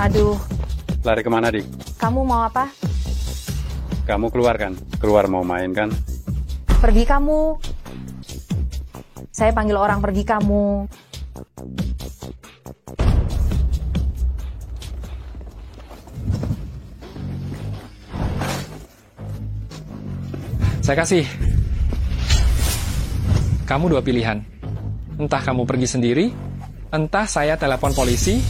Aduh, Lari kemana, Dik? kamu mau apa? Kamu keluar kan? Keluar mau main kan? Pergi kamu. Saya panggil orang pergi kamu. Saya kasih. Kamu dua pilihan. Entah kamu pergi sendiri, entah saya telepon polisi.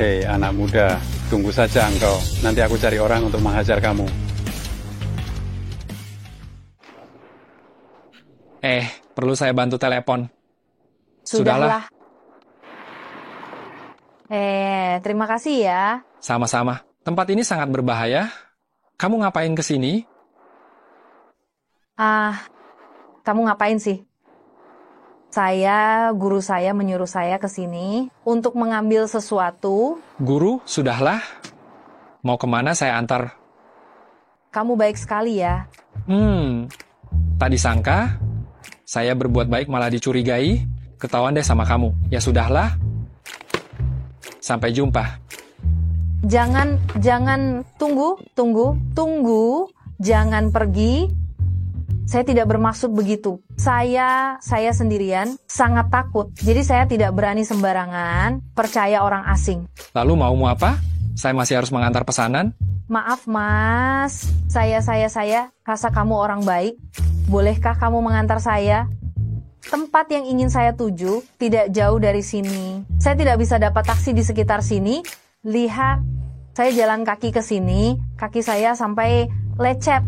Hei, anak muda, tunggu saja engkau. Nanti aku cari orang untuk menghajar kamu. Perlu saya bantu telepon. Sudahlah. Terima kasih ya. Sama-sama. Tempat ini sangat berbahaya. Kamu ngapain ke sini? Kamu ngapain sih? Guru saya menyuruh saya ke sini untuk mengambil sesuatu. Guru, sudahlah. Mau kemana saya antar? Kamu baik sekali ya. Tadi sangka, saya berbuat baik malah dicurigai. Ketahuan deh sama kamu. Ya sudahlah. Sampai jumpa. Jangan, tunggu. Jangan pergi. Saya tidak bermaksud begitu. Saya sendirian, sangat takut. Jadi saya tidak berani sembarangan percaya orang asing. Lalu maumu apa? Saya masih harus mengantar pesanan? Maaf mas, saya rasa kamu orang baik. Bolehkah kamu mengantar saya? Tempat yang ingin saya tuju tidak jauh dari sini. Saya tidak bisa dapat taksi di sekitar sini. Lihat, saya jalan kaki ke sini, kaki saya sampai lecet.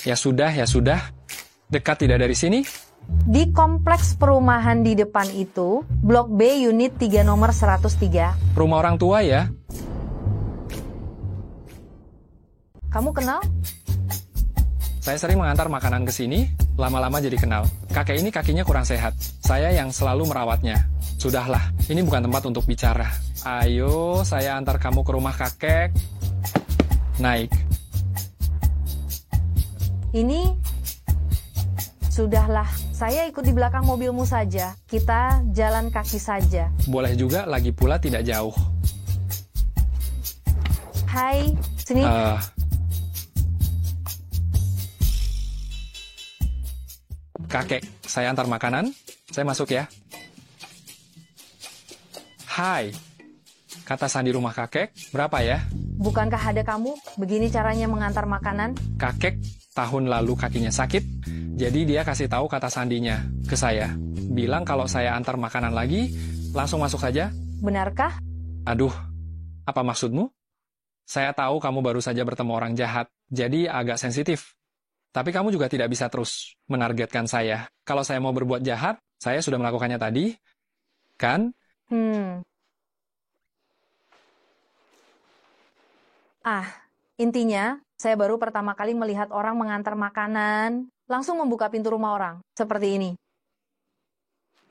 Ya sudah. Dekat tidak dari sini? Di kompleks perumahan di depan itu, Blok B Unit 3 nomor 103. Rumah orang tua ya? Kamu kenal? Saya sering mengantar makanan ke sini, lama-lama jadi kenal. Kakek ini kakinya kurang sehat. Saya yang selalu merawatnya. Sudahlah, ini bukan tempat untuk bicara. Ayo, saya antar kamu ke rumah kakek. Naik. Sudahlah, saya ikut di belakang mobilmu saja. Kita jalan kaki saja. Boleh juga, lagi pula tidak jauh. Hai, sini. Kakek, saya antar makanan. Saya masuk ya. Hai. Kata sandi rumah kakek, berapa ya? Bukankah ada kamu? Begini caranya mengantar makanan? Kakek tahun lalu kakinya sakit, jadi dia kasih tahu kata sandinya ke saya. Bilang kalau saya antar makanan lagi, langsung masuk saja. Benarkah? Aduh, apa maksudmu? Saya tahu kamu baru saja bertemu orang jahat, jadi agak sensitif. Tapi kamu juga tidak bisa terus menargetkan saya. Kalau saya mau berbuat jahat, saya sudah melakukannya tadi, kan? Intinya, saya baru pertama kali melihat orang mengantar makanan, langsung membuka pintu rumah orang, seperti ini.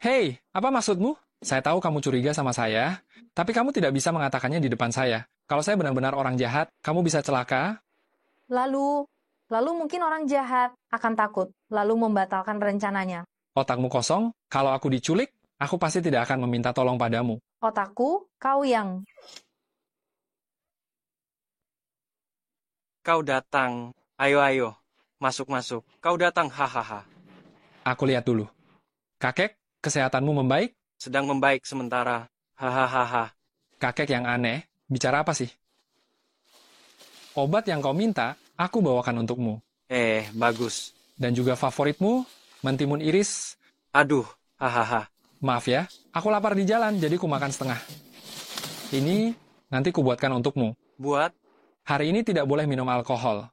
Hei, apa maksudmu? Saya tahu kamu curiga sama saya, tapi kamu tidak bisa mengatakannya di depan saya. Kalau saya benar-benar orang jahat, kamu bisa celaka. Lalu mungkin orang jahat akan takut, lalu membatalkan rencananya. Otakmu kosong, kalau aku diculik, aku pasti tidak akan meminta tolong padamu. Otakku, kau yang... Kau datang. Ayo. Masuk. Kau datang, hahaha. Aku lihat dulu. Kakek, kesehatanmu membaik? Sedang membaik sementara. Hahaha. Kakek yang aneh, bicara apa sih? Obat yang kau minta, aku bawakan untukmu. Bagus. Dan juga favoritmu, mentimun iris. Aduh, hahaha. Maaf ya, aku lapar di jalan, jadi ku makan setengah. Ini nanti ku buatkan untukmu. Buat? Hari ini tidak boleh minum alkohol.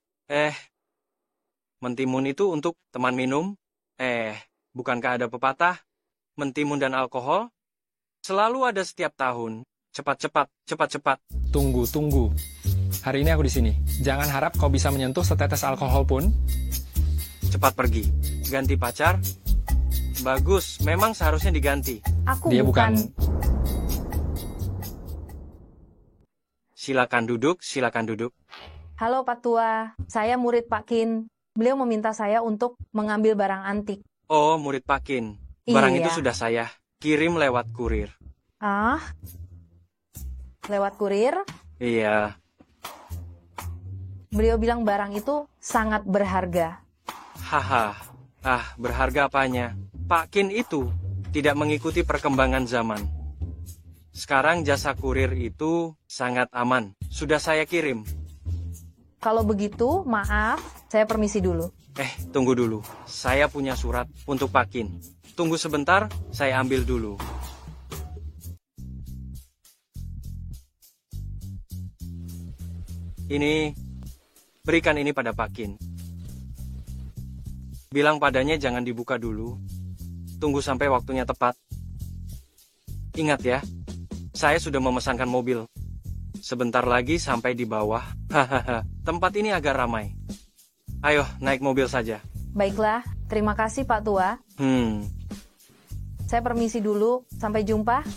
Mentimun itu untuk teman minum? Bukankah ada pepatah? Mentimun dan alkohol? Selalu ada setiap tahun. Cepat. Tunggu. Hari ini aku di sini. Jangan harap kau bisa menyentuh setetes alkohol pun. Cepat pergi. Ganti pacar? Bagus, memang seharusnya diganti. Dia bukan... Silakan duduk. Halo Pak Tua, saya murid Pak Kin. Beliau meminta saya untuk mengambil barang antik. Oh, murid Pak Kin. Barang Iya. itu sudah saya kirim lewat kurir. Ah, lewat kurir, Iya, beliau bilang barang itu sangat berharga. haha. Berharga apanya? Pak Kin itu tidak mengikuti perkembangan zaman. Sekarang jasa kurir itu sangat aman. Sudah saya kirim. Kalau begitu, maaf, saya permisi dulu. Tunggu dulu. Saya punya surat untuk Pak Kin. Tunggu sebentar, saya ambil dulu. Ini, berikan ini pada Pak Kin. Bilang padanya jangan dibuka dulu. Tunggu sampai waktunya tepat. Ingat ya, saya sudah memesankan mobil. Sebentar lagi sampai di bawah. Hahaha, tempat ini agak ramai. Ayo, naik mobil saja. Baiklah, terima kasih Pak Tua. Saya permisi dulu, sampai jumpa.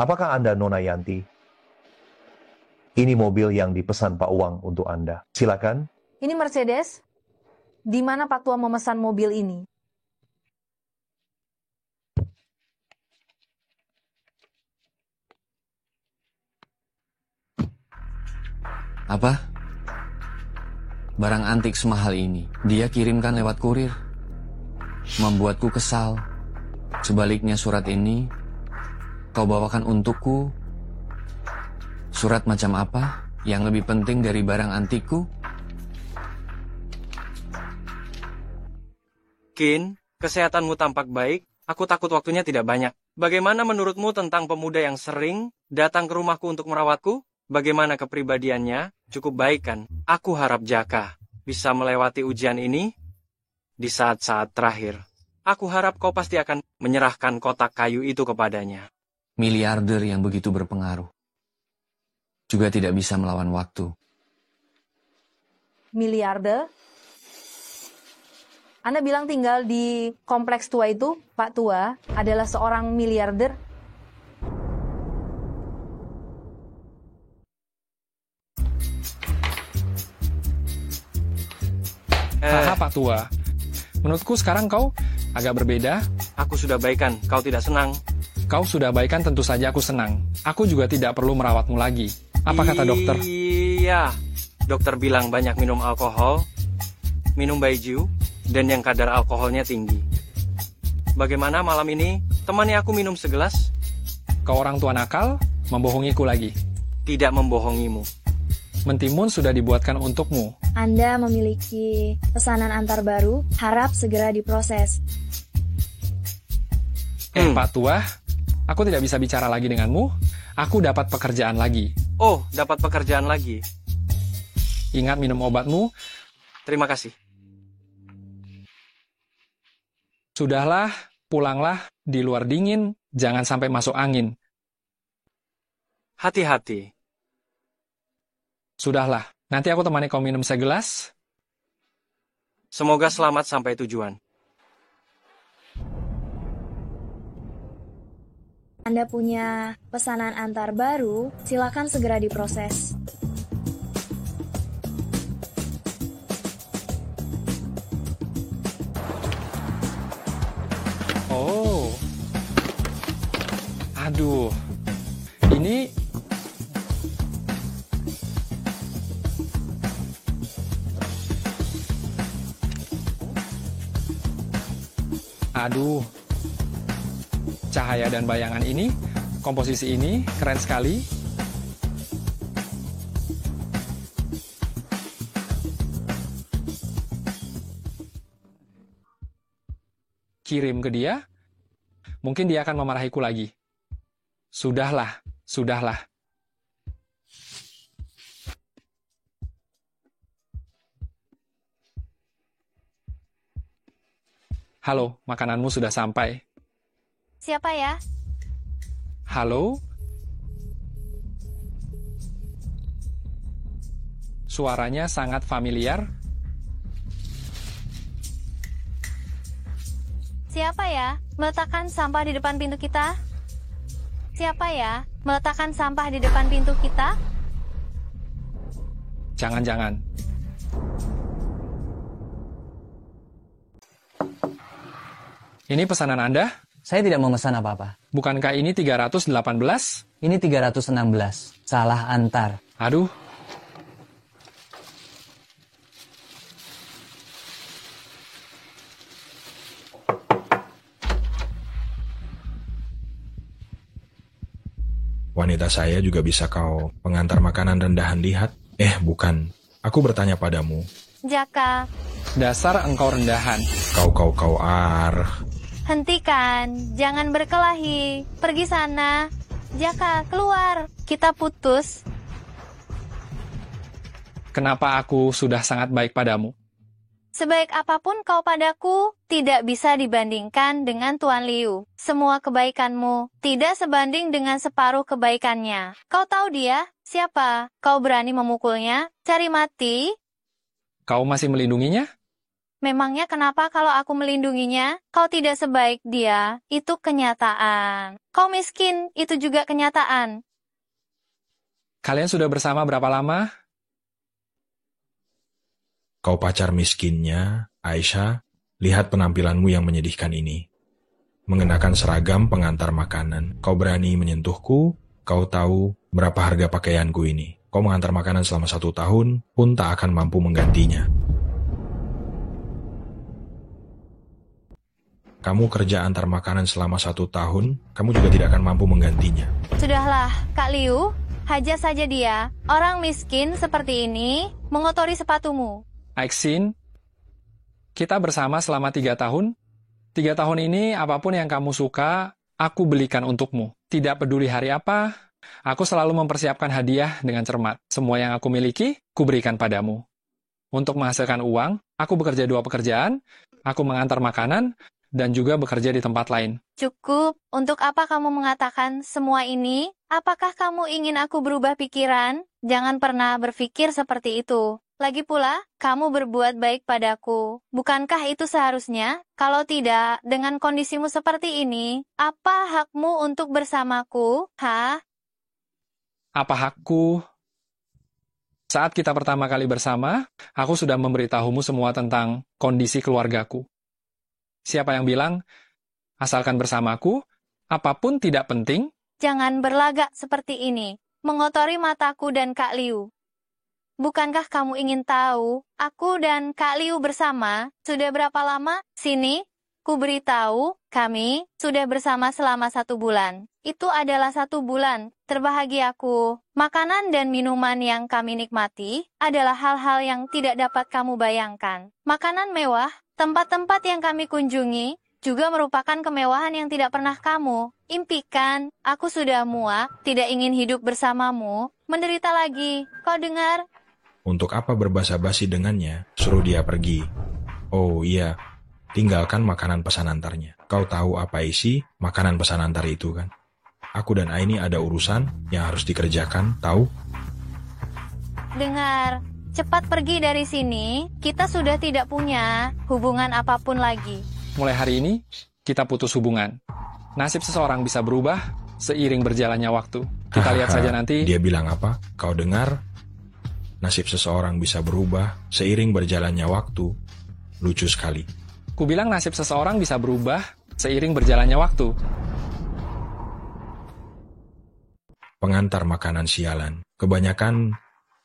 Apakah Anda Nona Yanti? Ini mobil yang dipesan Pak Uang untuk Anda. Silakan. Ini Mercedes. Di mana Pak Tua memesan mobil ini? Apa? Barang antik semahal ini, dia kirimkan lewat kurir. Membuatku kesal. Sebaliknya surat ini, kau bawakan untukku. Surat macam apa yang lebih penting dari barang antikku? Kin, kesehatanmu tampak baik. Aku takut waktunya tidak banyak. Bagaimana menurutmu tentang pemuda yang sering datang ke rumahku untuk merawatku? Bagaimana kepribadiannya? Cukup baik kan? Aku harap Jaka bisa melewati ujian ini di saat-saat terakhir. Aku harap kau pasti akan menyerahkan kotak kayu itu kepadanya. Miliarder yang begitu berpengaruh juga tidak bisa melawan waktu. Miliarder? Anda bilang tinggal di kompleks tua itu, Pak Tua, adalah seorang miliarder? Haha Pak Tua, menurutku sekarang kau agak berbeda. Aku sudah baikan, kau tidak senang. Kau sudah baikan, tentu saja aku senang. Aku juga tidak perlu merawatmu lagi. Apa kata dokter? Iya, dokter bilang banyak minum alkohol, minum baijiu, dan yang kadar alkoholnya tinggi. Bagaimana malam ini? Temani aku minum segelas? Kau orang tua nakal, membohongiku lagi. Tidak membohongimu. Mentimun sudah dibuatkan untukmu. Anda memiliki pesanan antar baru, harap segera diproses. Pak Tua, aku tidak bisa bicara lagi denganmu. Aku dapat pekerjaan lagi. Oh, dapat pekerjaan lagi. Ingat minum obatmu. Terima kasih. Sudahlah, pulanglah. Di luar dingin, jangan sampai masuk angin. Hati-hati. Sudahlah, nanti aku temani kau minum segelas. Semoga selamat sampai tujuan. Anda punya pesanan antar baru, silakan segera diproses. Oh. Aduh. Ini Aduh. Cahaya dan bayangan ini, komposisi ini keren sekali. Kirim ke dia, mungkin dia akan memarahiku lagi. Sudahlah, sudahlah. Halo, makananmu sudah sampai. Siapa ya? Halo? Suaranya sangat familiar. Siapa ya? Meletakkan sampah di depan pintu kita? Siapa ya? Meletakkan sampah di depan pintu kita? Jangan-jangan. Ini pesanan Anda? Saya tidak memesan apa-apa. Bukankah ini 318? Ini 316. Salah antar. Aduh. Wanita saya juga bisa kau pengantar makanan rendahan lihat? Bukan. Aku bertanya padamu. Jaka, Dasar engkau rendahan. Kau hentikan. Jangan berkelahi. Pergi sana. Jaka, keluar. Kita putus. Kenapa aku sudah sangat baik padamu? Sebaik apapun kau padaku, tidak bisa dibandingkan dengan Tuan Liu. Semua kebaikanmu tidak sebanding dengan separuh kebaikannya. Kau tahu dia? Siapa? Kau berani memukulnya? Cari mati? Kau masih melindunginya? Memangnya kenapa kalau aku melindunginya? Kau tidak sebaik dia. Itu kenyataan. Kau miskin, itu juga kenyataan. Kalian sudah bersama berapa lama? Kau pacar miskinnya, Aisyah, lihat penampilanmu yang menyedihkan ini. Mengenakan seragam pengantar makanan, kau berani menyentuhku, kau tahu berapa harga pakaianku ini. Kau mengantar makanan selama 1 tahun, pun tak akan mampu menggantinya. Kamu kerja antar makanan selama 1 tahun, kamu juga tidak akan mampu menggantinya. Sudahlah, Kak Liu, hajar saja dia. Orang miskin seperti ini mengotori sepatumu. Aixin, kita bersama selama 3 tahun. 3 tahun ini, apapun yang kamu suka, aku belikan untukmu. Tidak peduli hari apa, aku selalu mempersiapkan hadiah dengan cermat. Semua yang aku miliki, kuberikan padamu. Untuk menghasilkan uang, aku bekerja 2 pekerjaan, aku mengantar makanan, dan juga bekerja di tempat lain. Cukup. Untuk apa kamu mengatakan semua ini? Apakah kamu ingin aku berubah pikiran? Jangan pernah berpikir seperti itu. Lagi pula, kamu berbuat baik padaku. Bukankah itu seharusnya? Kalau tidak, dengan kondisimu seperti ini, apa hakmu untuk bersamaku? Apa hakku? Saat kita pertama kali bersama, aku sudah memberitahumu semua tentang kondisi keluargaku. Siapa yang bilang, asalkan bersamaku, apapun tidak penting? Jangan berlagak seperti ini, mengotori mataku dan Kak Liu. Bukankah kamu ingin tahu, aku dan Kak Liu bersama sudah berapa lama? Sini, ku beritahu, kami sudah bersama selama 1 bulan. Itu adalah 1 bulan terbahagiaku. Makanan dan minuman yang kami nikmati adalah hal-hal yang tidak dapat kamu bayangkan. Makanan mewah, tempat-tempat yang kami kunjungi, juga merupakan kemewahan yang tidak pernah kamu impikan. Aku sudah muak, tidak ingin hidup bersamamu, menderita lagi. Kau dengar? Untuk apa berbasa-basi dengannya? Suruh dia pergi. Oh iya, tinggalkan makanan pesan antarnya. Kau tahu apa isi makanan pesan antar itu kan? Aku dan Aini ada urusan yang harus dikerjakan, tahu? Dengar, cepat pergi dari sini. Kita sudah tidak punya hubungan apapun lagi. Mulai hari ini, kita putus hubungan. Nasib seseorang bisa berubah seiring berjalannya waktu. Kita lihat saja nanti. Dia bilang apa? Kau dengar? Nasib seseorang bisa berubah seiring berjalannya waktu. Lucu sekali. Ku bilang nasib seseorang bisa berubah seiring berjalannya waktu. Pengantar makanan sialan. Kebanyakan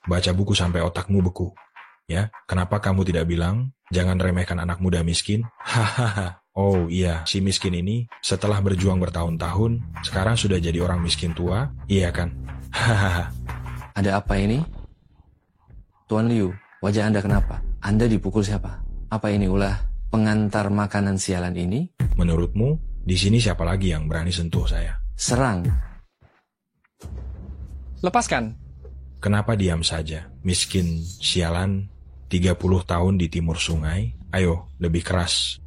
baca buku sampai otakmu beku. Ya, kenapa kamu tidak bilang, jangan remehkan anak muda miskin? Hahaha. Oh iya, si miskin ini setelah berjuang bertahun-tahun, sekarang sudah jadi orang miskin tua, iya kan? Hahaha. Ada apa ini? Tuan Liu, wajah Anda kenapa? Anda dipukul siapa? Apa ini ulah pengantar makanan sialan ini? Menurutmu, di sini siapa lagi yang berani sentuh saya? Serang. Lepaskan. Kenapa diam saja? Miskin sialan, 30 tahun di timur sungai. Ayo, lebih keras.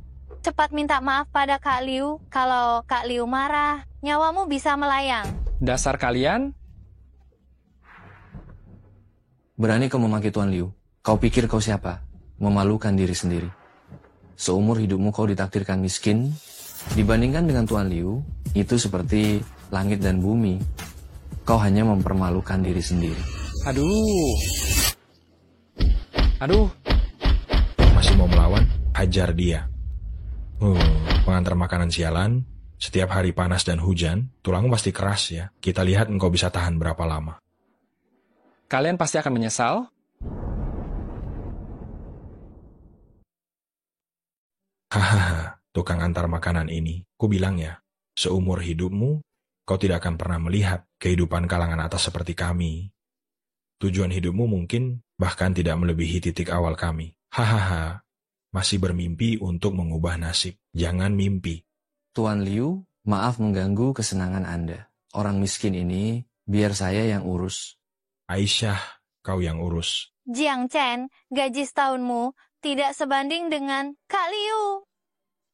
Cepat minta maaf pada Kak Liu. Kalau Kak Liu marah, nyawamu bisa melayang. Dasar kalian. Berani kau memaki Tuan Liu? Kau pikir kau siapa? Memalukan diri sendiri. Seumur hidupmu kau ditakdirkan miskin. Dibandingkan dengan Tuan Liu, itu seperti langit dan bumi. Kau hanya mempermalukan diri sendiri. Aduh. Aduh, Masih mau melawan? Hajar dia. Pengantar makanan sialan. Setiap hari panas dan hujan, tulangmu pasti keras ya. Kita lihat engkau bisa tahan berapa lama. kalian pasti akan menyesal. Hahaha, tukang antar makanan ini. Ku bilang ya, seumur hidupmu, kau tidak akan pernah melihat kehidupan kalangan atas seperti kami. Tujuan hidupmu mungkin bahkan tidak melebihi titik awal kami. Hahaha, masih bermimpi untuk mengubah nasib. Jangan mimpi. Tuan Liu, maaf mengganggu kesenangan Anda. Orang miskin ini, biar saya yang urus. Aisyah, kau yang urus. Jiang Chen, gaji setahunmu tidak sebanding dengan Kak Liu.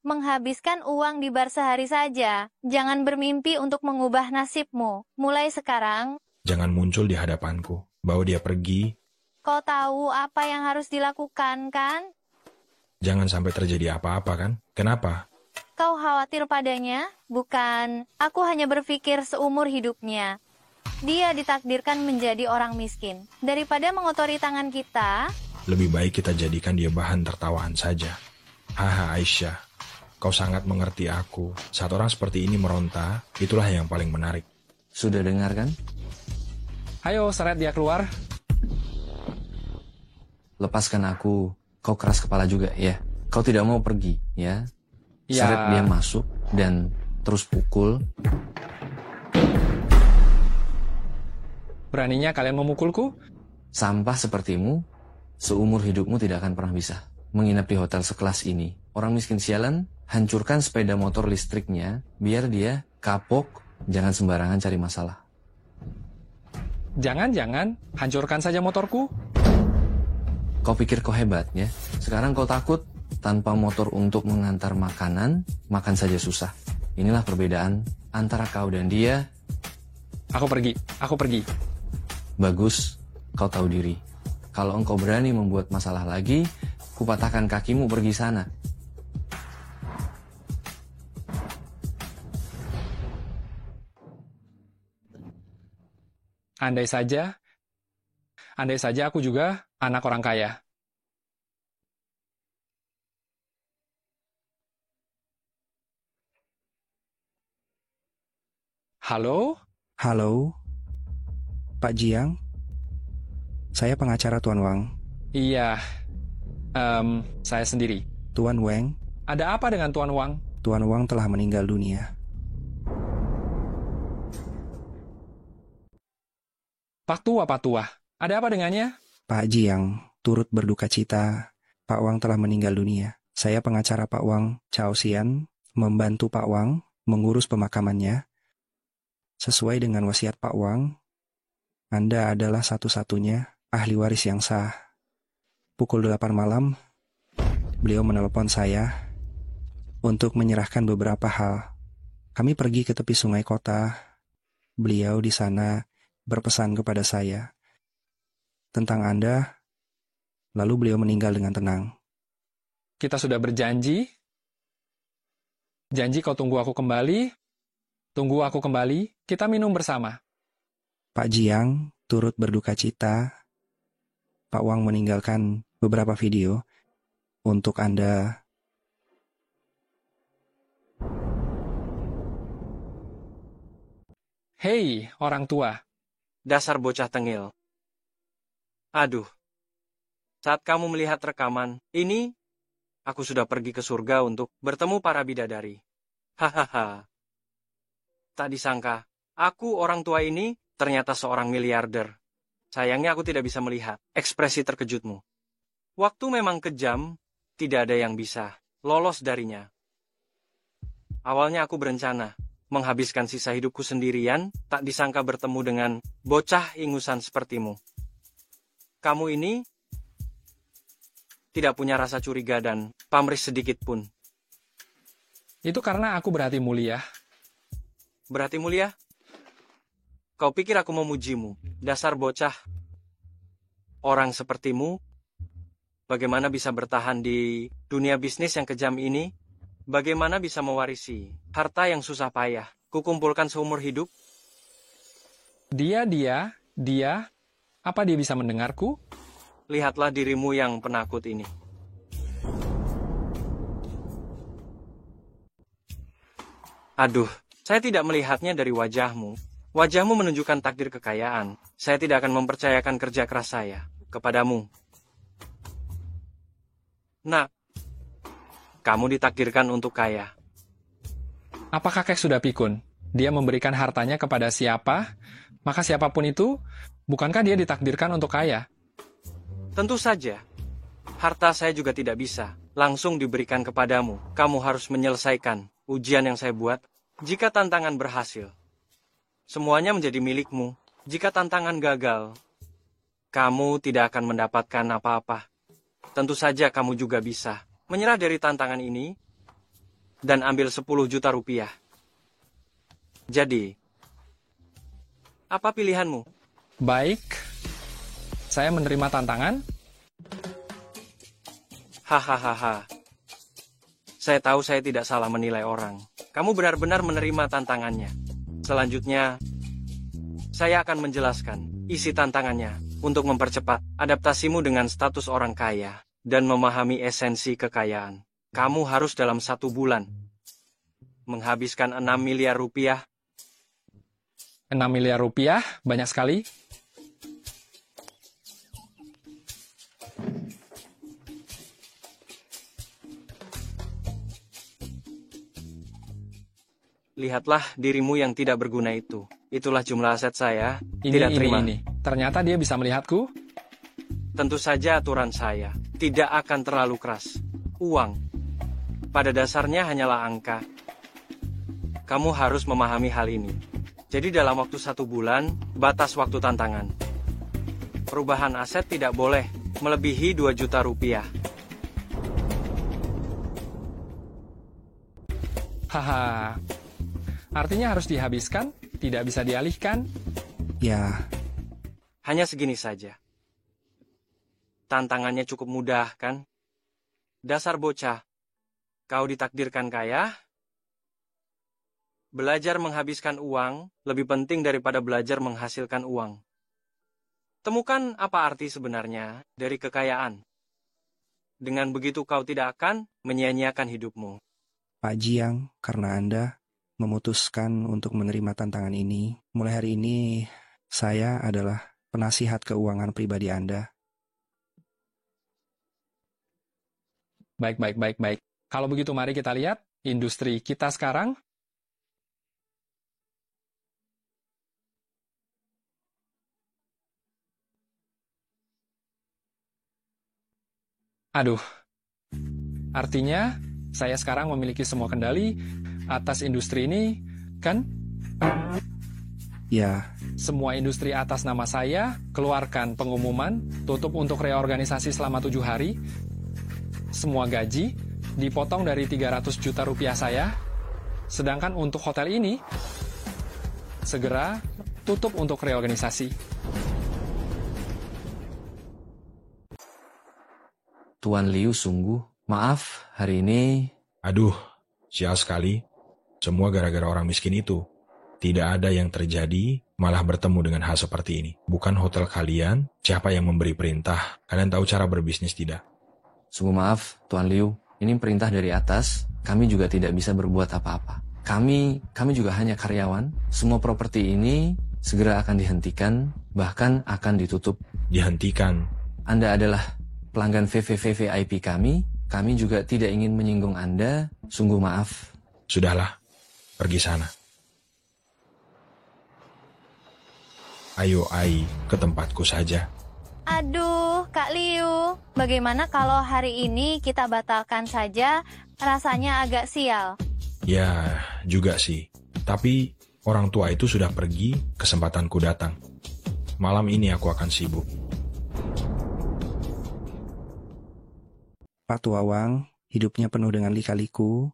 Menghabiskan uang di bar sehari saja. Jangan bermimpi untuk mengubah nasibmu. Mulai sekarang, Jangan muncul di hadapanku. Bawa dia pergi. kau tahu apa yang harus dilakukan, kan? Jangan sampai terjadi apa-apa kan? Kenapa? Kau khawatir padanya? Bukan, aku hanya berpikir seumur hidupnya. Dia ditakdirkan menjadi orang miskin. Daripada mengotori tangan kita, Lebih baik kita jadikan dia bahan tertawaan saja. Haha Aisyah, kau sangat mengerti aku. Saat orang seperti ini meronta, itulah yang paling menarik. Sudah dengar kan? Ayo, seret dia keluar. Lepaskan aku. Kau keras kepala juga, ya. Kau tidak mau pergi, ya. Ya. Seret dia masuk dan terus pukul. Beraninya kalian memukulku? Sampah sepertimu, seumur hidupmu tidak akan pernah bisa menginap di hotel sekelas ini. Orang miskin sialan, hancurkan sepeda motor listriknya, biar dia kapok, jangan sembarangan cari masalah. Jangan-jangan, hancurkan saja motorku. Kau pikir kau hebat, ya? Sekarang kau takut, tanpa motor untuk mengantar makanan, makan saja susah. Inilah perbedaan antara kau dan dia. Aku pergi. Bagus, kau tahu diri. Kalau engkau berani membuat masalah lagi, kupatahkan kakimu pergi sana. Andai saja aku juga anak orang kaya. Halo? Halo, Pak Jiang. Saya pengacara Tuan Wang. Iya, saya sendiri. Tuan Wang, Ada apa dengan Tuan Wang? Tuan Wang telah meninggal dunia. Pak Tua, ada apa dengannya? Pak Jiang turut berduka cita. Pak Wang telah meninggal dunia. Saya pengacara Pak Wang, Chao Xian, membantu Pak Wang mengurus pemakamannya. Sesuai dengan wasiat Pak Wang, Anda adalah satu-satunya ahli waris yang sah. Pukul 8 malam, beliau menelepon saya untuk menyerahkan beberapa hal. Kami pergi ke tepi sungai kota. Beliau di sana berpesan kepada saya tentang Anda, lalu beliau meninggal dengan tenang. Kita sudah berjanji. Janji kau tunggu aku kembali. Tunggu aku kembali, kita minum bersama. Pak Jiang turut berduka cita. Pak Wang meninggalkan beberapa video untuk Anda. Hei, orang tua. Dasar bocah tengil. Aduh. Saat kamu melihat rekaman ini, aku sudah pergi ke surga untuk bertemu para bidadari. Hahaha. Tak disangka, aku orang tua ini ternyata seorang miliarder. Sayangnya aku tidak bisa melihat ekspresi terkejutmu. Waktu memang kejam, tidak ada yang bisa lolos darinya. Awalnya aku berencana menghabiskan sisa hidupku sendirian, tak disangka bertemu dengan bocah ingusan sepertimu. Kamu ini tidak punya rasa curiga dan pamrih sedikit pun. Itu karena aku berhati mulia. Berarti mulia? Kau pikir aku memujimu, dasar bocah. Orang sepertimu, bagaimana bisa bertahan di dunia bisnis yang kejam ini? Bagaimana bisa mewarisi harta yang susah payah kukumpulkan seumur hidup? Dia, apa dia bisa mendengarku? lihatlah dirimu yang penakut ini. Aduh, saya tidak melihatnya dari wajahmu. Wajahmu menunjukkan takdir kekayaan. Saya tidak akan mempercayakan kerja keras saya kepadamu. Nak, kamu ditakdirkan untuk kaya. Apa kakek sudah pikun? Dia memberikan hartanya kepada siapa, maka siapapun itu, bukankah dia ditakdirkan untuk kaya? Tentu saja. Harta saya juga tidak bisa langsung diberikan kepadamu. Kamu harus menyelesaikan ujian yang saya buat. Jika tantangan berhasil, semuanya menjadi milikmu. Jika tantangan gagal, kamu tidak akan mendapatkan apa-apa. Tentu saja kamu juga bisa menyerah dari tantangan ini dan ambil 10 juta rupiah. Jadi, apa pilihanmu? Baik, saya menerima tantangan. Hahaha. Saya tahu saya tidak salah menilai orang. Kamu benar-benar menerima tantangannya. Selanjutnya, saya akan menjelaskan isi tantangannya untuk mempercepat adaptasimu dengan status orang kaya dan memahami esensi kekayaan. Kamu harus dalam 1 bulan menghabiskan 6 miliar rupiah. 6 miliar rupiah, banyak sekali. Lihatlah dirimu yang tidak berguna itu. Itulah jumlah aset saya. Tidak terima. Ini. Ternyata dia bisa melihatku. Tentu saja aturan saya tidak akan terlalu keras. Uang, pada dasarnya hanyalah angka. Kamu harus memahami hal ini. Jadi dalam waktu 1 bulan, batas waktu tantangan. Perubahan aset tidak boleh melebihi 2 juta rupiah. Haha. Artinya harus dihabiskan, tidak bisa dialihkan. Ya, Hanya segini saja. Tantangannya cukup mudah, kan? Dasar bocah. Kau ditakdirkan kaya? Belajar menghabiskan uang lebih penting daripada belajar menghasilkan uang. Temukan apa arti sebenarnya dari kekayaan. Dengan begitu kau tidak akan menyia-nyiakan hidupmu. Pak Jiang, karena Anda memutuskan untuk menerima tantangan ini, mulai hari ini saya adalah penasihat keuangan pribadi Anda. Baik. Kalau begitu mari kita lihat industri kita sekarang. Aduh, artinya saya sekarang memiliki semua kendali atas industri ini, kan? Ya, Semua industri atas nama saya, keluarkan pengumuman, tutup untuk reorganisasi selama 7 hari. Semua gaji dipotong dari 300 juta rupiah saya. Sedangkan untuk hotel ini, segera tutup untuk reorganisasi. Tuan Liu sungguh, maaf hari ini. Aduh, sial sekali. Semua gara-gara orang miskin itu. Tidak ada yang terjadi, malah bertemu dengan hal seperti ini. Bukan hotel kalian, siapa yang memberi perintah? Kalian tahu cara berbisnis tidak? Sungguh maaf, Tuan Liu. Ini perintah dari atas. Kami juga tidak bisa berbuat apa-apa. Kami juga hanya karyawan. Semua properti ini segera akan dihentikan, bahkan akan ditutup. Dihentikan. Anda adalah pelanggan VVVVIP kami. Kami juga tidak ingin menyinggung Anda. Sungguh maaf. Sudahlah, pergi sana. Ayo, Ai, ke tempatku saja. Aduh, Kak Liu. Bagaimana kalau hari ini kita batalkan saja? Rasanya agak sial. Ya, juga sih. Tapi orang tua itu sudah pergi, kesempatanku datang. Malam ini aku akan sibuk. Pak Tuawang, hidupnya penuh dengan lika-liku,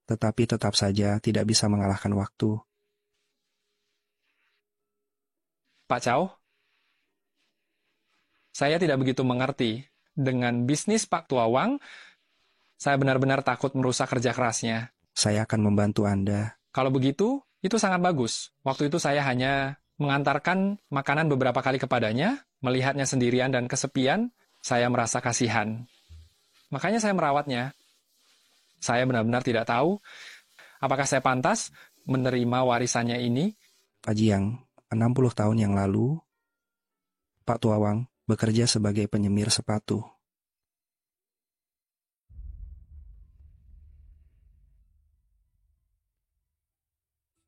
tetapi tetap saja tidak bisa mengalahkan waktu. Pak Chow, saya tidak begitu mengerti. Dengan bisnis Pak Tuawang, saya benar-benar takut merusak kerja kerasnya. Saya akan membantu Anda. Kalau begitu, itu sangat bagus. Waktu itu saya hanya mengantarkan makanan beberapa kali kepadanya, Melihatnya sendirian dan kesepian, saya merasa kasihan. Makanya saya merawatnya. Saya benar-benar tidak tahu apakah saya pantas menerima warisannya ini. Pak Jiang, 60 tahun yang lalu, Pak Tuawang bekerja sebagai penyemir sepatu.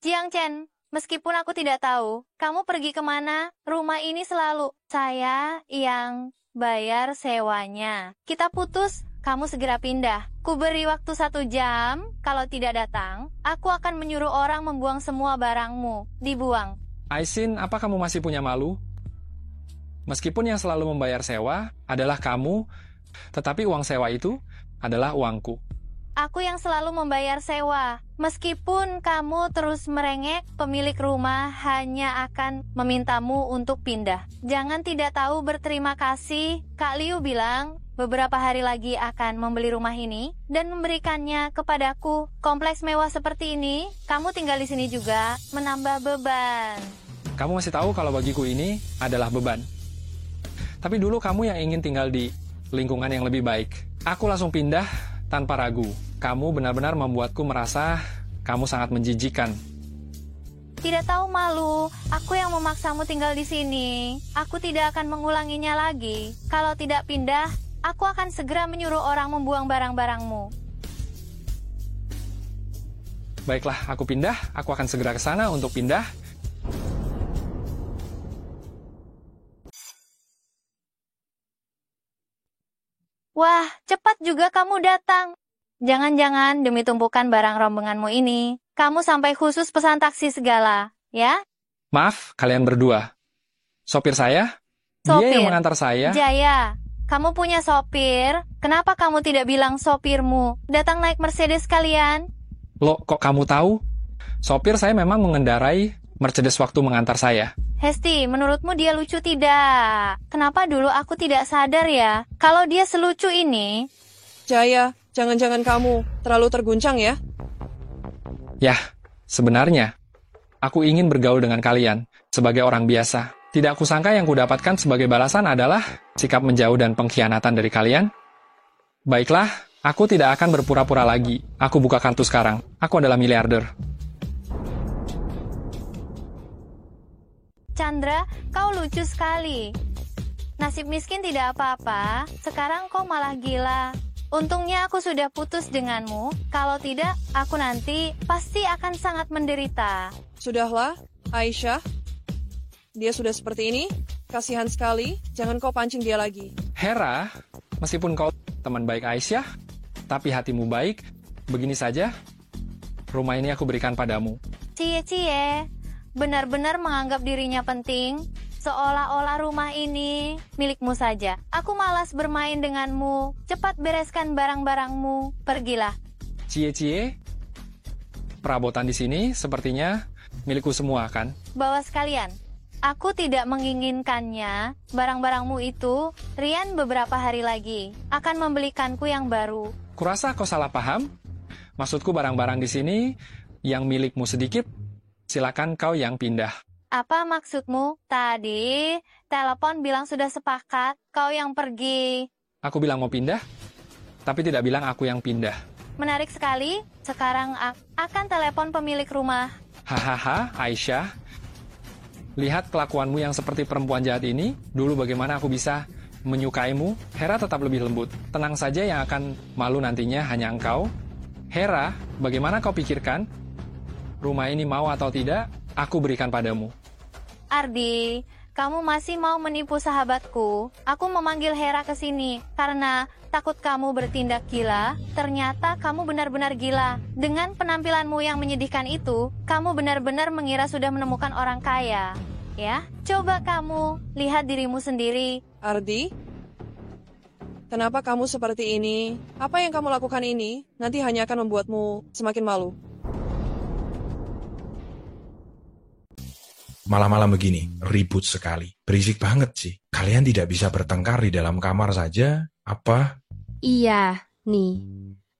Jiang Chen, meskipun aku tidak tahu, kamu pergi kemana, rumah ini selalu saya yang bayar sewanya. Kita putus, kamu segera pindah. Ku beri waktu 1 jam, kalau tidak datang, aku akan menyuruh orang membuang semua barangmu. Dibuang. Aisin, apa kamu masih punya malu? Meskipun yang selalu membayar sewa adalah kamu, tetapi uang sewa itu adalah uangku. Aku yang selalu membayar sewa. Meskipun kamu terus merengek, pemilik rumah hanya akan memintamu untuk pindah. Jangan tidak tahu berterima kasih. Kak Liu bilang, beberapa hari lagi akan membeli rumah ini dan memberikannya kepadaku. Kompleks mewah seperti ini, kamu tinggal di sini juga, menambah beban. Kamu masih tahu kalau bagiku ini adalah beban. Tapi dulu kamu yang ingin tinggal di lingkungan yang lebih baik. Aku langsung pindah tanpa ragu. Kamu benar-benar membuatku merasa kamu sangat menjijikan. Tidak tahu malu, aku yang memaksamu tinggal di sini. Aku tidak akan mengulanginya lagi. Kalau tidak pindah, aku akan segera menyuruh orang membuang barang-barangmu. Baiklah, aku pindah. Aku akan segera ke sana untuk pindah. Wah, cepat juga kamu datang. Jangan-jangan demi tumpukan barang rombonganmu ini, kamu sampai khusus pesan taksi segala, ya? Maaf, kalian berdua. Sopir saya? Sopir. Dia yang mengantar saya. Jaya, kamu punya sopir? Kenapa kamu tidak bilang sopirmu datang naik Mercedes kalian? Loh, kok kamu tahu? Sopir saya memang mengendarai Mercedes waktu mengantar saya. Hesti, menurutmu dia lucu tidak? Kenapa dulu aku tidak sadar ya? Kalau dia selucu ini... Jaya, jangan-jangan kamu terlalu terguncang ya? Yah, sebenarnya, aku ingin bergaul dengan kalian sebagai orang biasa. Tidak kusangka yang kudapatkan sebagai balasan adalah sikap menjauh dan pengkhianatan dari kalian. Baiklah, aku tidak akan berpura-pura lagi. Aku buka kartu sekarang. Aku adalah miliarder. Chandra, kau lucu sekali. Nasib miskin tidak apa-apa, sekarang kau malah gila. Untungnya aku sudah putus denganmu, kalau tidak, aku nanti pasti akan sangat menderita. Sudahlah, Aisyah. Dia sudah seperti ini, kasihan sekali, jangan kau pancing dia lagi. Hera, meskipun kau teman baik Aisyah, tapi hatimu baik, begini saja, rumah ini aku berikan padamu. Cie-cie, benar-benar menganggap dirinya penting, seolah-olah rumah ini milikmu saja. Aku malas bermain denganmu. Cepat bereskan barang-barangmu. Pergilah. Cie-cie, perabotan di sini sepertinya milikku semua, kan? Bawa sekalian. Aku tidak menginginkannya. Barang-barangmu itu, Rian beberapa hari lagi akan membelikanku yang baru. Kurasa kau salah paham. Maksudku barang-barang di sini yang milikmu sedikit, silakan kau yang pindah. Apa maksudmu? Tadi, telepon bilang sudah sepakat, kau yang pergi. Aku bilang mau pindah, tapi tidak bilang aku yang pindah. Menarik sekali, sekarang akan telepon pemilik rumah. Hahaha, Aisyah. Lihat kelakuanmu yang seperti perempuan jahat ini, dulu bagaimana aku bisa menyukaimu. Hera tetap lebih lembut. Tenang saja, yang akan malu nantinya hanya engkau. Hera, bagaimana kau pikirkan? Rumah ini mau atau tidak, aku berikan padamu. Ardi, kamu masih mau menipu sahabatku? Aku memanggil Hera ke sini karena takut kamu bertindak gila. Ternyata kamu benar-benar gila. Dengan penampilanmu yang menyedihkan itu, kamu benar-benar mengira sudah menemukan orang kaya. Ya, coba kamu lihat dirimu sendiri. Ardi, kenapa kamu seperti ini? Apa yang kamu lakukan ini nanti hanya akan membuatmu semakin malu. Malam-malam begini, ribut sekali. Berisik banget sih. Kalian tidak bisa bertengkar di dalam kamar saja? Apa? Iya, nih.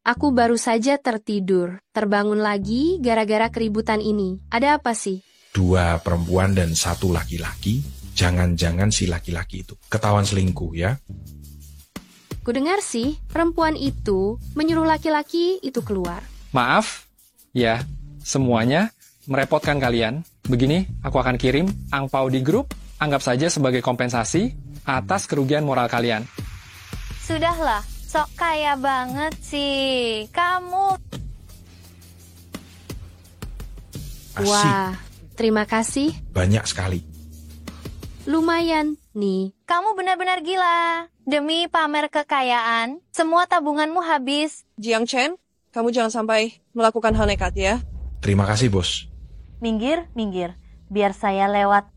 Aku baru saja tertidur. Terbangun lagi gara-gara keributan ini. Ada apa sih? 2 perempuan dan 1 laki-laki Jangan-jangan si laki-laki itu ketahuan selingkuh ya. Kudengar sih, perempuan itu menyuruh laki-laki itu keluar. Maaf, ya, semuanya merepotkan kalian. Begini, aku akan kirim angpau di grup, anggap saja sebagai kompensasi atas kerugian moral kalian. Sudahlah, sok kaya banget sih. Kamu... Asik. Wah, terima kasih. Banyak sekali. Lumayan nih. Kamu benar-benar gila. Demi pamer kekayaan, semua tabunganmu habis. Jiang Chen, kamu jangan sampai melakukan hal nekat ya. Terima kasih, Bos. Minggir, minggir. Biar saya lewat.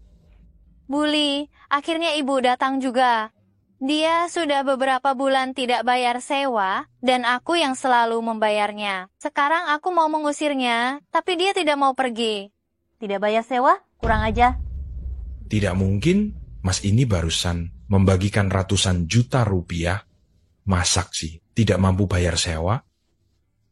Buli, akhirnya ibu datang juga. Dia sudah beberapa bulan tidak bayar sewa, dan aku yang selalu membayarnya. Sekarang aku mau mengusirnya, tapi dia tidak mau pergi. Tidak bayar sewa? Kurang aja. Tidak mungkin Mas ini barusan membagikan ratusan juta rupiah. Masak sih, tidak mampu bayar sewa.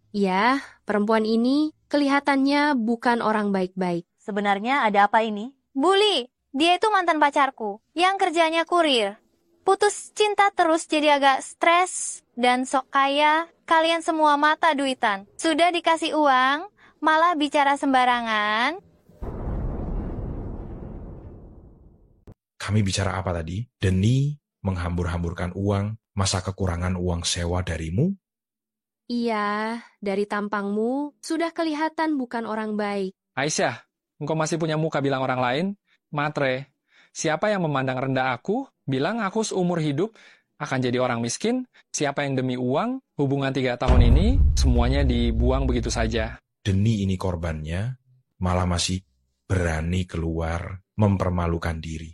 Ya, perempuan ini kelihatannya bukan orang baik-baik. Sebenarnya ada apa ini? Buli, dia itu mantan pacarku, yang kerjanya kurir. Putus cinta terus jadi agak stres, dan sok kaya, kalian semua mata duitan. Sudah dikasih uang, malah bicara sembarangan. Kami bicara apa tadi? Deni menghambur-hamburkan uang, masa kekurangan uang sewa darimu? Iya, dari tampangmu sudah kelihatan bukan orang baik. Aisyah, engkau masih punya muka bilang orang lain? Matre, siapa yang memandang rendah aku, bilang aku seumur hidup akan jadi orang miskin? Siapa yang demi uang, hubungan 3 tahun ini, semuanya dibuang begitu saja? Deni ini korbannya, malah masih berani keluar mempermalukan diri.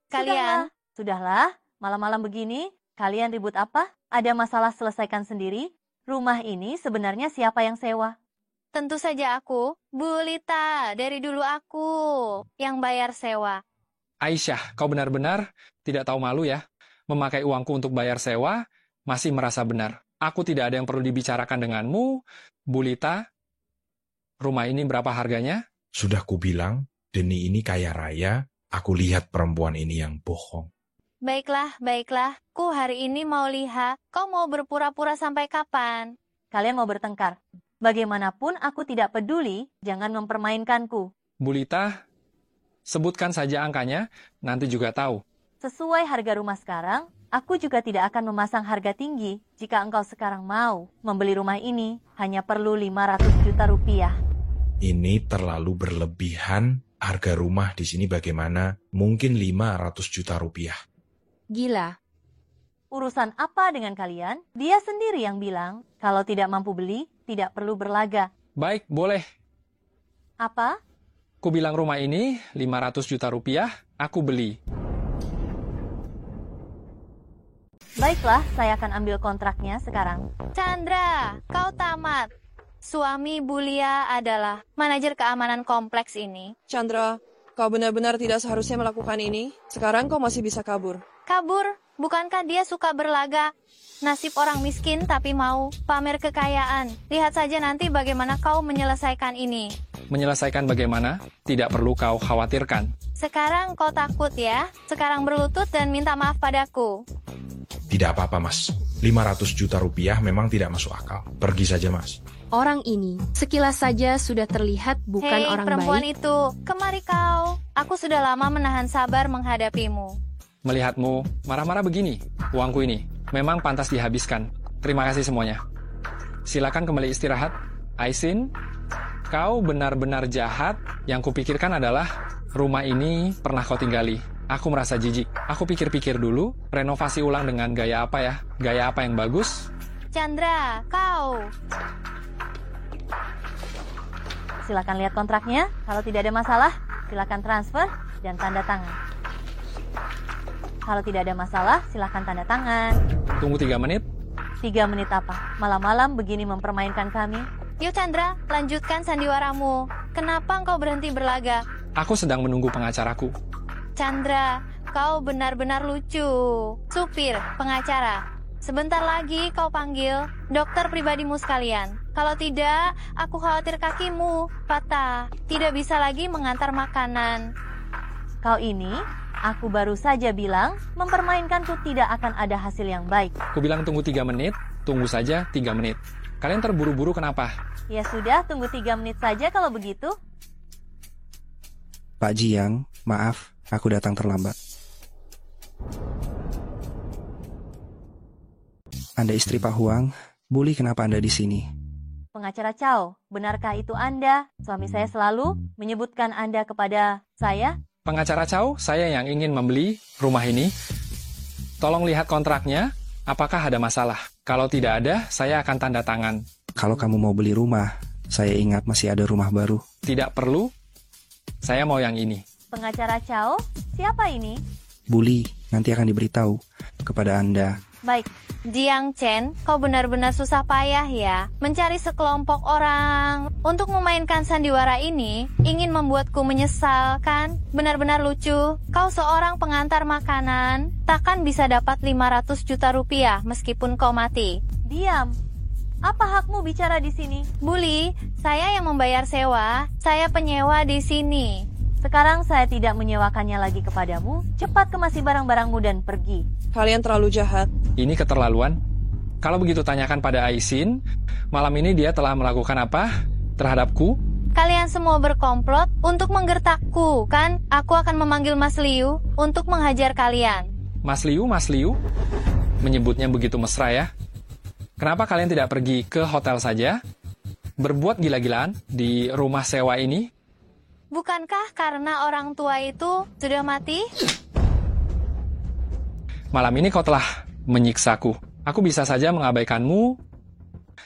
Kalian, Sudahlah, malam-malam begini, kalian ribut apa? Ada masalah selesaikan sendiri. Rumah ini sebenarnya siapa yang sewa? tentu saja aku, Bulita, dari dulu aku yang bayar sewa. Aisyah, kau benar-benar tidak tahu malu ya? Memakai uangku untuk bayar sewa, masih merasa benar. Aku tidak ada yang perlu dibicarakan denganmu, Bulita. Rumah ini berapa harganya? Sudah kubilang, Deni ini kaya raya, aku lihat perempuan ini yang bohong. Baiklah, ku hari ini mau lihat, kau mau berpura-pura sampai kapan? Kalian mau bertengkar. Bagaimanapun aku tidak peduli, jangan mempermainkanku. Bulita, sebutkan saja angkanya, nanti juga tahu. Sesuai harga rumah sekarang, aku juga tidak akan memasang harga tinggi. Jika engkau sekarang mau membeli rumah ini, hanya perlu 500 juta rupiah. Ini terlalu berlebihan. Harga rumah di sini bagaimana? Mungkin 500 juta rupiah. Gila. Urusan apa dengan kalian? Dia sendiri yang bilang, kalau tidak mampu beli, tidak perlu berlaga. Baik, boleh. Apa? Ku bilang rumah ini 500 juta rupiah, aku beli. Baiklah, saya akan ambil kontraknya sekarang. Chandra, kau tamat. Suami Bulia adalah manajer keamanan kompleks ini. Chandra, kau benar-benar tidak seharusnya melakukan ini. Sekarang kau masih bisa kabur. Kabur? Bukankah dia suka berlaga? Nasib orang miskin tapi mau pamer kekayaan. Lihat saja nanti bagaimana kau menyelesaikan ini. Menyelesaikan bagaimana? Tidak perlu kau khawatirkan. Sekarang kau takut ya? Sekarang berlutut dan minta maaf padaku. Tidak apa-apa, Mas. 500 juta rupiah memang tidak masuk akal. Pergi saja, Mas. Orang ini sekilas saja sudah terlihat bukan Hei, orang perempuan baik. itu, kemari kau. Aku sudah lama menahan sabar menghadapimu. Melihatmu marah-marah begini, uangku ini memang pantas dihabiskan. Terima kasih semuanya. Silakan kembali istirahat. Aisin, kau benar-benar jahat. Yang kupikirkan adalah rumah ini pernah kau tinggali. Aku merasa jijik. Aku pikir-pikir dulu, renovasi ulang dengan gaya apa ya? Gaya apa yang bagus? Chandra, kau. Silakan lihat kontraknya. Kalau tidak ada masalah, silakan transfer dan tanda tangan. Kalau tidak ada masalah, silakan tanda tangan. Tunggu 3 menit. 3 menit apa? Malam-malam begini mempermainkan kami? Yuk Chandra, lanjutkan sandiwaramu. Kenapa engkau berhenti berlaga? Aku sedang menunggu pengacaraku. Chandra, kau benar-benar lucu. Supir, pengacara. Sebentar lagi kau panggil dokter pribadimu sekalian. Kalau tidak, aku khawatir kakimu patah. Tidak bisa lagi mengantar makanan. Kau ini Aku baru saja bilang, mempermainkanku tidak akan ada hasil yang baik. Aku bilang tunggu 3 menit, tunggu saja 3 menit. Kalian terburu-buru kenapa? Ya sudah, tunggu 3 menit saja kalau begitu. Pak Jiang, maaf, aku datang terlambat. Anda istri Pak Huang, Buli kenapa Anda di sini? Pengacara Chow, benarkah itu Anda? Suami saya selalu menyebutkan Anda kepada saya. Pengacara Chow, saya yang ingin membeli rumah ini. Tolong lihat kontraknya, apakah ada masalah? Kalau tidak ada, saya akan tanda tangan. Kalau kamu mau beli rumah, saya ingat masih ada rumah baru. Tidak perlu, saya mau yang ini. Pengacara Chow, siapa ini? Buli, nanti akan diberitahu kepada Anda. Baik, Jiang Chen, kau benar-benar susah payah ya. Mencari sekelompok orang untuk memainkan sandiwara ini ingin membuatku menyesal, kan? Benar-benar lucu. Kau seorang pengantar makanan, takkan bisa dapat 500 juta rupiah meskipun kau mati. Diam. Apa hakmu bicara di sini? Buli, saya yang membayar sewa. Saya penyewa di sini. Sekarang saya tidak menyewakannya lagi kepadamu. Cepat kemasi barang-barangmu dan pergi. Kalian terlalu jahat. Ini keterlaluan. Kalau begitu tanyakan pada Aisin, malam ini dia telah melakukan apa terhadapku? Kalian semua berkomplot untuk menggertakku, kan? Aku akan memanggil Mas Liu untuk menghajar kalian. Mas Liu? Menyebutnya begitu mesra ya. Kenapa kalian tidak pergi ke hotel saja? Berbuat gila-gilaan di rumah sewa ini? Bukankah karena orang tua itu sudah mati? Malam ini kau telah menyiksaku. Aku bisa saja mengabaikanmu,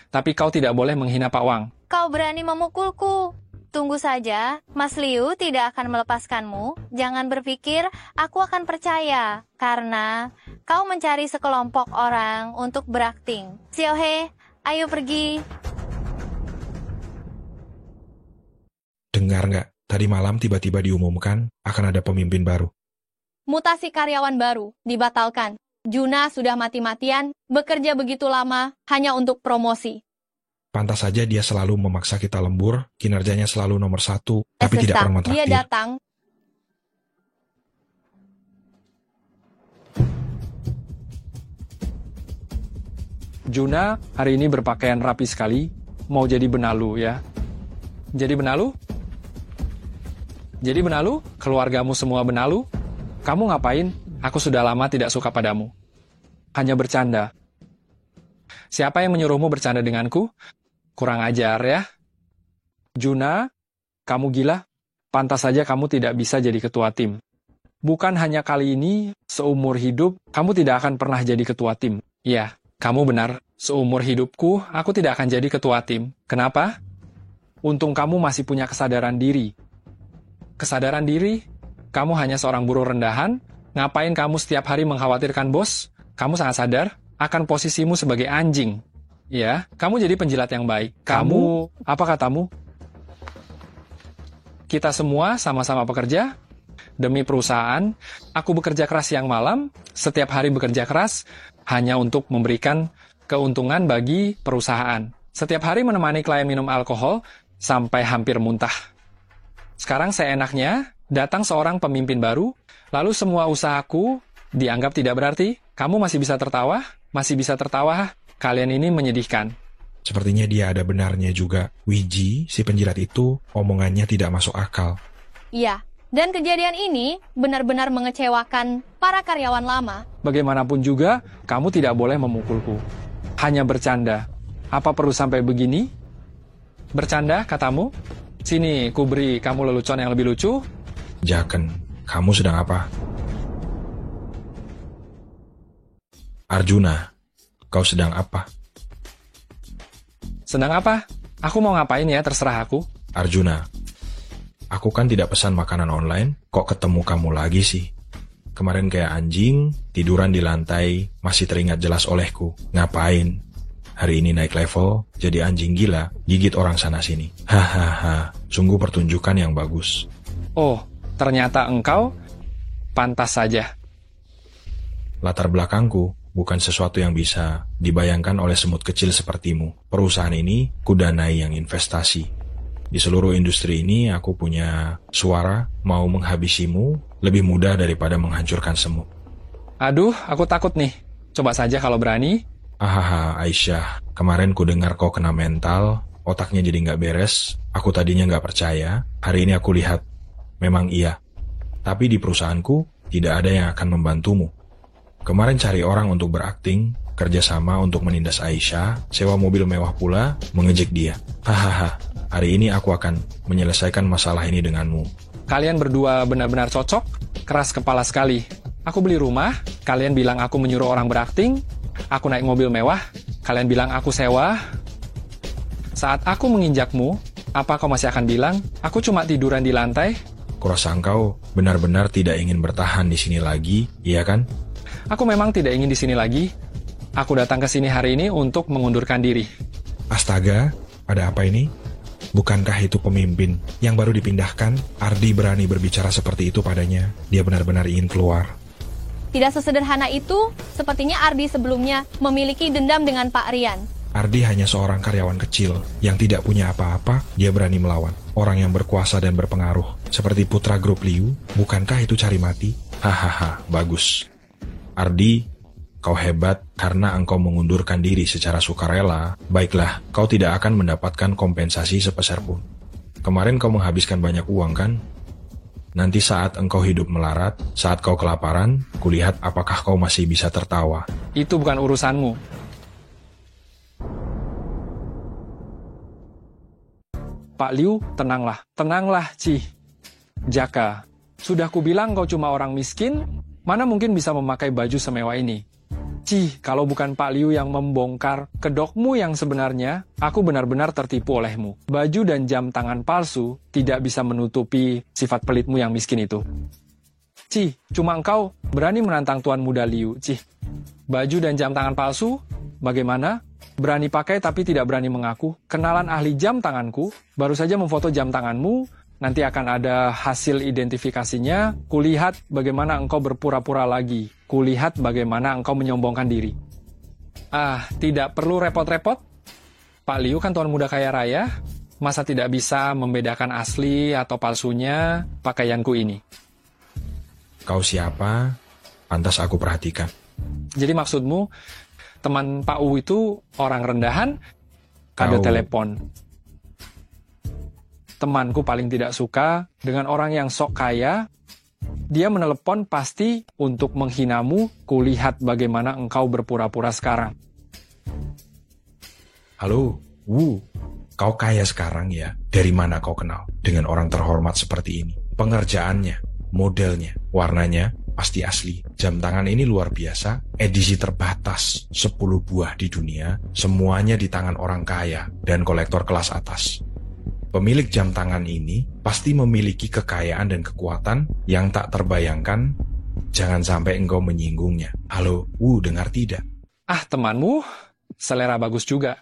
tapi kau tidak boleh menghina Pak Wang. Kau berani memukulku. Tunggu saja, Mas Liu tidak akan melepaskanmu. Jangan berpikir aku akan percaya, karena kau mencari sekelompok orang untuk berakting. Xiaohe, ayo pergi. Dengar nggak? Tadi malam tiba-tiba diumumkan akan ada pemimpin baru. Mutasi karyawan baru dibatalkan. Juna sudah mati-matian, bekerja begitu lama hanya untuk promosi. Pantas saja dia selalu memaksa kita lembur, kinerjanya selalu nomor 1, tapi tidak pernah mentraktir. Dia datang. Juna hari ini berpakaian rapi sekali, mau jadi benalu ya. Jadi benalu? Jadi benalu? Keluargamu semua benalu? Kamu ngapain? Aku sudah lama tidak suka padamu. Hanya bercanda. Siapa yang menyuruhmu bercanda denganku? Kurang ajar ya. Juna, kamu gila? Pantas saja kamu tidak bisa jadi ketua tim. Bukan hanya kali ini, seumur hidup, kamu tidak akan pernah jadi ketua tim. Ya, kamu benar. Seumur hidupku, aku tidak akan jadi ketua tim. Kenapa? Untung kamu masih punya kesadaran diri. Kesadaran diri? Kamu hanya seorang buruh rendahan? Ngapain kamu setiap hari mengkhawatirkan bos? Kamu sangat sadar akan posisimu sebagai anjing. Ya, kamu jadi penjilat yang baik. Kamu, apa katamu? Kita semua sama-sama bekerja demi perusahaan. Aku bekerja keras siang malam, setiap hari bekerja keras hanya untuk memberikan keuntungan bagi perusahaan. Setiap hari menemani klien minum alkohol sampai hampir muntah. Sekarang seenaknya datang seorang pemimpin baru, lalu semua usahaku dianggap tidak berarti. Kamu masih bisa tertawa? Masih bisa tertawa? Kalian ini menyedihkan. Sepertinya dia ada benarnya juga. Wiji, si penjilat itu, omongannya tidak masuk akal. Iya, dan kejadian ini benar-benar mengecewakan para karyawan lama. Bagaimanapun juga, kamu tidak boleh memukulku. Hanya bercanda. Apa perlu sampai begini? Bercanda, katamu? Sini, ku beri kamu lelucon yang lebih lucu. Jaken, kamu sedang apa? Arjuna, kau sedang apa? Sedang apa? Aku mau ngapain ya, terserah aku. Arjuna, aku kan tidak pesan makanan online, kok ketemu kamu lagi sih? Kemarin kayak anjing, tiduran di lantai, masih teringat jelas olehku. Ngapain? Hari ini naik level, jadi anjing gila, gigit orang sana-sini. Hahaha, sungguh pertunjukan yang bagus. Oh, ternyata engkau pantas saja. Latar belakangku bukan sesuatu yang bisa dibayangkan oleh semut kecil sepertimu. Perusahaan ini kudanai yang investasi. Di seluruh industri ini aku punya suara mau menghabisimu lebih mudah daripada menghancurkan semut. Aduh, aku takut nih. Coba saja kalau berani. Ahaha, Aisyah, kemarin ku dengar kau kena mental, otaknya jadi nggak beres, aku tadinya nggak percaya, hari ini aku lihat, memang iya. Tapi di perusahaanku, tidak ada yang akan membantumu. Kemarin cari orang untuk berakting, kerjasama untuk menindas Aisyah, sewa mobil mewah pula, mengejek dia. Hahaha, hari ini aku akan menyelesaikan masalah ini denganmu. Kalian berdua benar-benar cocok, keras kepala sekali. Aku beli rumah, kalian bilang aku menyuruh orang berakting, aku naik mobil mewah, kalian bilang aku sewa. Saat aku menginjakmu, apa kau masih akan bilang, aku cuma tiduran di lantai? Kurasa engkau benar-benar tidak ingin bertahan di sini lagi, iya kan? Aku memang tidak ingin di sini lagi. Aku datang ke sini hari ini untuk mengundurkan diri. Astaga, ada apa ini? Bukankah itu pemimpin yang baru dipindahkan? Ardi berani berbicara seperti itu padanya. Dia benar-benar ingin keluar. Tidak sesederhana itu, sepertinya Ardi sebelumnya memiliki dendam dengan Pak Rian. Ardi hanya seorang karyawan kecil yang tidak punya apa-apa, dia berani melawan. Orang yang berkuasa dan berpengaruh, seperti putra grup Liu, bukankah itu cari mati? Hahaha, bagus. Ardi, kau hebat karena engkau mengundurkan diri secara sukarela. Baiklah, kau tidak akan mendapatkan kompensasi sepeser pun. Kemarin kau menghabiskan banyak uang kan? Nanti saat engkau hidup melarat, saat kau kelaparan, kulihat apakah kau masih bisa tertawa. Itu bukan urusanmu. Pak Liu, tenanglah, tenanglah, Ci. Jaka, sudah kubilang kau cuma orang miskin, mana mungkin bisa memakai baju semewah ini? Ci, kalau bukan Pak Liu yang membongkar kedokmu yang sebenarnya, aku benar-benar tertipu olehmu. Baju dan jam tangan palsu tidak bisa menutupi sifat pelitmu yang miskin itu. Ci, cuma engkau berani menantang Tuan Muda Liu, Ci. Baju dan jam tangan palsu, bagaimana? Berani pakai tapi tidak berani mengaku. Kenalan ahli jam tanganku, baru saja memfoto jam tanganmu, nanti akan ada hasil identifikasinya. Kulihat bagaimana engkau berpura-pura lagi. Kulihat bagaimana engkau menyombongkan diri. Tidak perlu repot-repot. Pak Liu kan tuan muda kaya raya. Masa tidak bisa membedakan asli atau palsunya pakaianku ini? Kau siapa? Pantas aku perhatikan. Jadi maksudmu, teman Pak U itu orang rendahan, ada telepon. Temanku paling tidak suka dengan orang yang sok kaya. Dia menelepon pasti untuk menghinamu. Kulihat bagaimana engkau berpura-pura sekarang. Halo, Wu. Kau kaya sekarang ya? Dari mana kau kenal dengan orang terhormat seperti ini? Pengerjaannya, modelnya, warnanya, pasti asli. Jam tangan ini luar biasa, edisi terbatas, 10 buah di dunia, semuanya di tangan orang kaya dan kolektor kelas atas. Pemilik jam tangan ini pasti memiliki kekayaan dan kekuatan yang tak terbayangkan. Jangan sampai engkau menyinggungnya. Halo, Wu, dengar tidak? Temanmu, selera bagus juga.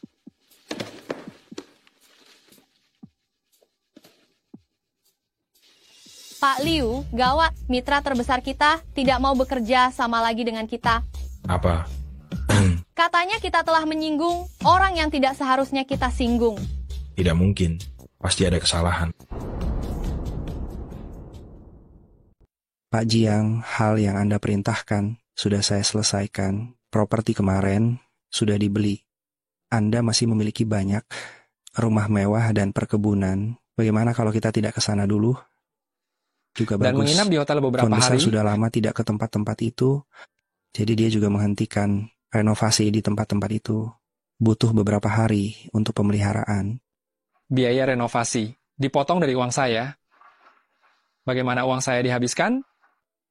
Pak Liu, gawat, mitra terbesar kita tidak mau bekerja sama lagi dengan kita. Apa? Katanya kita telah menyinggung orang yang tidak seharusnya kita singgung. Tidak mungkin, pasti ada kesalahan. Pak Jiang, hal yang Anda perintahkan sudah saya selesaikan. Properti kemarin sudah dibeli. Anda masih memiliki banyak rumah mewah dan perkebunan. Bagaimana kalau kita tidak ke sana dulu? Juga dan bagus. Menginap di hotel beberapa Tuan Besar hari. Sudah lama tidak ke tempat-tempat itu, jadi dia juga menghentikan renovasi di tempat-tempat itu. Butuh beberapa hari untuk pemeliharaan. Biaya renovasi dipotong dari uang saya. Bagaimana uang saya dihabiskan?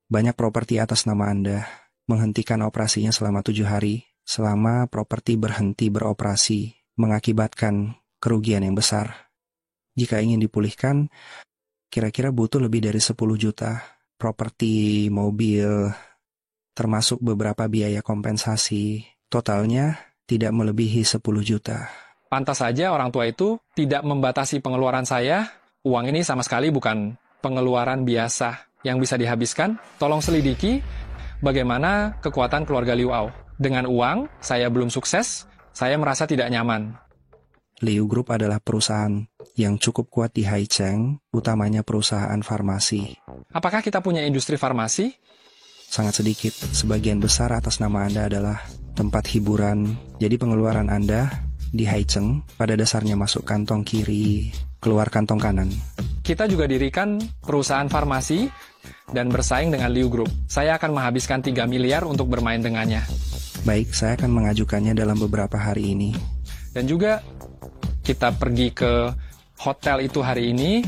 Banyak properti atas nama Anda. Menghentikan operasinya selama 7 hari. Selama properti berhenti beroperasi, mengakibatkan kerugian yang besar. Jika ingin dipulihkan, kira-kira butuh lebih dari 10 juta. Properti, mobil, termasuk beberapa biaya kompensasi. Totalnya tidak melebihi 10 juta. Pantas saja orang tua itu tidak membatasi pengeluaran saya. Uang ini sama sekali bukan pengeluaran biasa yang bisa dihabiskan. Tolong selidiki bagaimana kekuatan keluarga Liu Ao. Dengan uang, saya belum sukses, saya merasa tidak nyaman. Liu Group adalah perusahaan yang cukup kuat di Haicheng, utamanya perusahaan farmasi. Apakah kita punya industri farmasi? Sangat sedikit, sebagian besar atas nama Anda adalah tempat hiburan. Jadi pengeluaran Anda di Haicheng pada dasarnya masuk kantong kiri, keluar kantong kanan. Kita juga dirikan perusahaan farmasi dan bersaing dengan Liu Group. Saya akan menghabiskan 3 miliar untuk bermain dengannya. Baik, saya akan mengajukannya dalam beberapa hari ini. Dan juga kita pergi ke hotel itu hari ini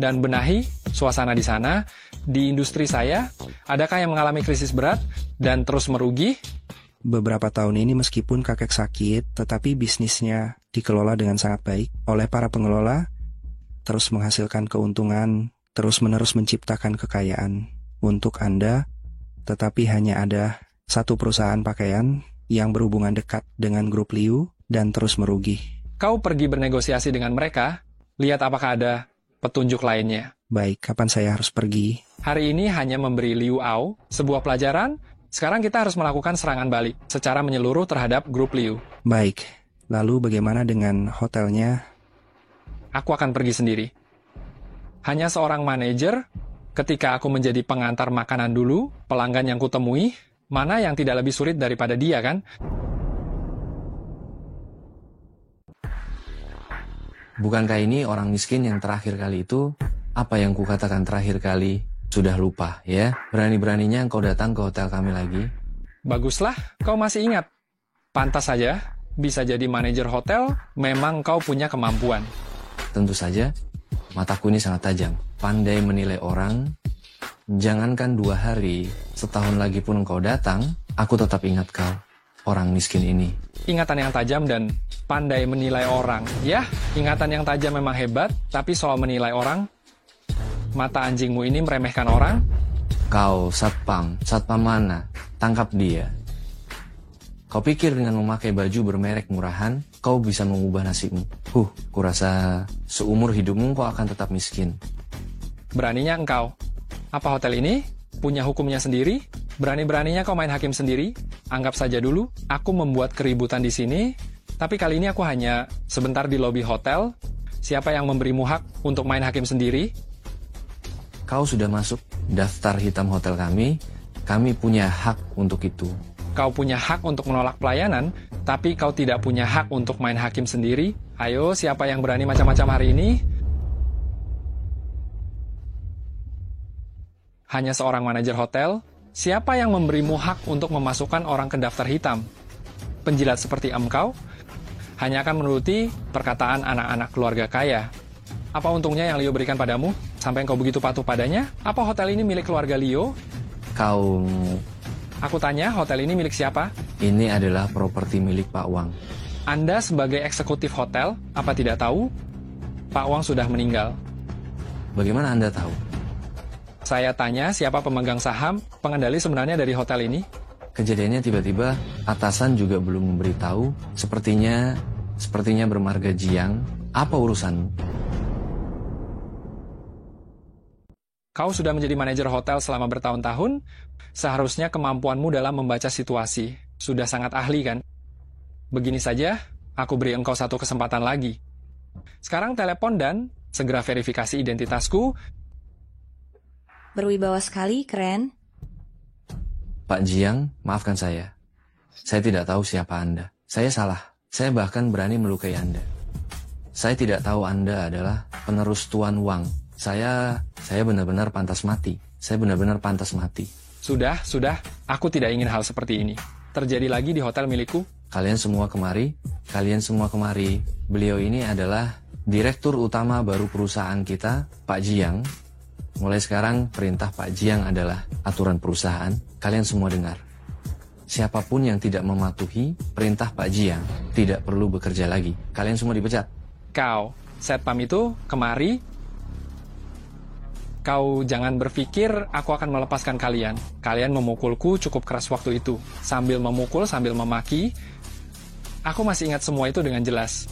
dan benahi suasana di sana. Di industri saya, adakah yang mengalami krisis berat dan terus merugi? Beberapa tahun ini meskipun kakek sakit, tetapi bisnisnya dikelola dengan sangat baik oleh para pengelola, terus menghasilkan keuntungan, terus-menerus menciptakan kekayaan untuk Anda, tetapi hanya ada satu perusahaan pakaian yang berhubungan dekat dengan grup Liu dan terus merugi. Kau pergi bernegosiasi dengan mereka, lihat apakah ada petunjuk lainnya. Baik, kapan saya harus pergi? Hari ini hanya memberi Liu Ao sebuah pelajaran. Sekarang kita harus melakukan serangan balik secara menyeluruh terhadap grup Liu. Baik, lalu bagaimana dengan hotelnya? Aku akan pergi sendiri. Hanya seorang manajer, ketika aku menjadi pengantar makanan dulu, pelanggan yang kutemui, mana yang tidak lebih sulit daripada dia, kan? Bukankah ini orang miskin yang terakhir kali itu? Apa yang kukatakan terakhir kali? Sudah lupa, ya? Berani-beraninya engkau datang ke hotel kami lagi. Baguslah, kau masih ingat. Pantas saja, bisa jadi manajer hotel, memang kau punya kemampuan. Tentu saja, mataku ini sangat tajam. Pandai menilai orang. Jangankan 2 hari, setahun lagi pun engkau datang, aku tetap ingat kau, orang miskin ini. Ingatan yang tajam dan pandai menilai orang. Ya, ingatan yang tajam memang hebat, tapi soal menilai orang, mata anjingmu ini meremehkan orang? Kau, satpam mana? Tangkap dia. Kau pikir dengan memakai baju bermerek murahan, kau bisa mengubah nasibmu? Kurasa seumur hidupmu kau akan tetap miskin. Beraninya engkau. Apa hotel ini punya hukumnya sendiri? Berani-beraninya kau main hakim sendiri? Anggap saja dulu, aku membuat keributan di sini, tapi kali ini aku hanya sebentar di lobi hotel. Siapa yang memberimu hak untuk main hakim sendiri? Kau sudah masuk daftar hitam hotel kami punya hak untuk itu. Kau punya hak untuk menolak pelayanan, tapi kau tidak punya hak untuk main hakim sendiri. Ayo, siapa yang berani macam-macam hari ini? Hanya seorang manajer hotel. Siapa yang memberimu hak untuk memasukkan orang ke daftar hitam? Penjilat seperti engkau hanya akan menuruti perkataan anak-anak keluarga kaya. Apa untungnya yang Leo berikan padamu, sampai engkau begitu patuh padanya? Apa hotel ini milik keluarga Leo? Kau... Aku tanya, hotel ini milik siapa? Ini adalah properti milik Pak Wang. Anda sebagai eksekutif hotel, apa tidak tahu? Pak Wang sudah meninggal. Bagaimana Anda tahu? Saya tanya siapa pemegang saham, pengendali sebenarnya dari hotel ini? Kejadiannya tiba-tiba, atasan juga belum memberitahu. Sepertinya bermarga Jiang. Apa urusanmu? Kau sudah menjadi manajer hotel selama bertahun-tahun, seharusnya kemampuanmu dalam membaca situasi sudah sangat ahli, kan? Begini saja, aku beri engkau satu kesempatan lagi. Sekarang telepon dan segera verifikasi identitasku. Berwibawa sekali, keren. Pak Jiang, maafkan saya. Saya tidak tahu siapa Anda. Saya salah. Saya bahkan berani melukai Anda. Saya tidak tahu Anda adalah penerus Tuan Wang. Saya benar-benar pantas mati. Saya benar-benar pantas mati. Sudah. Aku tidak ingin hal seperti ini terjadi lagi di hotel milikku. Kalian semua kemari. Beliau ini adalah direktur utama baru perusahaan kita, Pak Jiang. Mulai sekarang, perintah Pak Jiang adalah aturan perusahaan. Kalian semua dengar. Siapapun yang tidak mematuhi perintah Pak Jiang tidak perlu bekerja lagi. Kalian semua dipecat. Kau, satpam itu, kemari. Kau jangan berpikir aku akan melepaskan kalian. Kalian memukulku cukup keras waktu itu. Sambil memukul, sambil memaki. Aku masih ingat semua itu dengan jelas.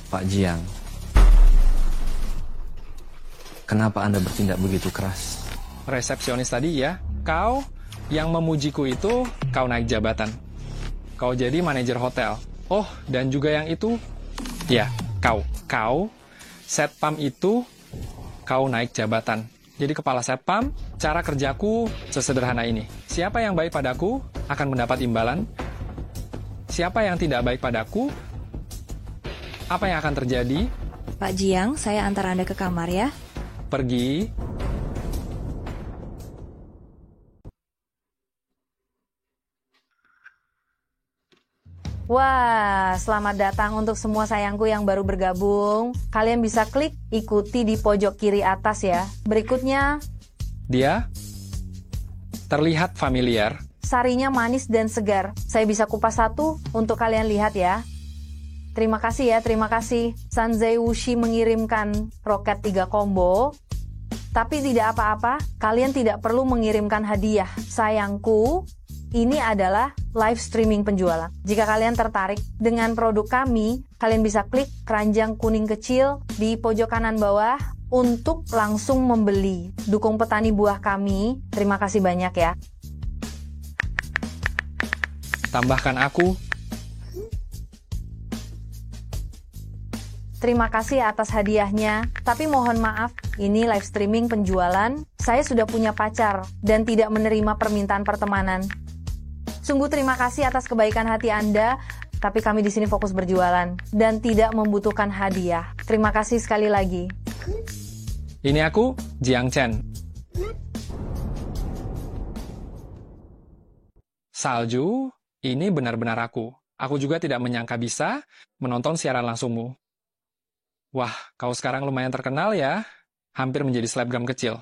Pak Jiang, kenapa Anda bertindak begitu keras? Resepsionis tadi ya, kau yang memujiku itu, kau naik jabatan. Kau jadi manajer hotel. Oh, dan juga yang itu, ya, Kau, Setpam itu, kau naik jabatan. Jadi kepala Setpam, cara kerjaku sesederhana ini. Siapa yang baik padaku akan mendapat imbalan. Siapa yang tidak baik padaku, apa yang akan terjadi? Pak Jiang, saya antar Anda ke kamar ya. Pergi. Wah, selamat datang untuk semua sayangku yang baru bergabung. Kalian bisa klik ikuti di pojok kiri atas ya. Berikutnya, Dia terlihat familiar. sarinya manis dan segar. Saya bisa kupas satu untuk kalian lihat ya. Terima kasih ya, terima kasih. Sanzai Wuxi mengirimkan roket 3 combo. Tapi tidak apa-apa, kalian tidak perlu mengirimkan hadiah. Sayangku, ini adalah live streaming penjualan. Jika kalian tertarik dengan produk kami, kalian bisa klik keranjang kuning kecil di pojok kanan bawah untuk langsung membeli. Dukung petani buah kami. Terima kasih banyak ya. Tambahkan aku. Terima kasih atas hadiahnya, tapi mohon maaf, ini live streaming penjualan. Saya sudah punya pacar dan tidak menerima permintaan pertemanan. Sungguh terima kasih atas kebaikan hati Anda, tapi kami di sini fokus berjualan dan tidak membutuhkan hadiah. Terima kasih sekali lagi. Ini aku, Jiang Chen. Salju, ini benar-benar aku. Aku juga tidak menyangka bisa menonton siaran langsungmu. Wah, kau sekarang lumayan terkenal ya. Hampir menjadi selebgram kecil.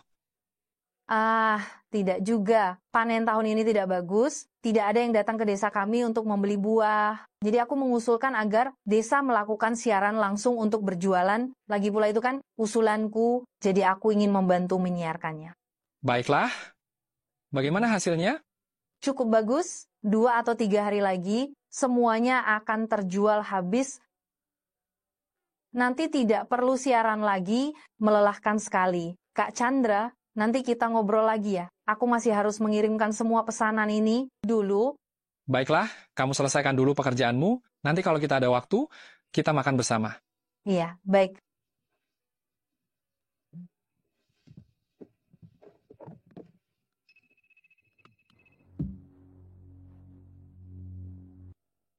Ah, tidak juga. Panen tahun ini tidak bagus. Tidak ada yang datang ke desa kami untuk membeli buah. Jadi aku mengusulkan agar desa melakukan siaran langsung untuk berjualan. Lagi pula itu kan usulanku, jadi aku ingin membantu menyiarkannya. Baiklah. Bagaimana hasilnya? Cukup bagus. 2 atau 3 hari lagi, semuanya akan terjual habis. Nanti tidak perlu siaran lagi, melelahkan sekali. Kak Chandra, nanti kita ngobrol lagi ya. Aku masih harus mengirimkan semua pesanan ini dulu. Baiklah, kamu selesaikan dulu pekerjaanmu. Nanti kalau kita ada waktu, kita makan bersama. Iya, baik.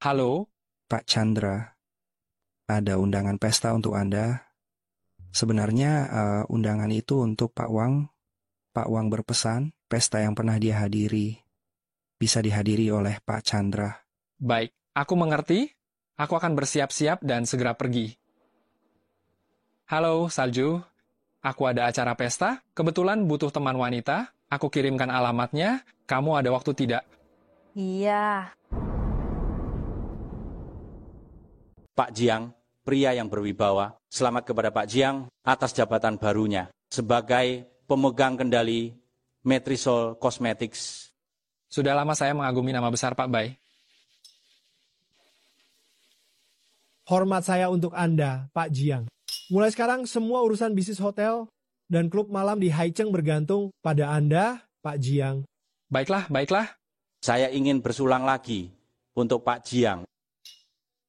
Halo? Pak Chandra, ada undangan pesta untuk Anda. Sebenarnya undangan itu untuk Pak Wang. Pak Wang berpesan, pesta yang pernah dia hadiri bisa dihadiri oleh Pak Chandra. Baik, aku mengerti. Aku akan bersiap-siap dan segera pergi. Halo, Salju. Aku ada acara pesta. Kebetulan butuh teman wanita. Aku kirimkan alamatnya. Kamu ada waktu tidak? Iya. Pak Jiang, pria yang berwibawa, selamat kepada Pak Jiang atas jabatan barunya sebagai pemegang kendali Metrisol Cosmetics. Sudah lama saya mengagumi nama besar Pak Bai. Hormat saya untuk Anda, Pak Jiang. Mulai sekarang semua urusan bisnis hotel dan klub malam di Haicheng bergantung pada Anda, Pak Jiang. Baiklah, baiklah. Saya ingin bersulang lagi untuk Pak Jiang.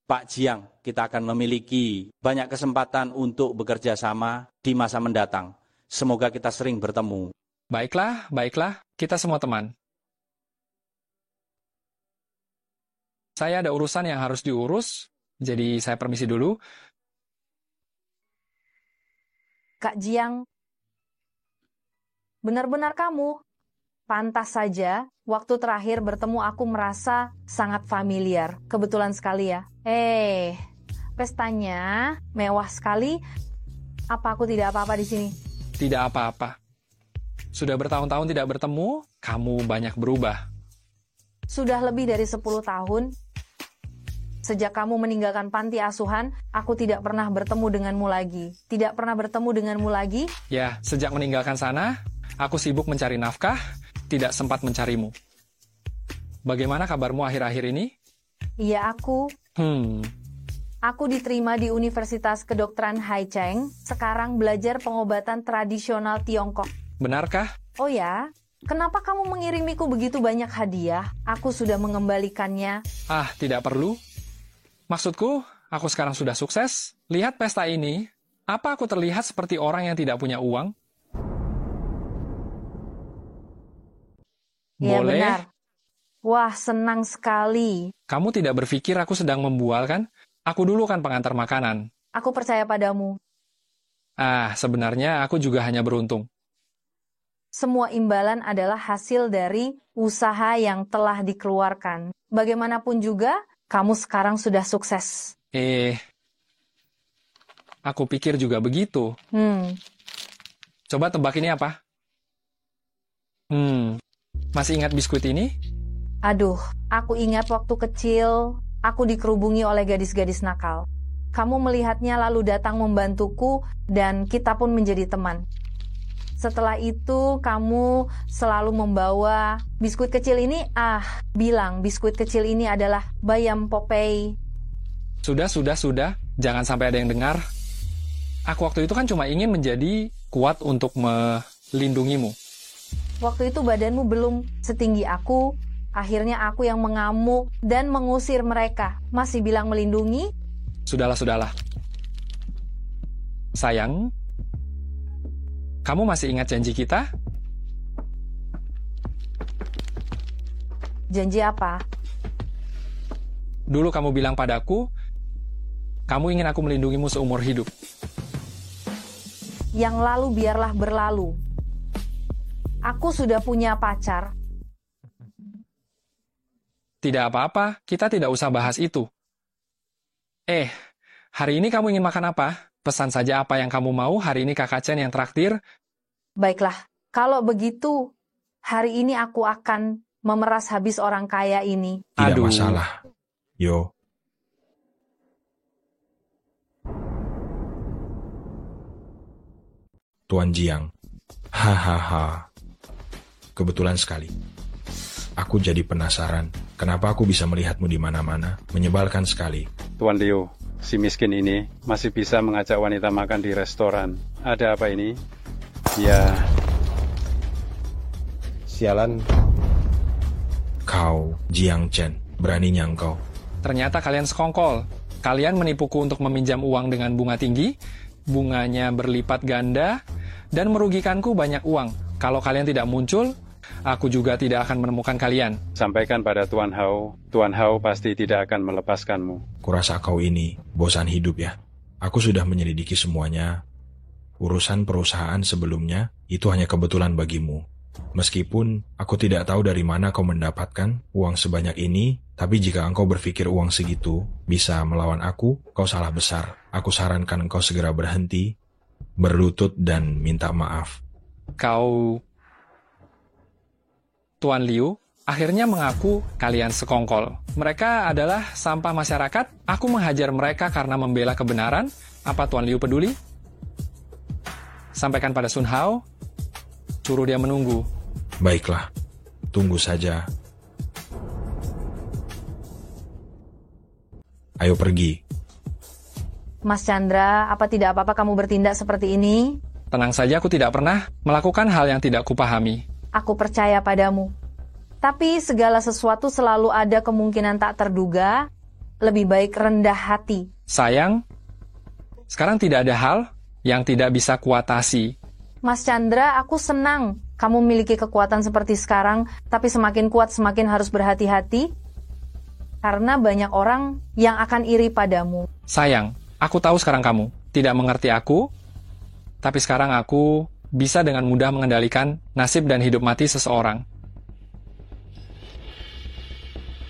Pak Jiang, kita akan memiliki banyak kesempatan untuk bekerja sama di masa mendatang. Semoga kita sering bertemu. Baiklah, baiklah. Kita semua teman. Saya ada urusan yang harus diurus, jadi saya permisi dulu. Kak Jiang, benar-benar kamu. Pantas saja, waktu terakhir bertemu aku merasa sangat familiar. Kebetulan sekali ya. Pestanya mewah sekali. Apa aku tidak apa-apa di sini? Tidak apa-apa. Sudah bertahun-tahun tidak bertemu, kamu banyak berubah. Sudah lebih dari 10 tahun. Sejak kamu meninggalkan panti asuhan, aku tidak pernah bertemu denganmu lagi. Tidak pernah bertemu denganmu lagi? Ya, sejak meninggalkan sana, aku sibuk mencari nafkah, tidak sempat mencarimu. Bagaimana kabarmu akhir-akhir ini? Iya, aku. Aku diterima di Universitas Kedokteran Haicheng, sekarang belajar pengobatan tradisional Tiongkok. Benarkah? Oh ya? Kenapa kamu mengirimiku begitu banyak hadiah? Aku sudah mengembalikannya. Ah, tidak perlu. Maksudku, Aku sekarang sudah sukses. Lihat pesta ini. Apa aku terlihat seperti orang yang tidak punya uang? Ya, Boleh? benar. Wah, senang sekali. Kamu tidak berpikir aku sedang membual, kan? Aku dulu kan pengantar makanan. Aku percaya padamu. Sebenarnya aku juga hanya beruntung. Semua imbalan adalah hasil dari usaha yang telah dikeluarkan. Bagaimanapun juga, kamu sekarang sudah sukses. Aku pikir juga begitu. Coba tebak ini apa? Masih ingat biskuit ini? Aduh, aku ingat waktu kecil, aku dikerubungi oleh gadis-gadis nakal. Kamu melihatnya lalu datang membantuku, dan kita pun menjadi teman. Setelah itu, kamu selalu membawa biskuit kecil ini, bilang biskuit kecil ini adalah Bayam Popeye. Sudah. Jangan sampai ada yang dengar. Aku waktu itu kan cuma ingin menjadi kuat untuk melindungimu. Waktu itu badanmu belum setinggi aku, akhirnya aku yang mengamuk dan mengusir mereka. Masih bilang melindungi? Sudahlah. Sayang, kamu masih ingat janji kita? Janji apa? Dulu kamu bilang padaku, kamu ingin aku melindungimu seumur hidup. Yang lalu biarlah berlalu. Aku sudah punya pacar. Tidak apa-apa, kita tidak usah bahas itu. Hari ini kamu ingin makan apa? Pesan saja apa yang kamu mau, hari ini Kakak Chen yang traktir. Baiklah, kalau begitu, hari ini aku akan memeras habis orang kaya ini. Tidak masalah. Yo. Tuan Jiang. Hahaha. Kebetulan sekali. Aku jadi penasaran, kenapa aku bisa melihatmu di mana-mana? Menyebalkan sekali. Tuan Liu, si miskin ini masih bisa mengajak wanita makan di restoran. Ada apa ini? Ya. Sialan. Kau, Jiang Chen, beraninya engkau. Ternyata kalian sekongkol. Kalian menipuku untuk meminjam uang dengan bunga tinggi, bunganya berlipat ganda, dan merugikanku banyak uang. Kalau kalian tidak muncul, aku juga tidak akan menemukan kalian. Sampaikan pada Tuan Hao. Tuan Hao pasti tidak akan melepaskanmu. Kurasa kau ini bosan hidup ya. Aku sudah menyelidiki semuanya. Urusan perusahaan sebelumnya itu hanya kebetulan bagimu. Meskipun aku tidak tahu dari mana kau mendapatkan uang sebanyak ini, tapi jika engkau berpikir uang segitu bisa melawan aku, kau salah besar. Aku sarankan engkau segera berhenti, berlutut dan minta maaf. Kau, Tuan Liu, akhirnya mengaku kalian sekongkol. Mereka adalah sampah masyarakat. Aku menghajar mereka karena membela kebenaran. Apa Tuan Liu peduli? Sampaikan pada Sun Hao. Suruh dia menunggu. Baiklah, tunggu saja. Ayo pergi. Mas Chandra, apa tidak apa-apa kamu bertindak seperti ini? Tenang saja, aku tidak pernah melakukan hal yang tidak kupahami. Aku percaya padamu. Tapi segala sesuatu selalu ada kemungkinan tak terduga. Lebih baik rendah hati. Sayang, sekarang tidak ada hal yang tidak bisa kuatasi. Mas Chandra, aku senang kamu memiliki kekuatan seperti sekarang, tapi semakin kuat semakin harus berhati-hati, karena banyak orang yang akan iri padamu. Sayang, aku tahu sekarang kamu tidak mengerti aku, tapi sekarang aku bisa dengan mudah mengendalikan nasib dan hidup mati seseorang.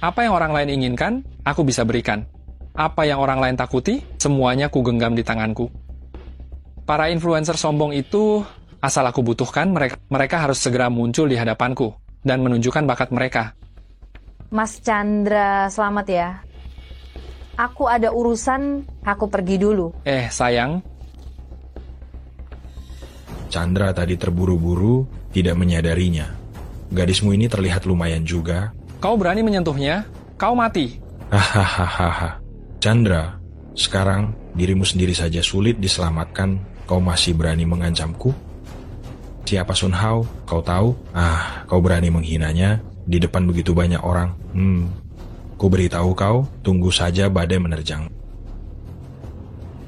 Apa yang orang lain inginkan, aku bisa berikan. Apa yang orang lain takuti, semuanya ku genggam di tanganku. Para influencer sombong itu, asal aku butuhkan, mereka harus segera muncul di hadapanku dan menunjukkan bakat mereka. Mas Chandra, selamat ya. Aku ada urusan, aku pergi dulu. Sayang. Chandra tadi terburu-buru, tidak menyadarinya. Gadismu ini terlihat lumayan juga. Kau berani menyentuhnya, kau mati. Hahaha. Chandra, sekarang dirimu sendiri saja sulit diselamatkan, kau masih berani mengancamku? Siapa Sun Hao? Kau tahu? Kau berani menghinanya di depan begitu banyak orang. Ku beritahu kau, tunggu saja badai menerjang.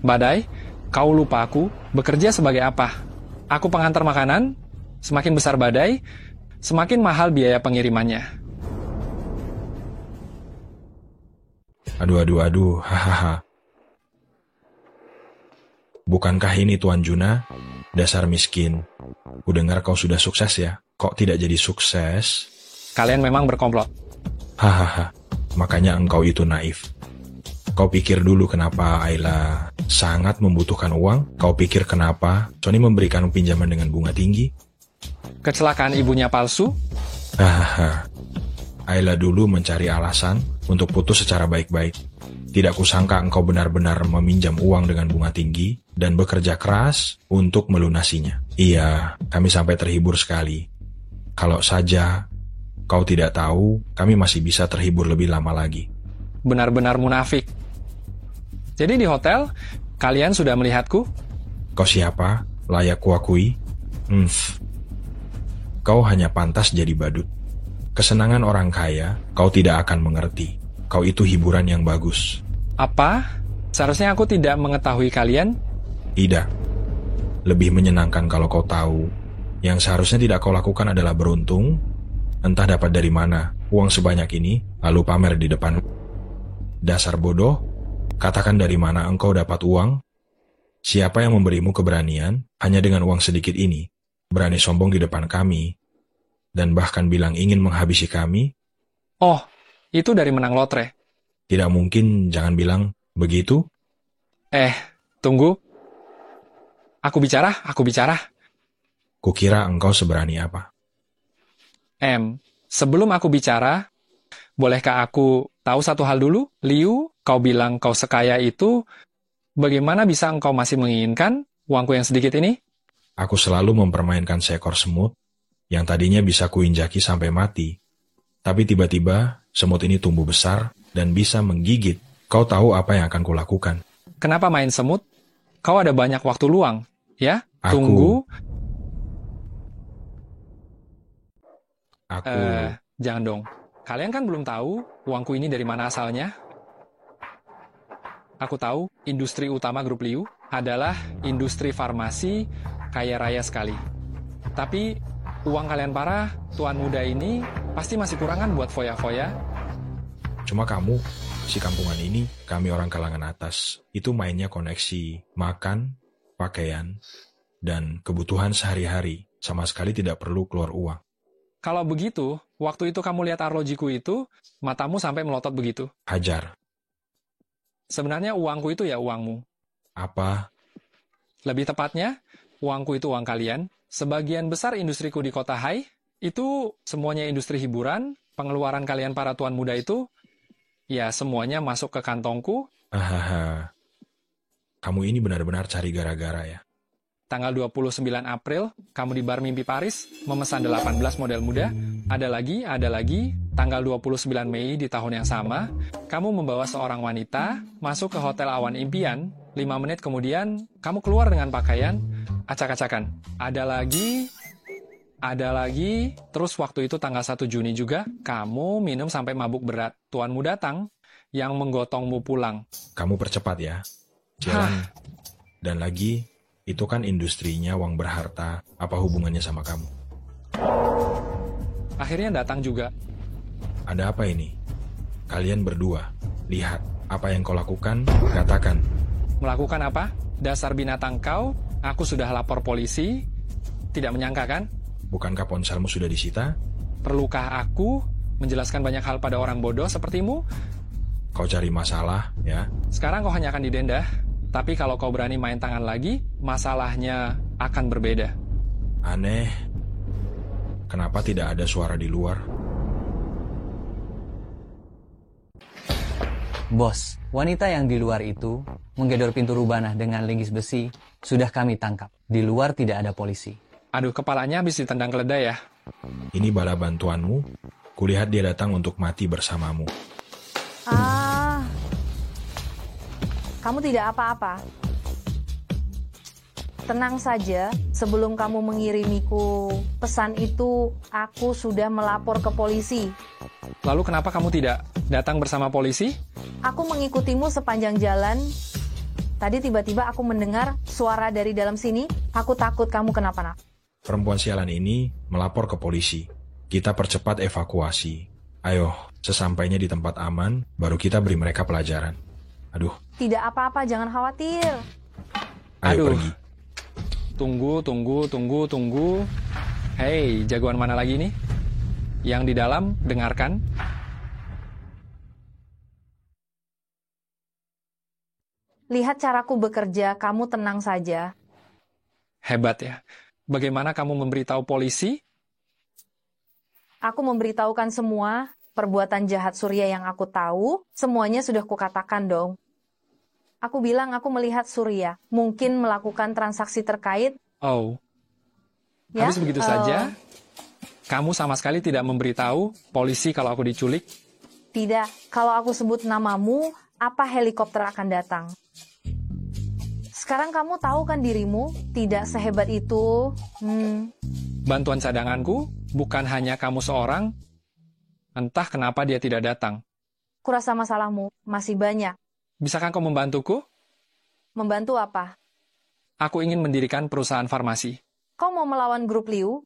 Badai, kau lupa aku bekerja sebagai apa? Aku pengantar makanan, semakin besar badai, semakin mahal biaya pengirimannya. Aduh, hahaha. Bukankah ini Tuan Juna? Dasar miskin. Kudengar kau sudah sukses ya? Kok tidak jadi sukses? Kalian memang berkomplot. Hahaha, makanya engkau itu naif. Kau pikir dulu kenapa Ayla sangat membutuhkan uang? Kau pikir kenapa Sony memberikan pinjaman dengan bunga tinggi? Kecelakaan ibunya palsu? Hahaha, Ayla dulu mencari alasan untuk putus secara baik-baik. Tidak kusangka engkau benar-benar meminjam uang dengan bunga tinggi dan bekerja keras untuk melunasinya. Iya, kami sampai terhibur sekali. Kalau saja kau tidak tahu, kami masih bisa terhibur lebih lama lagi. Benar-benar munafik. Jadi di hotel, kalian sudah melihatku? Kau siapa? Layak kuakui? Kau hanya pantas jadi badut. Kesenangan orang kaya, kau tidak akan mengerti. Kau itu hiburan yang bagus. Apa? Seharusnya aku tidak mengetahui kalian? Tidak. Lebih menyenangkan kalau kau tahu. Yang seharusnya tidak kau lakukan adalah beruntung. Entah dapat dari mana uang sebanyak ini, lalu pamer di depan. Dasar bodoh. Katakan dari mana engkau dapat uang? Siapa yang memberimu keberanian hanya dengan uang sedikit ini? Berani sombong di depan kami, dan bahkan bilang ingin menghabisi kami? Oh, itu dari menang lotre. Tidak mungkin, jangan bilang begitu. Tunggu. Aku bicara. Kukira engkau seberani apa? Sebelum aku bicara, bolehkah aku tahu satu hal dulu? Liu, kau bilang kau sekaya itu, bagaimana bisa engkau masih menginginkan uangku yang sedikit ini? Aku selalu mempermainkan seekor semut yang tadinya bisa kuinjaki sampai mati. Tapi tiba-tiba semut ini tumbuh besar dan bisa menggigit. Kau tahu apa yang akan kulakukan? Kenapa main semut? Kau ada banyak waktu luang, ya? Tunggu. Jangan dong. Kalian kan belum tahu uangku ini dari mana asalnya? Aku tahu industri utama grup Liu adalah industri farmasi kaya raya sekali. Tapi uang kalian para tuan muda ini pasti masih kurangan buat foya-foya. Cuma kamu, si kampungan ini, kami orang kalangan atas. Itu mainnya koneksi, makan, pakaian, dan kebutuhan sehari-hari. Sama sekali tidak perlu keluar uang. Kalau begitu, waktu itu kamu lihat arlojiku itu, matamu sampai melotot begitu. Hajar. Sebenarnya uangku itu ya uangmu. Apa? Lebih tepatnya, uangku itu uang kalian. Sebagian besar industriku di kota Hai, itu semuanya industri hiburan, pengeluaran kalian para tuan muda itu, ya semuanya masuk ke kantongku. Kamu ini benar-benar cari gara-gara ya. Tanggal 29 April, kamu di bar Mimpi Paris, memesan 18 model muda. Ada lagi, tanggal 29 Mei di tahun yang sama, kamu membawa seorang wanita masuk ke Hotel Awan Impian. 5 menit kemudian, kamu keluar dengan pakaian acak-acakan. Ada lagi, terus waktu itu tanggal 1 Juni juga, kamu minum sampai mabuk berat. Tuanmu datang, yang menggotongmu pulang. Kamu percepat ya. Jalan. Dan lagi, itu kan industrinya uang berharta. Apa hubungannya sama kamu? Akhirnya datang juga. Ada apa ini? Kalian berdua, lihat. Apa yang kau lakukan, katakan. Melakukan apa? Dasar binatang kau, aku sudah lapor polisi. Tidak menyangka kan? Bukankah ponselmu sudah disita? Perlukah aku menjelaskan banyak hal pada orang bodoh sepertimu? Kau cari masalah, ya? Sekarang kau hanya akan didenda. Tapi kalau kau berani main tangan lagi, masalahnya akan berbeda. Aneh. Kenapa tidak ada suara di luar? Bos, wanita yang di luar itu menggedor pintu rubana dengan linggis besi sudah kami tangkap. Di luar tidak ada polisi. Aduh, kepalanya habis ditendang keledai ya. Ini bala bantuanmu. Kulihat dia datang untuk mati bersamamu. Kamu tidak apa-apa. Tenang saja, sebelum kamu mengirimiku pesan itu, aku sudah melapor ke polisi. Lalu kenapa kamu tidak datang bersama polisi? Aku mengikutimu sepanjang jalan, Tadi tiba-tiba aku mendengar suara dari dalam sini. Aku takut kamu kenapa-napa. Perempuan sialan ini melapor ke polisi. Kita percepat evakuasi. Ayo, sesampainya di tempat aman, baru kita beri mereka pelajaran. Aduh. Tidak apa-apa, jangan khawatir. Ayo pergi. Tunggu. Hei, jagoan mana lagi nih? Yang di dalam, dengarkan. Lihat caraku bekerja, kamu tenang saja. Hebat ya. Bagaimana kamu memberitahu polisi? Aku memberitahukan semua perbuatan jahat Surya yang aku tahu, semuanya sudah kukatakan dong. Aku bilang aku melihat Surya, mungkin melakukan transaksi terkait. Oh. Ya? Habis begitu saja? Kamu sama sekali tidak memberitahu polisi kalau aku diculik? Tidak, kalau aku sebut namamu, apa helikopter akan datang? Sekarang kamu tahu kan dirimu, tidak sehebat itu. Bantuan cadanganku bukan hanya kamu seorang, entah kenapa dia tidak datang. Kurasa masalahmu masih banyak. Bisakah kau membantuku? Membantu apa? Aku ingin mendirikan perusahaan farmasi. Kau mau melawan grup Liu?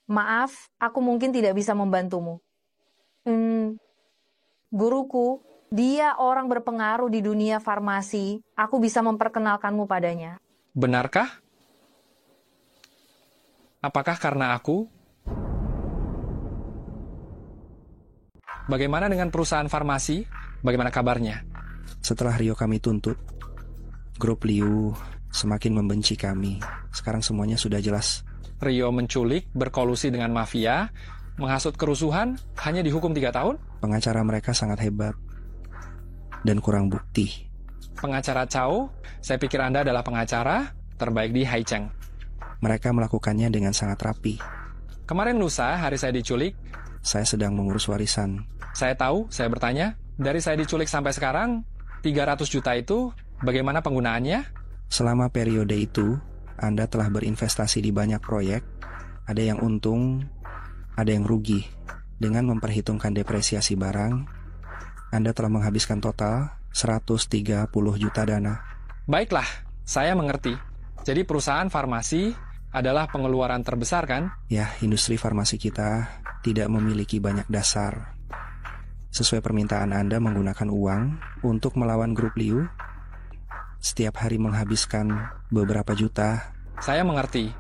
Maaf, aku mungkin tidak bisa membantumu. Guruku, dia orang berpengaruh di dunia farmasi. Aku bisa memperkenalkanmu padanya. Benarkah? Apakah karena aku? Bagaimana dengan perusahaan farmasi? Bagaimana kabarnya? Setelah Rio kami tuntut, grup Liu semakin membenci kami. Sekarang semuanya sudah jelas. Rio menculik, berkolusi dengan mafia, menghasut kerusuhan, hanya dihukum 3 tahun? Pengacara mereka sangat hebat dan kurang bukti. Pengacara Cao, saya pikir Anda adalah pengacara terbaik di Haicheng. Mereka melakukannya dengan sangat rapi. Kemarin lusa, hari saya diculik. Saya sedang mengurus warisan. Saya tahu, saya bertanya, dari saya diculik sampai sekarang, 300 juta itu, bagaimana penggunaannya? Selama periode itu, Anda telah berinvestasi di banyak proyek. Ada yang untung, ada yang rugi. Dengan memperhitungkan depresiasi barang, Anda telah menghabiskan total 130 juta dana. Baiklah, saya mengerti. Jadi perusahaan farmasi adalah pengeluaran terbesar kan? Ya, industri farmasi kita tidak memiliki banyak dasar. Sesuai permintaan Anda menggunakan uang untuk melawan grup Liu, setiap hari menghabiskan beberapa juta. Saya mengerti.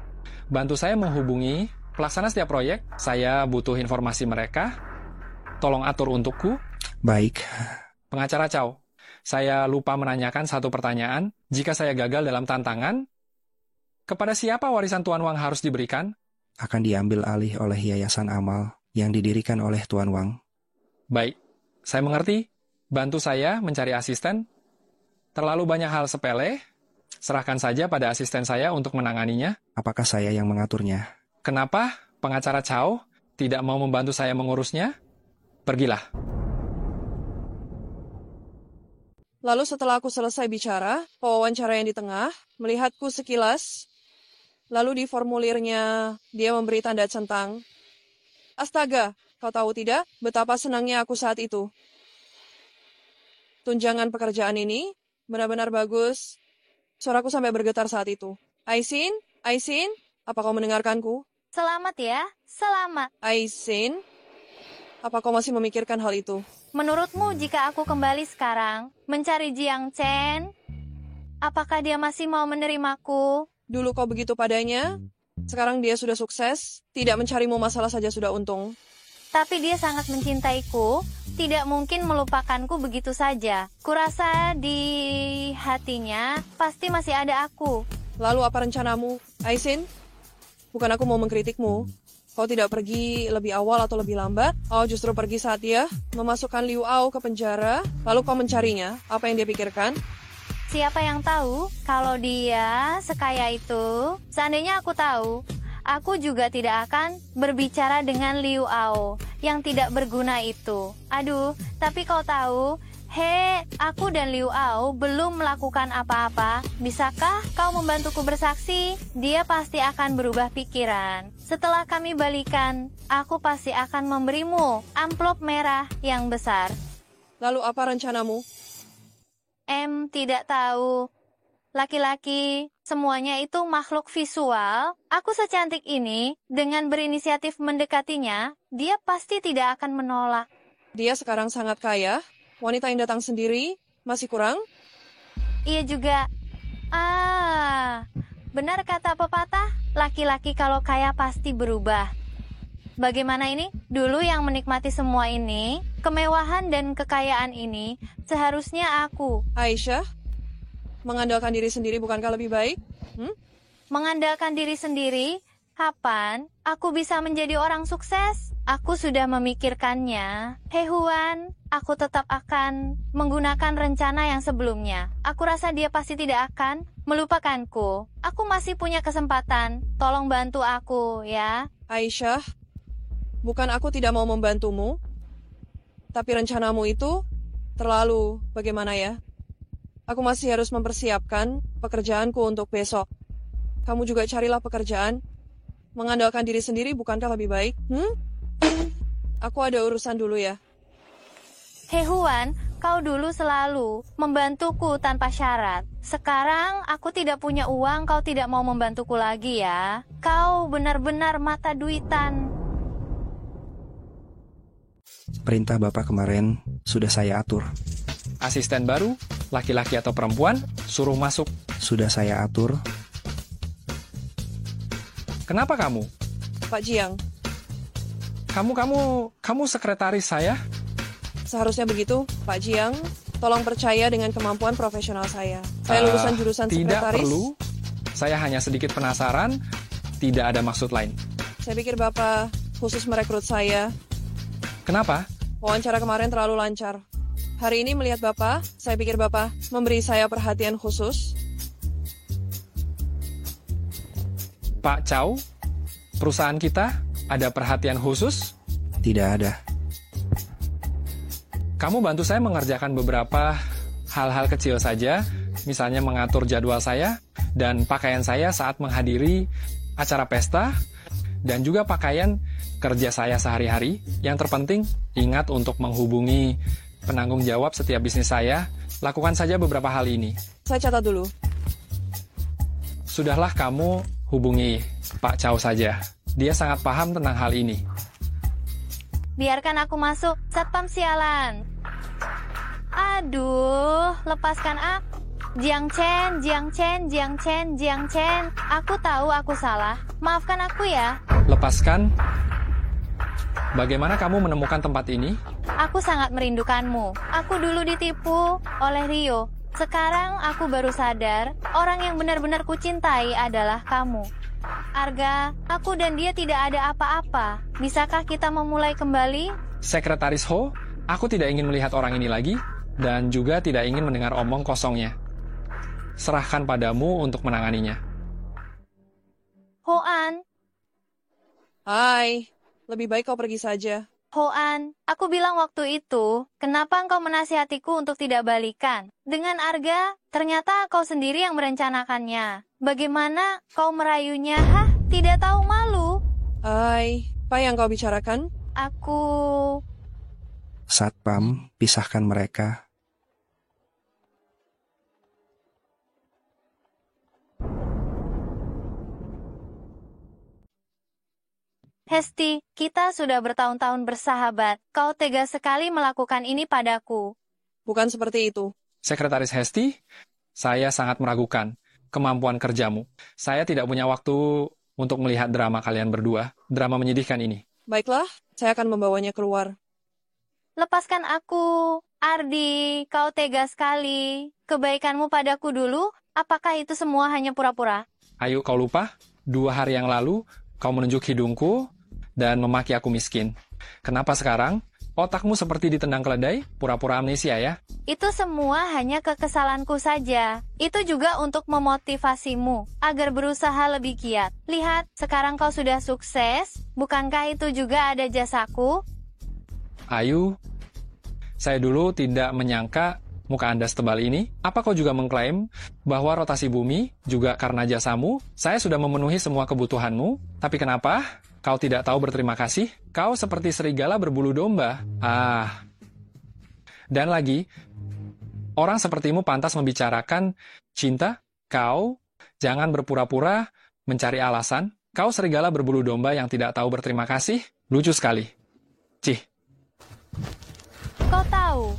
Bantu saya menghubungi pelaksana setiap proyek. Saya butuh informasi mereka. Tolong atur untukku. Baik. Pengacara Cao, saya lupa menanyakan satu pertanyaan. Jika saya gagal dalam tantangan, kepada siapa warisan Tuan Wang harus diberikan? Akan diambil alih oleh Yayasan Amal yang didirikan oleh Tuan Wang. Baik, saya mengerti. Bantu saya mencari asisten. Terlalu banyak hal sepele. Serahkan saja pada asisten saya untuk menanganinya. Apakah saya yang mengaturnya? Kenapa pengacara Cao tidak mau membantu saya mengurusnya? Pergilah. Lalu setelah aku selesai bicara, pewawancara yang di tengah melihatku sekilas. Lalu di formulirnya dia memberi tanda centang. Astaga, kau tahu tidak betapa senangnya aku saat itu. Tunjangan pekerjaan ini benar-benar bagus. Suaraku sampai bergetar saat itu. Aisin, apa kau mendengarkanku? Selamat ya, selamat. Aisin, apa kau masih memikirkan hal itu? Menurutmu jika aku kembali sekarang, mencari Jiang Chen, apakah dia masih mau menerimaku? Dulu kau begitu padanya, sekarang dia sudah sukses, tidak mencarimu masalah saja sudah untung. Tapi dia sangat mencintaiku, tidak mungkin melupakanku begitu saja. Kurasa di hatinya pasti masih ada aku. Lalu apa rencanamu, Aisin? Bukan aku mau mengkritikmu. Kau tidak pergi lebih awal atau lebih lambat. Kau justru pergi saat dia memasukkan Liu Ao ke penjara. Lalu kau mencarinya. Apa yang dia pikirkan? Siapa yang tahu kalau dia sekaya itu? Seandainya aku tahu, aku juga tidak akan berbicara dengan Liu Ao yang tidak berguna itu. Aduh, tapi kau tahu, aku dan Liu Ao belum melakukan apa-apa. Bisakah kau membantuku bersaksi? Dia pasti akan berubah pikiran. Setelah kami balikan, aku pasti akan memberimu amplop merah yang besar. Lalu apa rencanamu? Tidak tahu. Laki-laki, semuanya itu makhluk visual. Aku secantik ini, dengan berinisiatif mendekatinya, dia pasti tidak akan menolak. Dia sekarang sangat kaya. Wanita yang datang sendiri, masih kurang? Iya juga. Benar kata pepatah, laki-laki kalau kaya pasti berubah. Bagaimana ini? Dulu yang menikmati semua ini, kemewahan dan kekayaan ini, seharusnya aku. Aisyah, mengandalkan diri sendiri bukankah lebih baik? Mengandalkan diri sendiri? Kapan aku bisa menjadi orang sukses? Aku sudah memikirkannya. Hei Huan, aku tetap akan menggunakan rencana yang sebelumnya. Aku rasa dia pasti tidak akan melupakanku. Aku masih punya kesempatan. Tolong bantu aku, ya. Aisyah, bukan aku tidak mau membantumu, tapi rencanamu itu terlalu bagaimana ya? Aku masih harus mempersiapkan pekerjaanku untuk besok. Kamu juga carilah pekerjaan. Mengandalkan diri sendiri bukankah lebih baik? Aku ada urusan dulu ya. Hei Huan, kau dulu selalu membantuku tanpa syarat. Sekarang aku tidak punya uang, kau tidak mau membantuku lagi ya. Kau benar-benar mata duitan. Perintah Bapak kemarin sudah saya atur. Asisten baru, laki-laki atau perempuan, suruh masuk. Sudah saya atur. Kenapa kamu? Pak Jiang. Kamu sekretaris saya? Seharusnya begitu, Pak Jiang. Tolong percaya dengan kemampuan profesional saya. Saya lulusan jurusan sekretaris. Tidak perlu. Saya hanya sedikit penasaran. Tidak ada maksud lain. Saya pikir Bapak khusus merekrut saya. Kenapa? Wawancara kemarin terlalu lancar. Hari ini melihat Bapak, saya pikir Bapak memberi saya perhatian khusus. Pak Chow, perusahaan kita ada perhatian khusus? Tidak ada. Kamu bantu saya mengerjakan beberapa hal-hal kecil saja, misalnya mengatur jadwal saya dan pakaian saya saat menghadiri acara pesta, dan juga pakaian kerja saya sehari-hari. Yang terpenting, ingat untuk menghubungi penanggung jawab setiap bisnis saya. Lakukan saja beberapa hal ini. Saya catat dulu. Sudahlah, kamu hubungi Pak Chow saja. Dia sangat paham tentang hal ini. Biarkan aku masuk, satpam sialan. Aduh, lepaskan aku. Jiang Chen, Jiang Chen, Jiang Chen, Jiang Chen. Aku tahu aku salah. Maafkan aku ya. Lepaskan. Bagaimana kamu menemukan tempat ini? Aku sangat merindukanmu. Aku dulu ditipu oleh Rio. Sekarang aku baru sadar, orang yang benar-benar kucintai adalah kamu. Arga, aku dan dia tidak ada apa-apa. Bisakah kita memulai kembali? Sekretaris Ho, aku tidak ingin melihat orang ini lagi, dan juga tidak ingin mendengar omong kosongnya. Serahkan padamu untuk menanganinya. Hoan. Hai, lebih baik kau pergi saja. Hoan, aku bilang waktu itu, kenapa engkau menasihatiku untuk tidak balikan? Dengan Arga, ternyata kau sendiri yang merencanakannya. Bagaimana kau merayunya? Hah? Tidak tahu malu? Hai, apa yang kau bicarakan? Aku... Satpam, pisahkan mereka. Hesti, kita sudah bertahun-tahun bersahabat. Kau tega sekali melakukan ini padaku. Bukan seperti itu. Sekretaris Hesti, saya sangat meragukan kemampuan kerjamu. Saya tidak punya waktu untuk melihat drama kalian berdua. Drama menyedihkan ini. Baiklah, saya akan membawanya keluar. Lepaskan aku. Ardi, kau tega sekali. Kebaikanmu padaku dulu, apakah itu semua hanya pura-pura? Ayo, kau lupa? 2 hari yang lalu, kau menunjuk hidungku dan memaki aku miskin. Kenapa sekarang? Otakmu seperti ditendang keledai, pura-pura amnesia ya? Itu semua hanya kekesalanku saja. Itu juga untuk memotivasimu, agar berusaha lebih giat. Lihat, sekarang kau sudah sukses. Bukankah itu juga ada jasaku? Ayu, saya dulu tidak menyangka muka Anda setebal ini. Apa kau juga mengklaim bahwa rotasi bumi juga karena jasamu? Saya sudah memenuhi semua kebutuhanmu, tapi kenapa kau tidak tahu berterima kasih? Kau seperti serigala berbulu domba. Dan lagi, Orang sepertimu pantas membicarakan cinta. Kau jangan berpura-pura mencari alasan. Kau serigala berbulu domba yang tidak tahu berterima kasih. Lucu sekali. Cih. Kau tahu?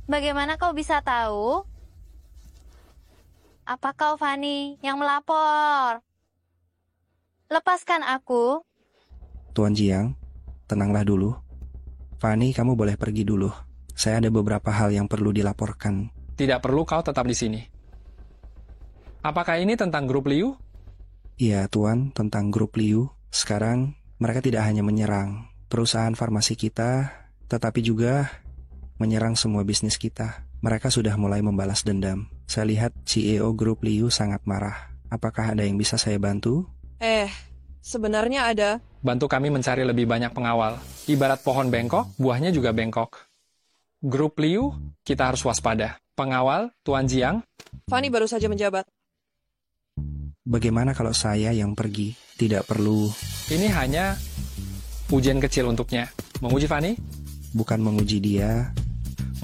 Bagaimana kau bisa tahu? Apa kau Fanny yang melapor? Lepaskan aku. Tuan Jiang, tenanglah dulu. Fanny, kamu boleh pergi dulu. Saya ada beberapa hal yang perlu dilaporkan. Tidak perlu kau tetap di sini. Apakah ini tentang grup Liu? Iya, Tuan, tentang grup Liu. Sekarang, mereka tidak hanya menyerang perusahaan farmasi kita, tetapi juga menyerang semua bisnis kita. Mereka sudah mulai membalas dendam. Saya lihat CEO grup Liu sangat marah. Apakah ada yang bisa saya bantu? Sebenarnya ada. Bantu kami mencari lebih banyak pengawal. Ibarat pohon bengkok, buahnya juga bengkok. Grup Liu, kita harus waspada. Pengawal, Tuan Jiang. Fanny baru saja menjabat. Bagaimana kalau saya yang pergi? Tidak perlu. Ini hanya ujian kecil untuknya. Menguji Fanny? Bukan menguji dia.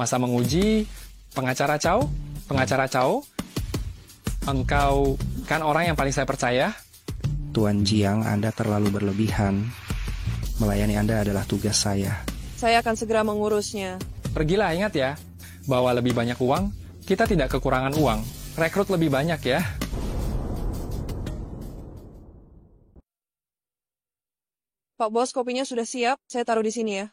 Masa menguji pengacara Chow? Pengacara Chow? Engkau kan orang yang paling saya percaya. Tuan Jiang, Anda terlalu berlebihan. Melayani Anda adalah tugas saya. Saya akan segera mengurusnya. Pergilah, ingat ya, bahwa lebih banyak uang, kita tidak kekurangan uang. Rekrut lebih banyak ya. Pak Bos, kopinya sudah siap. Saya taruh di sini ya.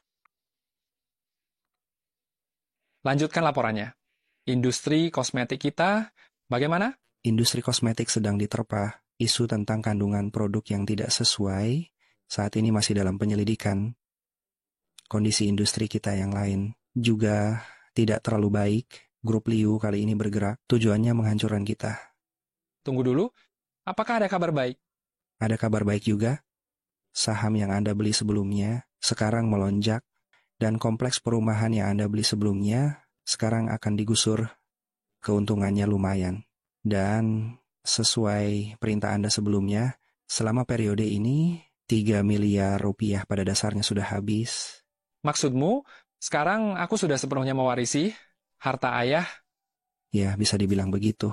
Lanjutkan laporannya. Industri kosmetik kita, bagaimana? Industri kosmetik sedang diterpa. Isu tentang kandungan produk yang tidak sesuai saat ini masih dalam penyelidikan. Kondisi industri kita yang lain juga tidak terlalu baik. Grup Liu kali ini bergerak, tujuannya menghancurkan kita. Tunggu dulu, apakah ada kabar baik? Ada kabar baik juga. Saham yang Anda beli sebelumnya sekarang melonjak, dan kompleks perumahan yang Anda beli sebelumnya sekarang akan digusur. Keuntungannya lumayan. Dan sesuai perintah Anda sebelumnya, selama periode ini 3 miliar rupiah pada dasarnya sudah habis. Maksudmu, sekarang aku sudah sepenuhnya mewarisi harta ayah? Ya, bisa dibilang begitu.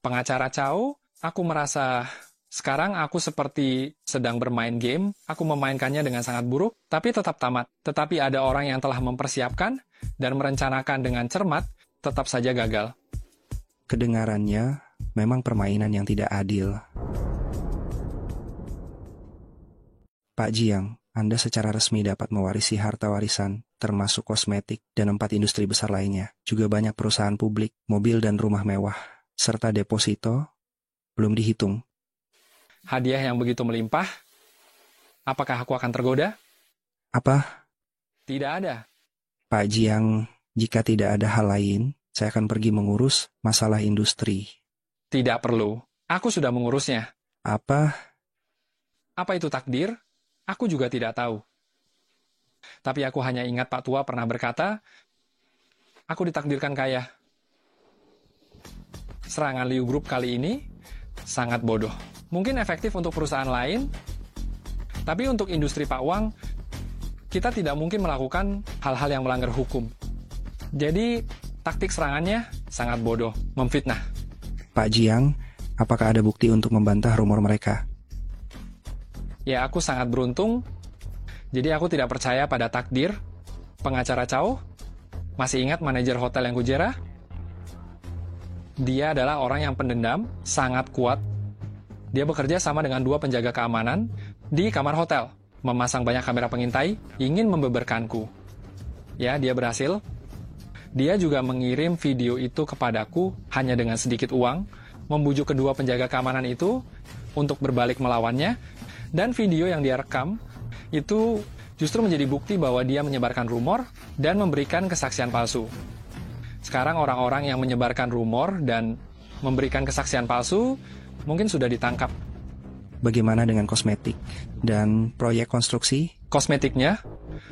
Pengacara Chow, aku merasa sekarang aku seperti sedang bermain game, aku memainkannya dengan sangat buruk, tapi tetap tamat. Tetapi ada orang yang telah mempersiapkan dan merencanakan dengan cermat, tetap saja gagal. Kedengarannya memang permainan yang tidak adil. Pak Jiang, Anda secara resmi dapat mewarisi harta warisan, termasuk kosmetik dan 4 industri besar lainnya. Juga banyak perusahaan publik, mobil dan rumah mewah, serta deposito belum dihitung. Hadiah yang begitu melimpah, apakah aku akan tergoda? Apa? Tidak ada. Pak Jiang, jika tidak ada hal lain, saya akan pergi mengurus masalah industri. Tidak perlu. Aku sudah mengurusnya. Apa? Apa itu takdir? Aku juga tidak tahu. Tapi aku hanya ingat Pak Tua pernah berkata, aku ditakdirkan kaya. Serangan Liu Group kali ini sangat bodoh. Mungkin efektif untuk perusahaan lain, tapi untuk industri Pak Wang, kita tidak mungkin melakukan hal-hal yang melanggar hukum. Jadi, taktik serangannya sangat bodoh, memfitnah. Pak Jiang, apakah ada bukti untuk membantah rumor mereka? Ya, aku sangat beruntung. Jadi aku tidak percaya pada takdir. Pengacara Chow, masih ingat manajer hotel yang kujera? Dia adalah orang yang pendendam, sangat kuat. Dia bekerja sama dengan 2 penjaga keamanan di kamar hotel, memasang banyak kamera pengintai, ingin membeberkanku. Ya, dia berhasil. Dia juga mengirim video itu kepadaku hanya dengan sedikit uang, membujuk kedua penjaga keamanan itu untuk berbalik melawannya, dan video yang dia rekam itu justru menjadi bukti bahwa dia menyebarkan rumor dan memberikan kesaksian palsu. Sekarang orang-orang yang menyebarkan rumor dan memberikan kesaksian palsu mungkin sudah ditangkap. Bagaimana dengan kosmetik dan proyek konstruksi? Kosmetiknya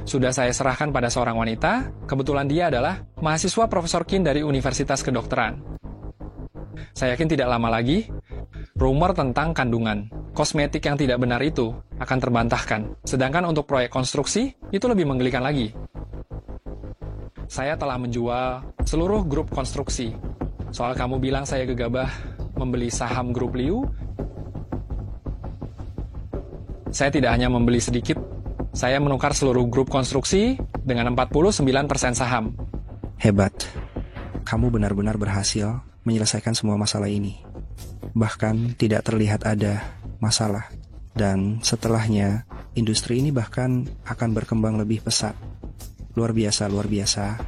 sudah saya serahkan pada seorang wanita. Kebetulan dia adalah mahasiswa Profesor Qin dari Universitas Kedokteran. Saya yakin tidak lama lagi, rumor tentang kandungan kosmetik yang tidak benar itu akan terbantahkan. Sedangkan untuk proyek konstruksi, itu lebih menggelikan lagi. Saya telah menjual seluruh grup konstruksi. Soal kamu bilang saya gegabah membeli saham grup Liu, saya tidak hanya membeli sedikit, saya menukar seluruh grup konstruksi dengan 49% saham. Hebat. Kamu benar-benar berhasil menyelesaikan semua masalah ini. Bahkan tidak terlihat ada masalah. Dan setelahnya, industri ini bahkan akan berkembang lebih pesat. Luar biasa, luar biasa.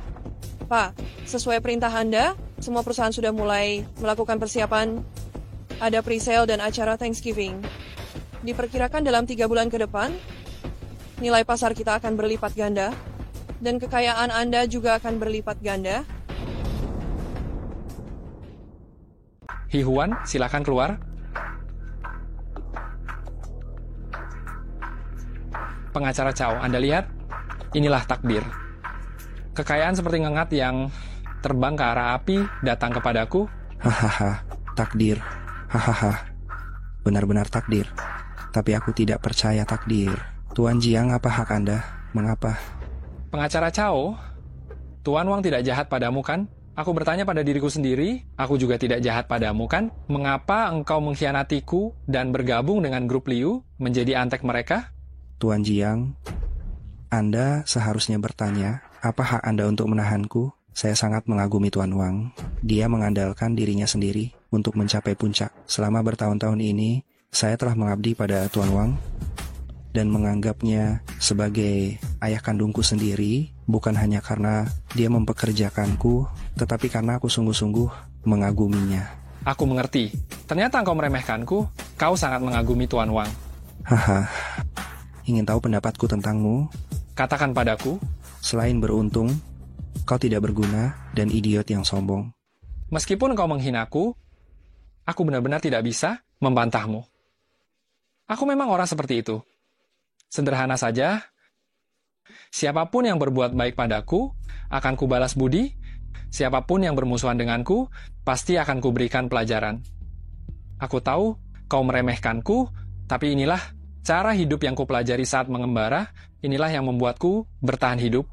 Pak, sesuai perintah Anda, semua perusahaan sudah mulai melakukan persiapan. Ada pre-sale dan acara Thanksgiving. Diperkirakan dalam 3 bulan ke depan, nilai pasar kita akan berlipat ganda, dan kekayaan Anda juga akan berlipat ganda. Hihuan, silakan keluar. Pengacara Chow, Anda lihat? Inilah takdir. Kekayaan seperti ngengat yang terbang ke arah api datang kepadaku. Hahaha, takdir. Hahaha, benar-benar takdir. Tapi aku tidak percaya takdir. Tuan Jiang, apa hak Anda? Mengapa? Pengacara Chow, Tuan Wang tidak jahat padamu kan? Aku bertanya pada diriku sendiri, aku juga tidak jahat padamu kan? Mengapa engkau mengkhianatiku dan bergabung dengan grup Liu menjadi antek mereka? Tuan Jiang, Anda seharusnya bertanya, apa hak Anda untuk menahanku? Saya sangat mengagumi Tuan Wang. Dia mengandalkan dirinya sendiri untuk mencapai puncak. Selama bertahun-tahun ini, saya telah mengabdi pada Tuan Wang dan menganggapnya sebagai ayah kandungku sendiri, bukan hanya karena dia mempekerjakanku, tetapi karena aku sungguh-sungguh mengaguminya. Aku mengerti. Ternyata engkau meremehkanku. Kau sangat mengagumi Tuan Wang. Haha. Ingin tahu pendapatku tentangmu? Katakan padaku. Selain beruntung, kau tidak berguna dan idiot yang sombong. Meskipun engkau menghinaku, aku benar-benar tidak bisa membantahmu. Aku memang orang seperti itu. Sederhana saja, siapapun yang berbuat baik padaku, akan kubalas budi. Siapapun yang bermusuhan denganku, pasti akan kuberikan pelajaran. Aku tahu kau meremehkanku, tapi inilah cara hidup yang kupelajari saat mengembara, inilah yang membuatku bertahan hidup.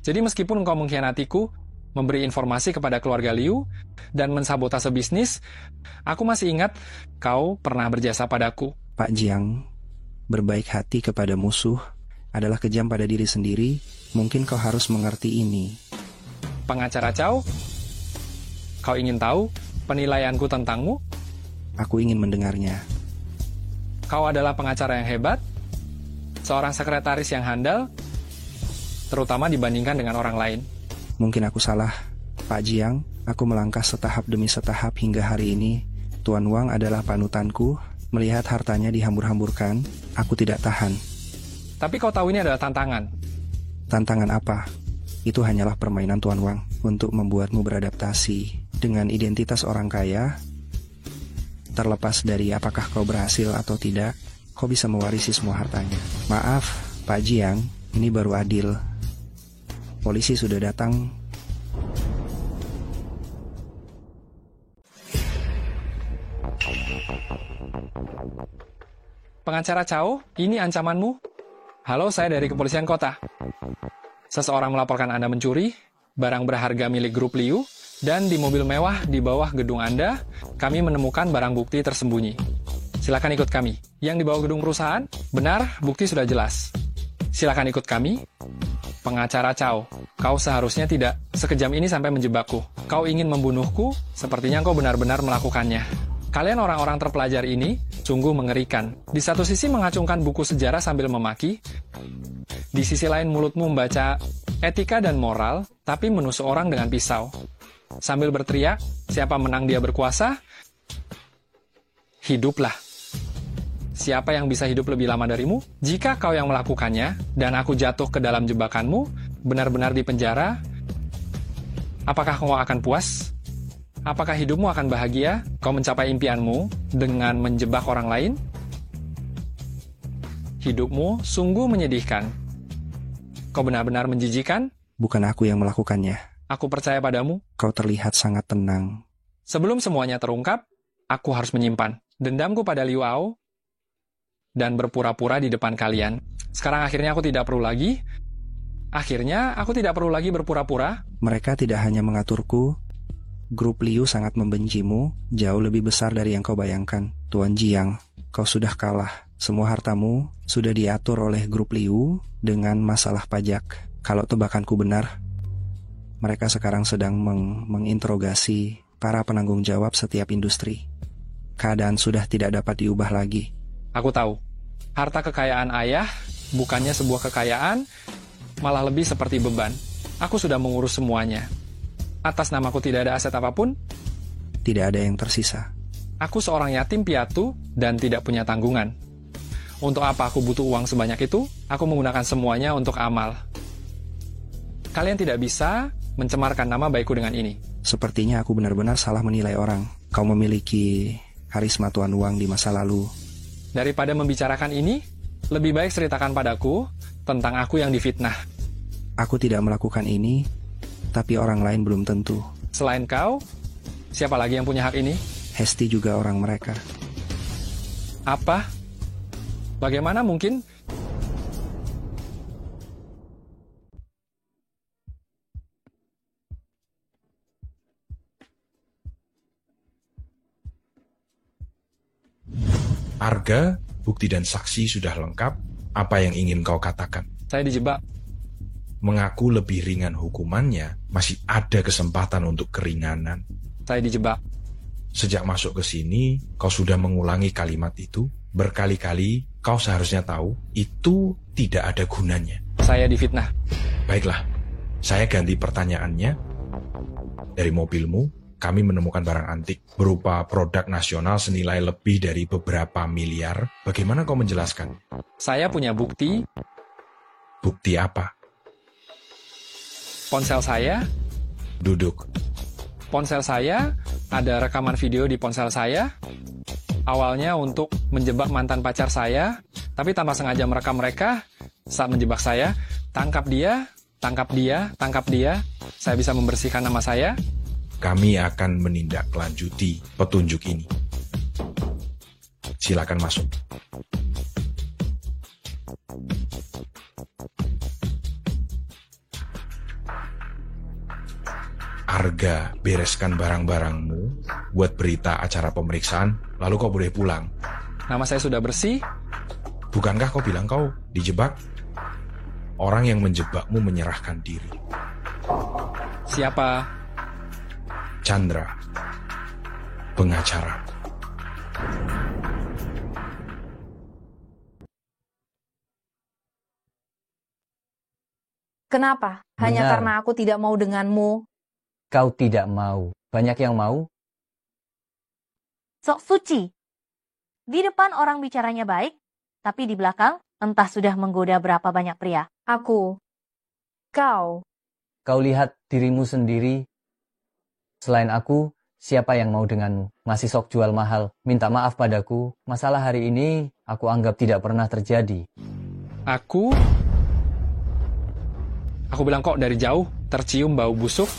Jadi meskipun engkau mengkhianatiku, memberi informasi kepada keluarga Liu, dan mensabotase bisnis, aku masih ingat kau pernah berjasa padaku. Pak Jiang, berbaik hati kepada musuh adalah kejam pada diri sendiri. Mungkin kau harus mengerti ini. Pengacara Chow, kau ingin tahu penilaianku tentangmu? Aku ingin mendengarnya. Kau adalah pengacara yang hebat, seorang sekretaris yang handal, terutama dibandingkan dengan orang lain. Mungkin aku salah, Pak Jiang. Aku melangkah setahap demi setahap hingga hari ini. Tuan Wang adalah panutanku. Melihat hartanya dihambur-hamburkan, aku tidak tahan. Tapi kau tahu ini adalah tantangan. Tantangan apa? Itu hanyalah permainan Tuan Wang untuk membuatmu beradaptasi dengan identitas orang kaya. Terlepas dari apakah kau berhasil atau tidak, kau bisa mewarisi semua hartanya. Maaf, Pak Jiang, ini baru adil. Polisi sudah datang. Pengacara Chow, ini ancamanmu? Halo, saya dari kepolisian kota. Seseorang melaporkan Anda mencuri barang berharga milik grup Liu, dan di mobil mewah di bawah gedung Anda, kami menemukan barang bukti tersembunyi. Silakan ikut kami. Yang di bawah gedung perusahaan? Benar, bukti sudah jelas. Silakan ikut kami. Pengacara Chow, kau seharusnya tidak sekejam ini sampai menjebakku. Kau ingin membunuhku, sepertinya kau benar-benar melakukannya. Kalian orang-orang terpelajar ini sungguh mengerikan. Di satu sisi mengacungkan buku sejarah sambil memaki, di sisi lain mulutmu membaca etika dan moral, tapi menusuk orang dengan pisau. Sambil berteriak, siapa menang dia berkuasa, hiduplah. Siapa yang bisa hidup lebih lama darimu? Jika kau yang melakukannya, dan aku jatuh ke dalam jebakanmu, benar-benar di penjara, apakah kau akan puas? Apakah hidupmu akan bahagia? Kau mencapai impianmu dengan menjebak orang lain? Hidupmu sungguh menyedihkan. Kau benar-benar menjijikan? Bukan aku yang melakukannya. Aku percaya padamu. Kau terlihat sangat tenang. Sebelum semuanya terungkap, aku harus menyimpan dendamku pada Liu Ao dan berpura-pura di depan kalian. Sekarang akhirnya aku tidak perlu lagi Akhirnya, aku tidak perlu lagi berpura-pura. Mereka tidak hanya mengaturku, grup Liu sangat membencimu, jauh lebih besar dari yang kau bayangkan. Tuan Jiang, kau sudah kalah. Semua hartamu sudah diatur oleh grup Liu dengan masalah pajak. Kalau tebakanku benar, mereka sekarang sedang menginterogasi para penanggung jawab setiap industri. Keadaan sudah tidak dapat diubah lagi. Aku tahu, harta kekayaan ayah bukannya sebuah kekayaan, malah lebih seperti beban. Aku sudah mengurus semuanya. Atas namaku tidak ada aset apapun. Tidak ada yang tersisa. Aku seorang yatim piatu dan tidak punya tanggungan. Untuk apa aku butuh uang sebanyak itu? Aku menggunakan semuanya untuk amal. Kalian tidak bisa mencemarkan nama baikku dengan ini. Sepertinya aku benar-benar salah menilai orang. Kau memiliki karisma Tuan Wang di masa lalu. Daripada membicarakan ini, lebih baik ceritakan padaku tentang aku yang difitnah. Aku tidak melakukan ini, tapi orang lain belum tentu. Selain kau, siapa lagi yang punya hak ini? Hesti juga orang mereka. Apa? Bagaimana mungkin? Arga, bukti dan saksi sudah lengkap. Apa yang ingin kau katakan? Saya dijebak. Mengaku lebih ringan hukumannya, masih ada kesempatan untuk keringanan. Saya dijebak. Sejak masuk ke sini, kau sudah mengulangi kalimat itu. Berkali-kali, kau seharusnya tahu, itu tidak ada gunanya. Saya difitnah. Baiklah, saya ganti pertanyaannya. Dari mobilmu, kami menemukan barang antik berupa produk nasional senilai lebih dari beberapa miliar. Bagaimana kau menjelaskan? Saya punya bukti. Bukti apa? Ponsel saya. Duduk. Ponsel saya, ada rekaman video di ponsel saya. Awalnya untuk menjebak mantan pacar saya, tapi tanpa sengaja merekam mereka saat menjebak saya. Tangkap dia, tangkap dia, tangkap dia. Saya bisa membersihkan nama saya. Kami akan menindaklanjuti petunjuk ini. Silakan masuk. Arga, bereskan barang-barangmu buat berita acara pemeriksaan, lalu kau boleh pulang. Nama saya sudah bersih. Bukankah kau bilang kau dijebak? Orang yang menjebakmu menyerahkan diri. Siapa? Chandra, pengacara. Kenapa? Hanya Benar. karena aku tidak mau denganmu. Kau tidak mau. Banyak yang mau. Sok suci. Di depan orang bicaranya baik, tapi di belakang entah sudah menggoda berapa banyak pria. Aku. Kau. Kau lihat dirimu sendiri. Selain aku, siapa yang mau denganmu? Masih sok jual mahal. Minta maaf padaku. Masalah hari ini aku anggap tidak pernah terjadi. Aku bilang kok dari jauh tercium bau busuk.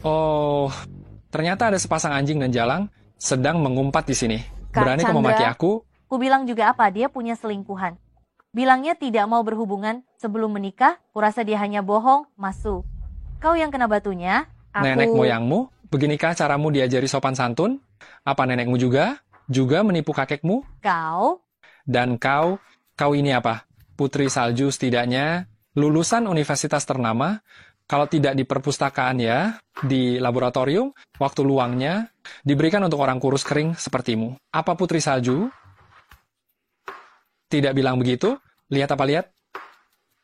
Oh, ternyata ada sepasang anjing dan jalang sedang mengumpat di sini. Kak Berani kau memaki aku? Ku bilang juga apa, dia punya selingkuhan. Bilangnya tidak mau berhubungan sebelum menikah, kurasa dia hanya bohong, masuk. Kau yang kena batunya. Nenek moyangmu? Beginikah caramu diajari sopan santun? Apa nenekmu juga? Juga menipu kakekmu? Kau? Dan kau ini apa? Putri salju setidaknya, lulusan universitas ternama. Kalau tidak di perpustakaan ya, di laboratorium, waktu luangnya diberikan untuk orang kurus kering sepertimu. Apa putri salju? Tidak bilang begitu? Lihat apa lihat?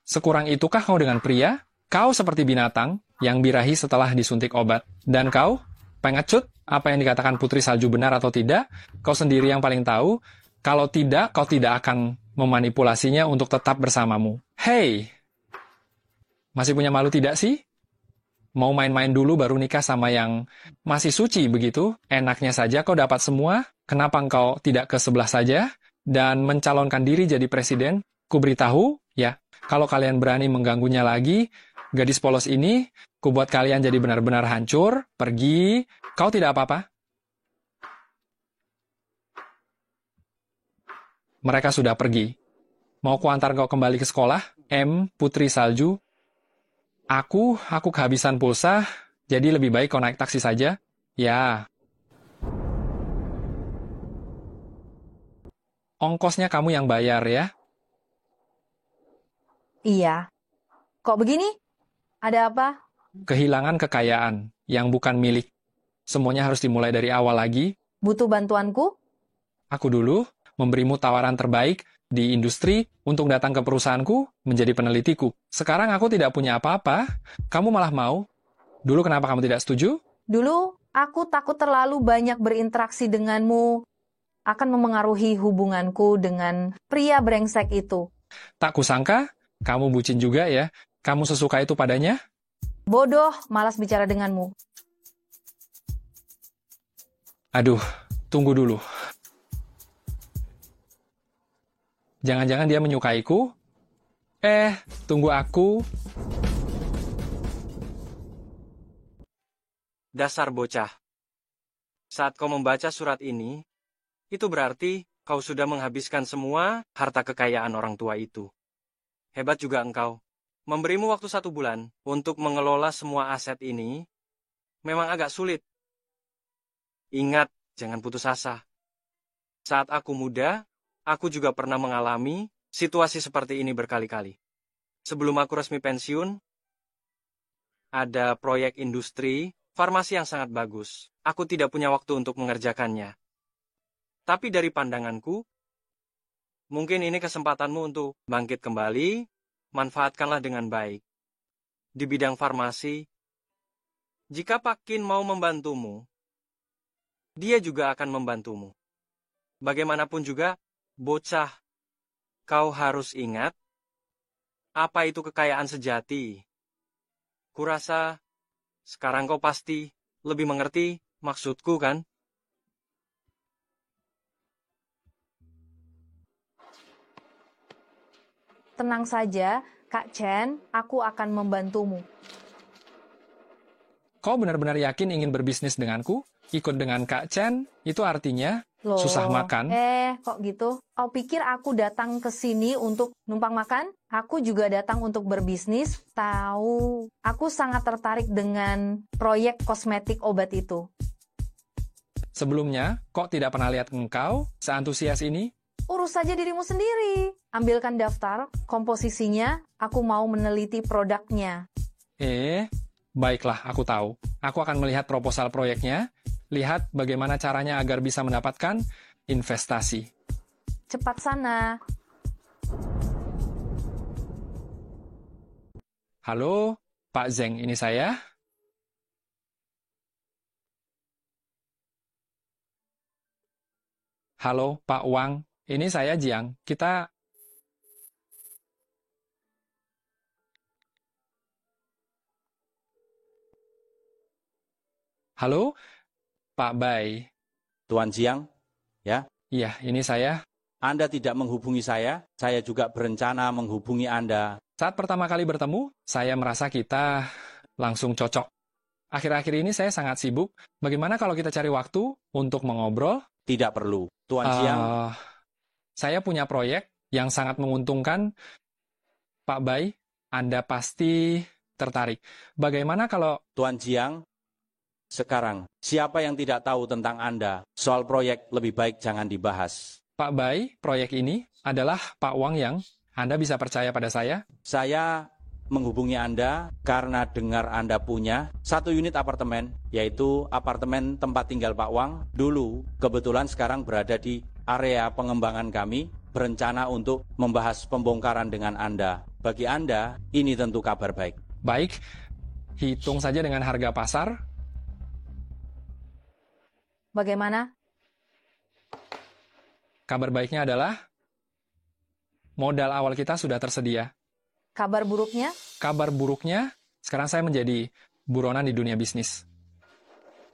Sekurang itukah kau dengan pria? Kau seperti binatang yang birahi setelah disuntik obat. Dan kau, pengecut, apa yang dikatakan putri salju benar atau tidak? Kau sendiri yang paling tahu. Kalau tidak, kau tidak akan memanipulasinya untuk tetap bersamamu. Hei! Masih punya malu tidak sih? Mau main-main dulu baru nikah sama yang masih suci begitu? Enaknya saja kau dapat semua. Kenapa engkau tidak ke sebelah saja? Dan mencalonkan diri jadi presiden? Ku beritahu, ya, kalau kalian berani mengganggunya lagi, gadis polos ini, ku buat kalian jadi benar-benar hancur, pergi, kau tidak apa-apa. Mereka sudah pergi. Mau ku antar kau kembali ke sekolah? M. Putri Salju. Aku kehabisan pulsa, jadi lebih baik kau naik taksi saja. Ya. Ongkosnya kamu yang bayar ya. Iya. Kok begini? Ada apa? Kehilangan kekayaan yang bukan milik. Semuanya harus dimulai dari awal lagi. Butuh bantuanku? Aku dulu memberimu tawaran terbaik di industri untuk datang ke perusahaanku menjadi penelitiku. Sekarang aku tidak punya apa-apa, kamu malah mau. Dulu kenapa kamu tidak setuju? Dulu aku takut terlalu banyak berinteraksi denganmu akan memengaruhi hubunganku dengan pria brengsek itu. Tak kusangka, kamu bucin juga ya. Kamu sesuka itu padanya? Bodoh, malas bicara denganmu. Aduh, tunggu dulu. Jangan-jangan dia menyukaiku? Tunggu aku. Dasar bocah. Saat kau membaca surat ini, itu berarti kau sudah menghabiskan semua harta kekayaan orang tua itu. Hebat juga engkau. Memberimu waktu 1 bulan untuk mengelola semua aset ini memang agak sulit. Ingat, jangan putus asa. Saat aku muda, aku juga pernah mengalami situasi seperti ini berkali-kali. Sebelum aku resmi pensiun, ada proyek industri farmasi yang sangat bagus. Aku tidak punya waktu untuk mengerjakannya. Tapi dari pandanganku, mungkin ini kesempatanmu untuk bangkit kembali, manfaatkanlah dengan baik. Di bidang farmasi, jika Pak Kin mau membantumu, dia juga akan membantumu. Bagaimanapun juga, bocah, kau harus ingat, apa itu kekayaan sejati. Kurasa, sekarang kau pasti lebih mengerti maksudku kan? Tenang saja, Kak Chen, aku akan membantumu. Kau benar-benar yakin ingin berbisnis denganku? Ikut dengan Kak Chen, itu artinya susah makan. Kok gitu? Kau pikir aku datang ke sini untuk numpang makan? Aku juga datang untuk berbisnis. Tahu, aku sangat tertarik dengan proyek kosmetik obat itu. Sebelumnya, kok tidak pernah lihat engkau seantusias ini? Urus saja dirimu sendiri. Ambilkan daftar, komposisinya, aku mau meneliti produknya. Baiklah, aku tahu. Aku akan melihat proposal proyeknya, lihat bagaimana caranya agar bisa mendapatkan investasi. Cepat sana. Halo, Pak Zeng, ini saya. Halo, Pak Wang, ini saya Jiang. Halo, Pak Bai. Tuan Jiang, ya? Iya, ini saya. Anda tidak menghubungi saya juga berencana menghubungi Anda. Saat pertama kali bertemu, saya merasa kita langsung cocok. Akhir-akhir ini saya sangat sibuk. Bagaimana kalau kita cari waktu untuk mengobrol? Tidak perlu. Tuan Jiang. Saya punya proyek yang sangat menguntungkan. Pak Bai, Anda pasti tertarik. Bagaimana kalau... Tuan Jiang, sekarang, siapa yang tidak tahu tentang Anda? Soal proyek lebih baik jangan dibahas. Pak Bai, proyek ini adalah Pak Wang yang Anda bisa percaya pada saya? Saya menghubungi Anda karena dengar Anda punya 1 unit apartemen, yaitu apartemen tempat tinggal Pak Wang. Dulu, kebetulan sekarang berada di area pengembangan kami, berencana untuk membahas pembongkaran dengan Anda. Bagi Anda, ini tentu kabar baik. Baik, hitung saja dengan harga pasar. Bagaimana? Kabar baiknya adalah modal awal kita sudah tersedia. Kabar buruknya? Kabar buruknya, sekarang saya menjadi buronan di dunia bisnis.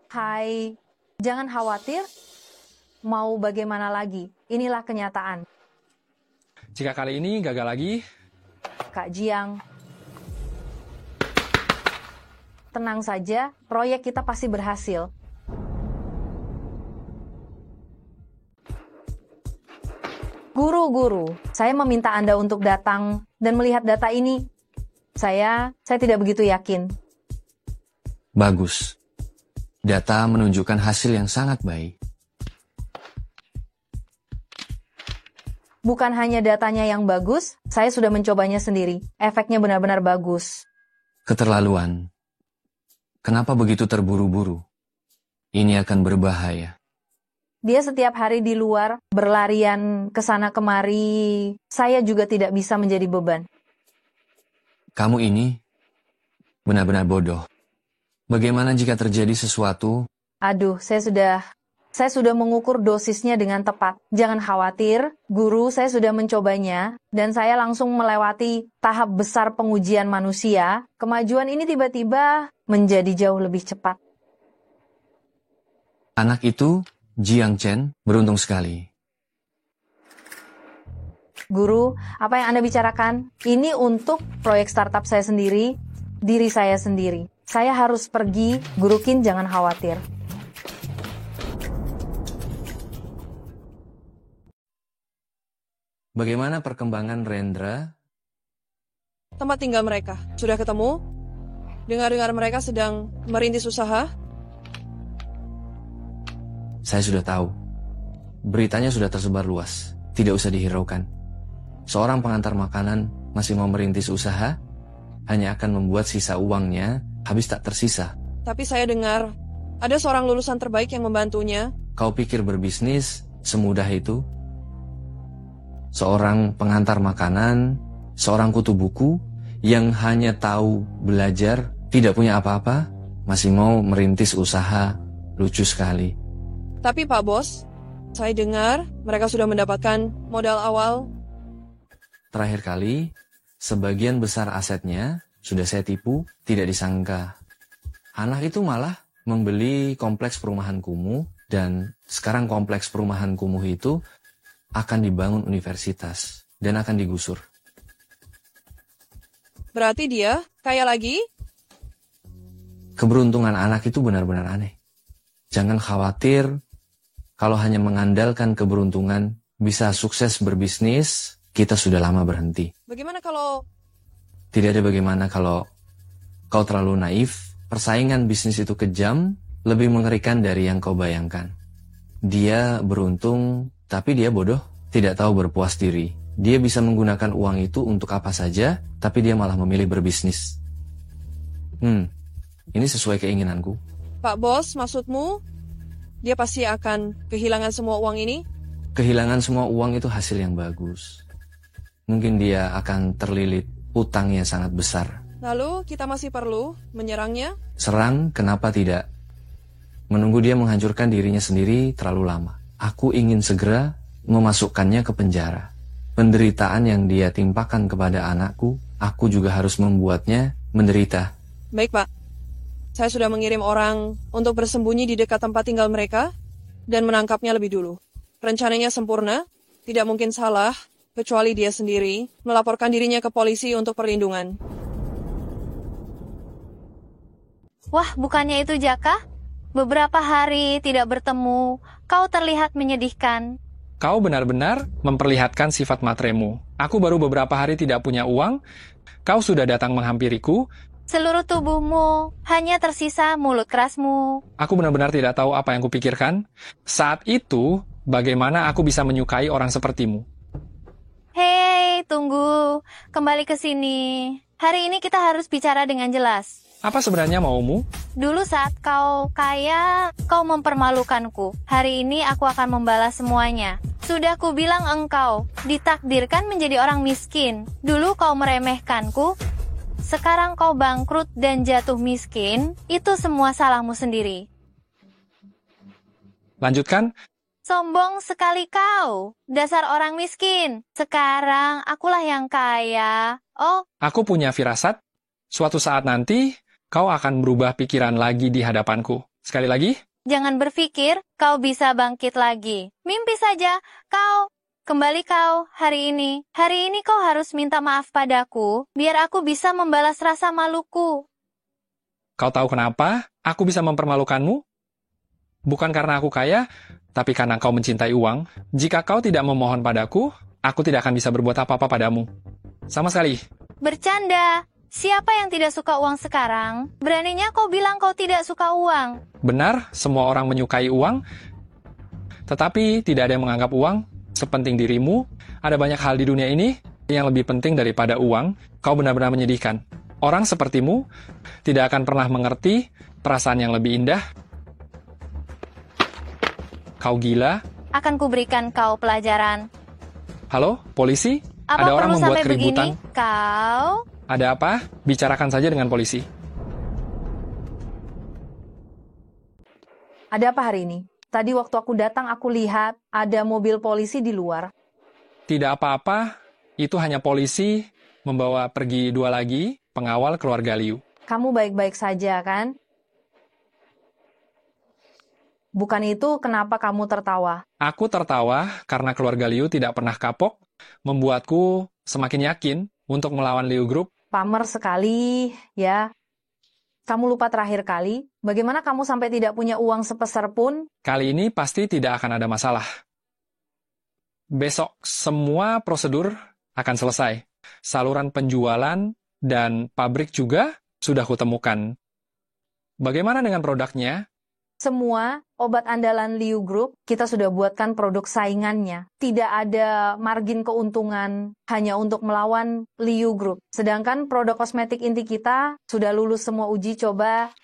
Hai, jangan khawatir. Mau bagaimana lagi? Inilah kenyataan. Jika kali ini gagal lagi... Kak Jiang, tenang saja, proyek kita pasti berhasil. Guru, saya meminta Anda untuk datang dan melihat data ini. Saya tidak begitu yakin. Bagus. Data menunjukkan hasil yang sangat baik. Bukan hanya datanya yang bagus, saya sudah mencobanya sendiri. Efeknya benar-benar bagus. Keterlaluan. Kenapa begitu terburu-buru? Ini akan berbahaya. Dia setiap hari di luar, berlarian ke sana kemari. Saya juga tidak bisa menjadi beban. Kamu ini benar-benar bodoh. Bagaimana jika terjadi sesuatu? Aduh, saya sudah mengukur dosisnya dengan tepat. Jangan khawatir, guru, saya sudah mencobanya, dan saya langsung melewati tahap besar pengujian manusia. Kemajuan ini tiba-tiba menjadi jauh lebih cepat. Anak itu, Jiang Chen, beruntung sekali. Guru, apa yang Anda bicarakan? Ini untuk proyek startup saya sendiri, diri saya sendiri. Saya harus pergi, Guru Qin jangan khawatir. Bagaimana perkembangan Rendra? Tempat tinggal mereka. Sudah ketemu? Dengar-dengar mereka sedang merintis usaha? Saya sudah tahu. Beritanya sudah tersebar luas. Tidak usah dihiraukan. Seorang pengantar makanan masih mau merintis usaha, hanya akan membuat sisa uangnya habis tak tersisa. Tapi saya dengar, ada seorang lulusan terbaik yang membantunya. Kau pikir berbisnis semudah itu? Seorang pengantar makanan, seorang kutu buku, yang hanya tahu belajar, tidak punya apa-apa, masih mau merintis usaha, lucu sekali. Tapi Pak Bos, saya dengar mereka sudah mendapatkan modal awal. Terakhir kali, sebagian besar asetnya sudah saya tipu, tidak disangka. Anak itu malah membeli kompleks perumahan kumuh, dan sekarang kompleks perumahan kumuh itu akan dibangun universitas dan akan digusur. Berarti dia kaya lagi? Keberuntungan anak itu benar-benar aneh. Jangan khawatir kalau hanya mengandalkan keberuntungan bisa sukses berbisnis, kita sudah lama berhenti. Bagaimana kalau... Tidak ada bagaimana kalau kau terlalu naif, persaingan bisnis itu kejam, lebih mengerikan dari yang kau bayangkan. Dia beruntung, tapi dia bodoh, tidak tahu berpuas diri. Dia bisa menggunakan uang itu untuk apa saja, tapi dia malah memilih berbisnis. Ini sesuai keinginanku. Pak Bos, maksudmu, dia pasti akan kehilangan semua uang ini? Kehilangan semua uang itu hasil yang bagus. Mungkin dia akan terlilit utang yang sangat besar. Lalu kita masih perlu menyerangnya? Serang, kenapa tidak? Menunggu dia menghancurkan dirinya sendiri terlalu lama. Aku ingin segera memasukkannya ke penjara. Penderitaan yang dia timpakan kepada anakku, aku juga harus membuatnya menderita. Baik, Pak. Saya sudah mengirim orang untuk bersembunyi di dekat tempat tinggal mereka dan menangkapnya lebih dulu. Rencananya sempurna, tidak mungkin salah, kecuali dia sendiri melaporkan dirinya ke polisi untuk perlindungan. Wah, bukannya itu Jaka? Beberapa hari tidak bertemu, kau terlihat menyedihkan. Kau benar-benar memperlihatkan sifat matremu. Aku baru beberapa hari tidak punya uang, kau sudah datang menghampiriku. Seluruh tubuhmu, hanya tersisa mulut kerasmu. Aku benar-benar tidak tahu apa yang kupikirkan. Saat itu, bagaimana aku bisa menyukai orang sepertimu? Hei, tunggu. Kembali ke sini. Hari ini kita harus bicara dengan jelas. Apa sebenarnya maumu? Dulu saat kau kaya, kau mempermalukanku. Hari ini aku akan membalas semuanya. Sudah ku bilang engkau, ditakdirkan menjadi orang miskin. Dulu kau meremehkanku, sekarang kau bangkrut dan jatuh miskin. Itu semua salahmu sendiri. Lanjutkan. Sombong sekali kau, dasar orang miskin. Sekarang akulah yang kaya. Oh, aku punya firasat. Suatu saat nanti, kau akan berubah pikiran lagi di hadapanku. Sekali lagi. Jangan berpikir kau bisa bangkit lagi. Mimpi saja, kau. Kembali kau, hari ini. Hari ini kau harus minta maaf padaku, biar aku bisa membalas rasa maluku. Kau tahu kenapa aku bisa mempermalukanmu? Bukan karena aku kaya, tapi karena kau mencintai uang. Jika kau tidak memohon padaku, aku tidak akan bisa berbuat apa-apa padamu. Sama sekali. Bercanda. Siapa yang tidak suka uang sekarang? Beraninya kau bilang kau tidak suka uang. Benar, semua orang menyukai uang, tetapi tidak ada yang menganggap uang sepenting dirimu. Ada banyak hal di dunia ini yang lebih penting daripada uang. Kau benar-benar menyedihkan. Orang sepertimu tidak akan pernah mengerti perasaan yang lebih indah. Kau gila. Akan kuberikan kau pelajaran. Halo, polisi? Apa Ada orang perlu membuat sampai keributan. begini? Kau? Ada apa? Bicarakan saja dengan polisi. Ada apa hari ini? Tadi waktu aku datang aku lihat ada mobil polisi di luar. Tidak apa-apa, itu hanya polisi membawa pergi 2 lagi pengawal keluarga Liu. Kamu baik-baik saja kan? Bukan itu kenapa kamu tertawa? Aku tertawa karena keluarga Liu tidak pernah kapok, membuatku semakin yakin untuk melawan Liu Group. Pamer sekali, ya. Kamu lupa terakhir kali, bagaimana kamu sampai tidak punya uang sepeser pun? Kali ini pasti tidak akan ada masalah. Besok semua prosedur akan selesai. Saluran penjualan dan pabrik juga sudah kutemukan. Bagaimana dengan produknya? Semua obat andalan Liu Group, kita sudah buatkan produk saingannya. Tidak ada margin keuntungan hanya untuk melawan Liu Group. Sedangkan produk kosmetik inti kita sudah lulus semua uji coba.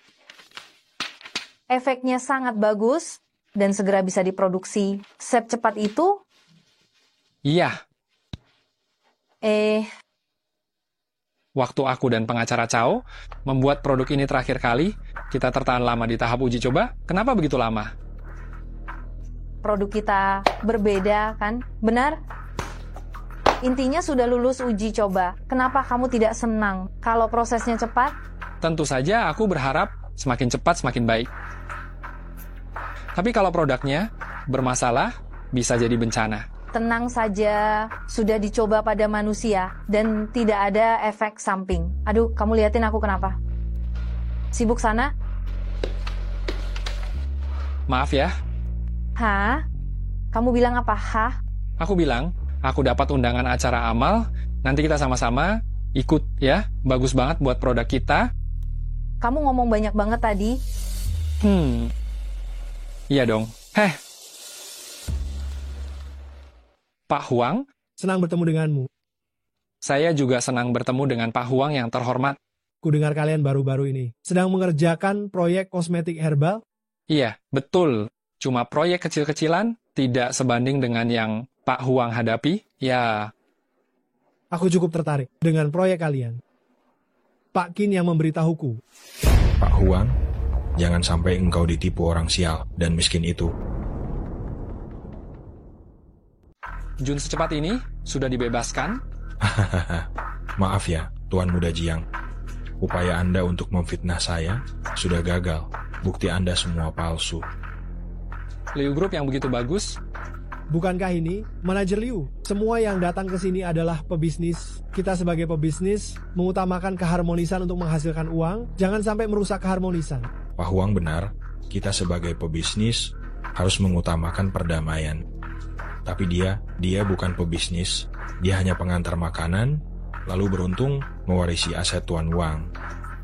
Efeknya sangat bagus dan segera bisa diproduksi. Secepat itu? Iya. Waktu aku dan pengacara Cao membuat produk ini terakhir kali, kita tertahan lama di tahap uji coba. Kenapa begitu lama? Produk kita berbeda, kan? Benar? Intinya sudah lulus uji coba. Kenapa kamu tidak senang kalau prosesnya cepat? Tentu saja aku berharap semakin cepat semakin baik. Tapi kalau produknya bermasalah, bisa jadi bencana. Tenang saja, sudah dicoba pada manusia dan tidak ada efek samping. Aduh, kamu liatin aku kenapa? Sibuk sana? Maaf ya. Hah? Kamu bilang apa? Hah? Aku bilang, aku dapat undangan acara amal, nanti kita sama-sama ikut ya. Bagus banget buat produk kita. Kamu ngomong banyak banget tadi. Iya dong. Pak Huang? Senang bertemu denganmu. Saya juga senang bertemu dengan Pak Huang yang terhormat. Kudengar kalian baru-baru ini sedang mengerjakan proyek kosmetik herbal? Iya, betul. Cuma proyek kecil-kecilan, tidak sebanding dengan yang Pak Huang hadapi. Ya. Aku cukup tertarik dengan proyek kalian. Pak Qin yang memberitahuku. Pak Huang, jangan sampai engkau ditipu orang sial dan miskin itu. Jun secepat ini sudah dibebaskan. Maaf ya, Tuan Muda Jiang. Upaya Anda untuk memfitnah saya sudah gagal. Bukti Anda semua palsu. Liu Group yang begitu bagus. Bukankah ini manajer Liu? Semua yang datang ke sini adalah pebisnis. Kita sebagai pebisnis mengutamakan keharmonisan untuk menghasilkan uang. Jangan sampai merusak keharmonisan. Pak Huang benar, kita sebagai pebisnis harus mengutamakan perdamaian. Tapi dia bukan pebisnis. Dia hanya pengantar makanan, lalu beruntung mewarisi aset Tuan Wang.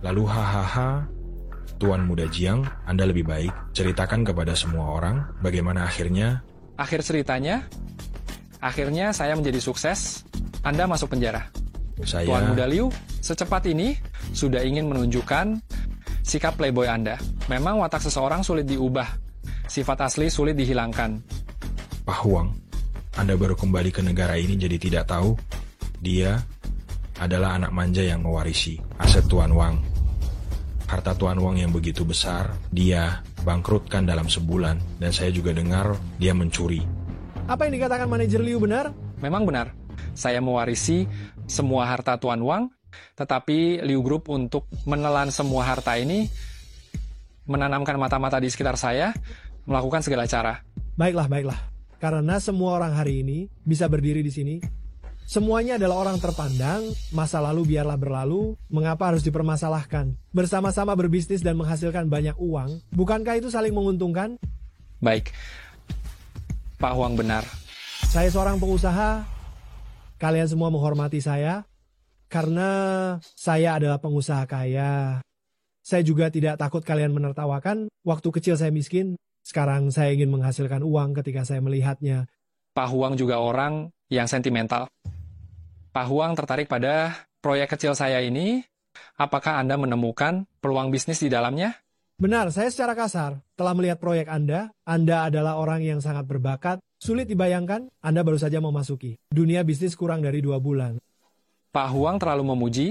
Lalu hahaha, Tuan Muda Jiang, Anda lebih baik ceritakan kepada semua orang bagaimana akhirnya. Akhir ceritanya, akhirnya saya menjadi sukses. Anda masuk penjara. Tuan Muda Liu, secepat ini sudah ingin menunjukkan sikap playboy Anda. Memang watak seseorang sulit diubah. Sifat asli sulit dihilangkan. Pak Huang, Anda baru kembali ke negara ini jadi tidak tahu. Dia adalah anak manja yang mewarisi aset Tuan Wang. Harta Tuan Wang yang begitu besar, dia bangkrutkan dalam sebulan. Dan saya juga dengar dia mencuri. Apa yang dikatakan manajer Liu benar? Memang benar. Saya mewarisi semua harta Tuan Wang, tetapi Liu Group untuk menelan semua harta ini, menanamkan mata-mata di sekitar saya, melakukan segala cara. Baiklah. Karena semua orang hari ini bisa berdiri di sini. Semuanya adalah orang terpandang, masa lalu biarlah berlalu, mengapa harus dipermasalahkan? Bersama-sama berbisnis dan menghasilkan banyak uang, bukankah itu saling menguntungkan? Baik, Pak Huang benar. Saya seorang pengusaha, kalian semua menghormati saya. Karena saya adalah pengusaha kaya. Saya juga tidak takut kalian menertawakan. Waktu kecil saya miskin, sekarang saya ingin menghasilkan uang ketika saya melihatnya. Pak Huang juga orang yang sentimental. Pak Huang tertarik pada proyek kecil saya ini. Apakah Anda menemukan peluang bisnis di dalamnya? Benar, saya secara kasar telah melihat proyek Anda. Anda adalah orang yang sangat berbakat. Sulit dibayangkan, Anda baru saja memasuki dunia bisnis kurang dari 2 bulan. Pak Huang terlalu memuji,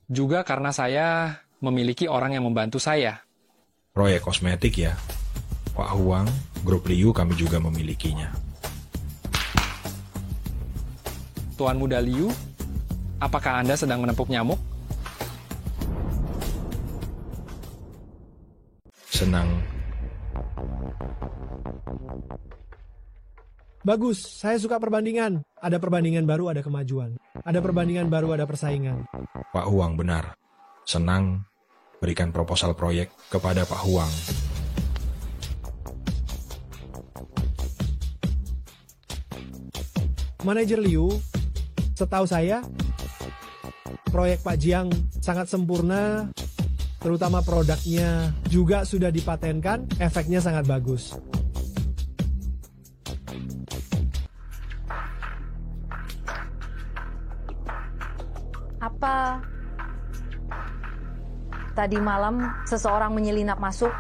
juga karena saya memiliki orang yang membantu saya. Proyek kosmetik ya. Pak Huang, grup Liu kami juga memilikinya. Tuan Muda Liu, apakah Anda sedang menepuk nyamuk? Senang. Bagus, saya suka perbandingan. Ada perbandingan baru, ada kemajuan. Ada perbandingan baru, ada persaingan. Pak Huang benar. Senang berikan proposal proyek kepada Pak Huang. Manajer Liu, setahu saya, proyek Pak Jiang sangat sempurna, terutama produknya juga sudah dipatenkan, efeknya sangat bagus. Apa tadi malam seseorang menyelinap masuk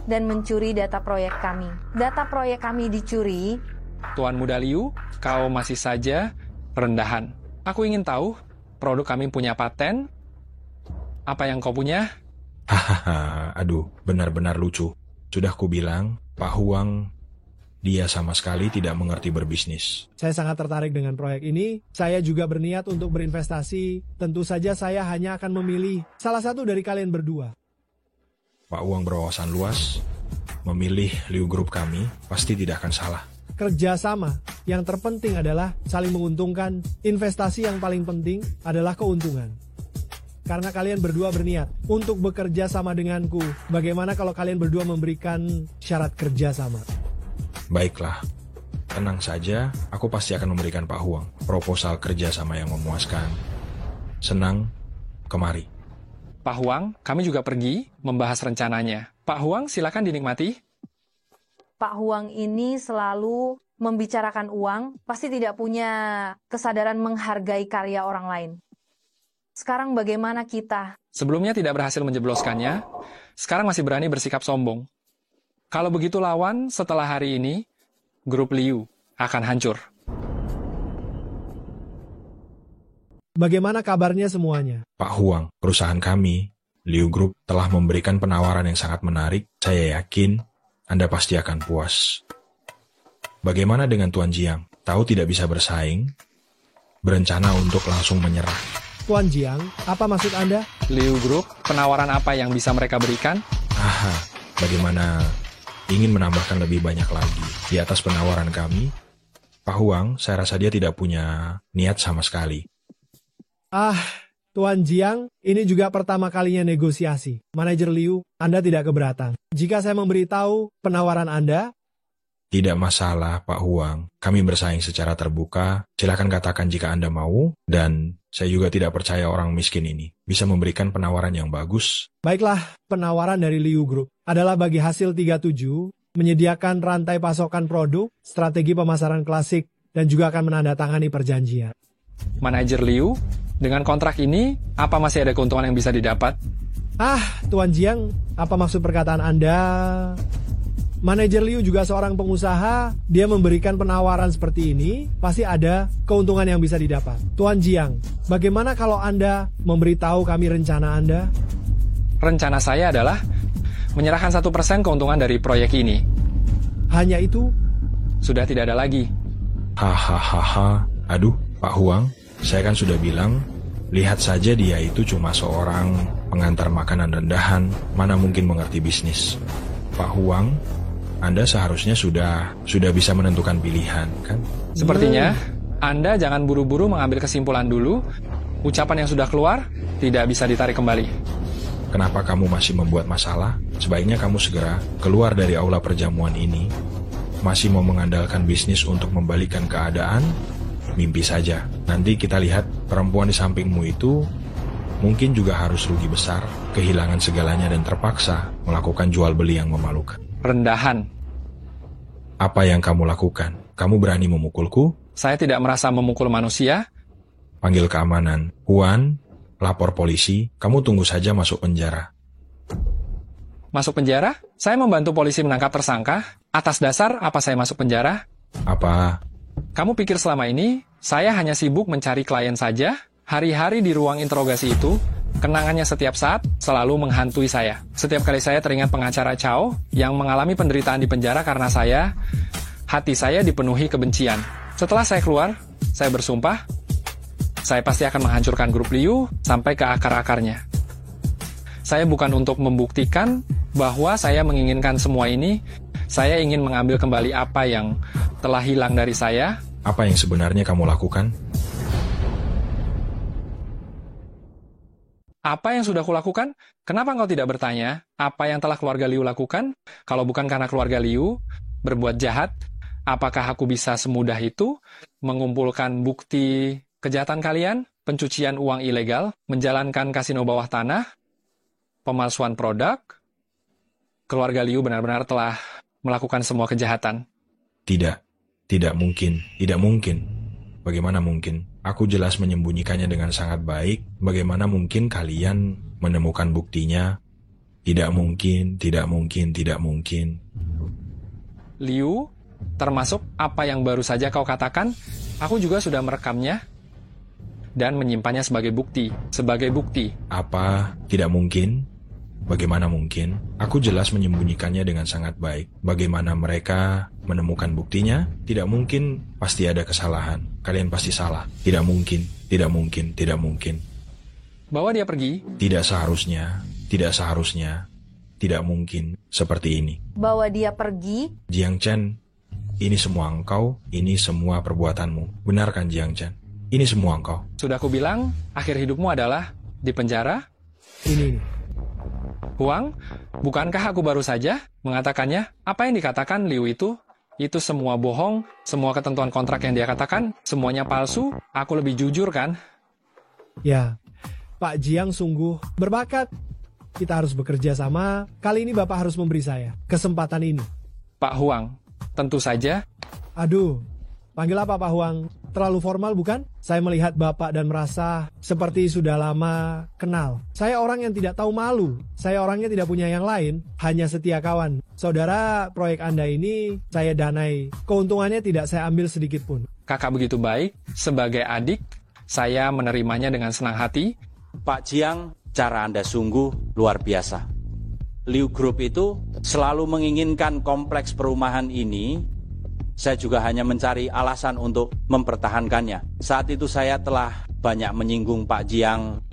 dan mencuri data proyek kami? Data proyek kami dicuri. Tuan Muda Liu, kau masih saja rendahan. Aku ingin tahu, produk kami punya paten. Apa yang kau punya? Hahaha, aduh, benar-benar lucu. Sudah kubilang, Pak Huang, dia sama sekali tidak mengerti berbisnis. Saya sangat tertarik dengan proyek ini. Saya juga berniat untuk berinvestasi. Tentu saja saya hanya akan memilih salah satu dari kalian berdua. Pak Huang berwawasan luas. Memilih Liu Group kami pasti tidak akan salah. Kerjasama. Yang terpenting adalah saling menguntungkan. Investasi yang paling penting adalah keuntungan. Karena kalian berdua berniat untuk bekerja sama denganku. Bagaimana kalau kalian berdua memberikan syarat kerja sama? Baiklah, tenang saja, aku pasti akan memberikan Pak Huang proposal kerja sama yang memuaskan. Senang, kemari. Pak Huang, kami juga pergi membahas rencananya. Pak Huang, silakan dinikmati. Pak Huang ini selalu membicarakan uang, pasti tidak punya kesadaran menghargai karya orang lain. Sekarang bagaimana kita? Sebelumnya tidak berhasil menjebloskannya, sekarang masih berani bersikap sombong. Kalau begitu lawan, setelah hari ini, grup Liu akan hancur. Bagaimana kabarnya semuanya? Pak Huang, perusahaan kami, Liu Group, telah memberikan penawaran yang sangat menarik. Saya yakin Anda pasti akan puas. Bagaimana dengan Tuan Jiang? Tahu tidak bisa bersaing? Berencana untuk langsung menyerah. Tuan Jiang, apa maksud Anda? Liu Group, penawaran apa yang bisa mereka berikan? Aha, bagaimana ingin menambahkan lebih banyak lagi di atas penawaran kami? Pak Huang, saya rasa dia tidak punya niat sama sekali. Tuan Jiang, ini juga pertama kalinya negosiasi. Manajer Liu, Anda tidak keberatan. Jika saya memberitahu penawaran Anda? Tidak masalah, Pak Huang. Kami bersaing secara terbuka. Silakan katakan jika Anda mau. Dan saya juga tidak percaya orang miskin ini bisa memberikan penawaran yang bagus. Baiklah, penawaran dari Liu Group adalah bagi hasil 37, menyediakan rantai pasokan produk, strategi pemasaran klasik, dan juga akan menandatangani perjanjian. Manajer Liu, dengan kontrak ini, apa masih ada keuntungan yang bisa didapat? Tuan Jiang, apa maksud perkataan Anda? Manajer Liu juga seorang pengusaha, dia memberikan penawaran seperti ini, pasti ada keuntungan yang bisa didapat. Tuan Jiang, bagaimana kalau Anda memberitahu kami rencana Anda? Rencana saya adalah menyerahkan 1% keuntungan dari proyek ini. Hanya itu? Sudah tidak ada lagi. Hahaha, aduh Pak Huang, saya kan sudah bilang, lihat saja dia itu cuma seorang pengantar makanan rendahan, mana mungkin mengerti bisnis. Pak Huang, Anda seharusnya sudah bisa menentukan pilihan, kan? Sepertinya, Anda jangan buru-buru mengambil kesimpulan dulu. Ucapan yang sudah keluar, tidak bisa ditarik kembali. Kenapa kamu masih membuat masalah? Sebaiknya kamu segera keluar dari aula perjamuan ini. Masih mau mengandalkan bisnis untuk membalikkan keadaan? Mimpi saja. Nanti kita lihat Perempuan di sampingmu itu mungkin juga harus rugi besar, kehilangan segalanya dan terpaksa melakukan jual beli yang memalukan. Rendahan. Apa yang kamu lakukan? Kamu berani memukulku? Saya tidak merasa memukul manusia. Panggil keamanan. Juan, lapor polisi. Kamu tunggu saja masuk penjara. Masuk penjara? Saya membantu polisi menangkap tersangka. Atas dasar apa saya masuk penjara? Apa? Kamu pikir selama ini saya hanya sibuk mencari klien saja? Hari-hari di ruang interogasi itu, kenangannya setiap saat selalu menghantui saya. Setiap kali saya teringat pengacara Chow yang mengalami penderitaan di penjara karena saya, hati saya dipenuhi kebencian. Setelah saya keluar, saya bersumpah, saya pasti akan menghancurkan grup Liu sampai ke akar-akarnya. Saya bukan untuk membuktikan bahwa saya menginginkan semua ini, saya ingin mengambil kembali apa yang telah hilang dari saya. Apa yang sebenarnya kamu lakukan? Apa yang sudah kulakukan? Kenapa engkau tidak bertanya apa yang telah keluarga Liu lakukan? Kalau bukan karena keluarga Liu berbuat jahat, apakah aku bisa semudah itu mengumpulkan bukti kejahatan kalian, pencucian uang ilegal, menjalankan kasino bawah tanah, pemalsuan produk? Keluarga Liu benar-benar telah melakukan semua kejahatan. Tidak mungkin. Bagaimana mungkin? Aku jelas menyembunyikannya dengan sangat baik. Bagaimana mungkin kalian menemukan buktinya? Tidak mungkin. Liu, termasuk apa yang baru saja kau katakan, aku juga sudah merekamnya dan menyimpannya sebagai bukti. Apa? Tidak mungkin? Bagaimana mungkin? Aku jelas menyembunyikannya dengan sangat baik. Bagaimana mereka menemukan buktinya? Tidak mungkin, pasti ada kesalahan. Kalian pasti salah. Tidak mungkin. Bawa dia pergi? Tidak seharusnya. Tidak mungkin seperti ini. Bawa dia pergi? Jiang Chen, ini semua engkau, ini semua perbuatanmu. Benar kan Jiang Chen? Ini semua engkau. Sudah aku bilang, akhir hidupmu adalah di penjara? Ini. Huang, bukankah aku baru saja mengatakannya? Apa yang dikatakan Liu itu semua bohong, semua ketentuan kontrak yang dia katakan, semuanya palsu, aku lebih jujur kan? Ya, Pak Jiang sungguh berbakat. Kita harus bekerja sama, kali ini Bapak harus memberi saya kesempatan ini. Pak Huang, tentu saja. Aduh, panggil apa Pak Huang? Terlalu formal bukan? Saya melihat Bapak dan merasa seperti sudah lama kenal. Saya orang yang tidak tahu malu. Saya orangnya tidak punya yang lain, hanya setia kawan. Saudara, proyek Anda ini saya danai. Keuntungannya tidak saya ambil sedikit pun. Kakak begitu baik, sebagai adik, saya menerimanya dengan senang hati. Pak Jiang, cara Anda sungguh luar biasa. Liu Group itu selalu menginginkan kompleks perumahan ini. Saya juga hanya mencari alasan untuk mempertahankannya. Saat itu saya telah banyak menyinggung Pak Jiang.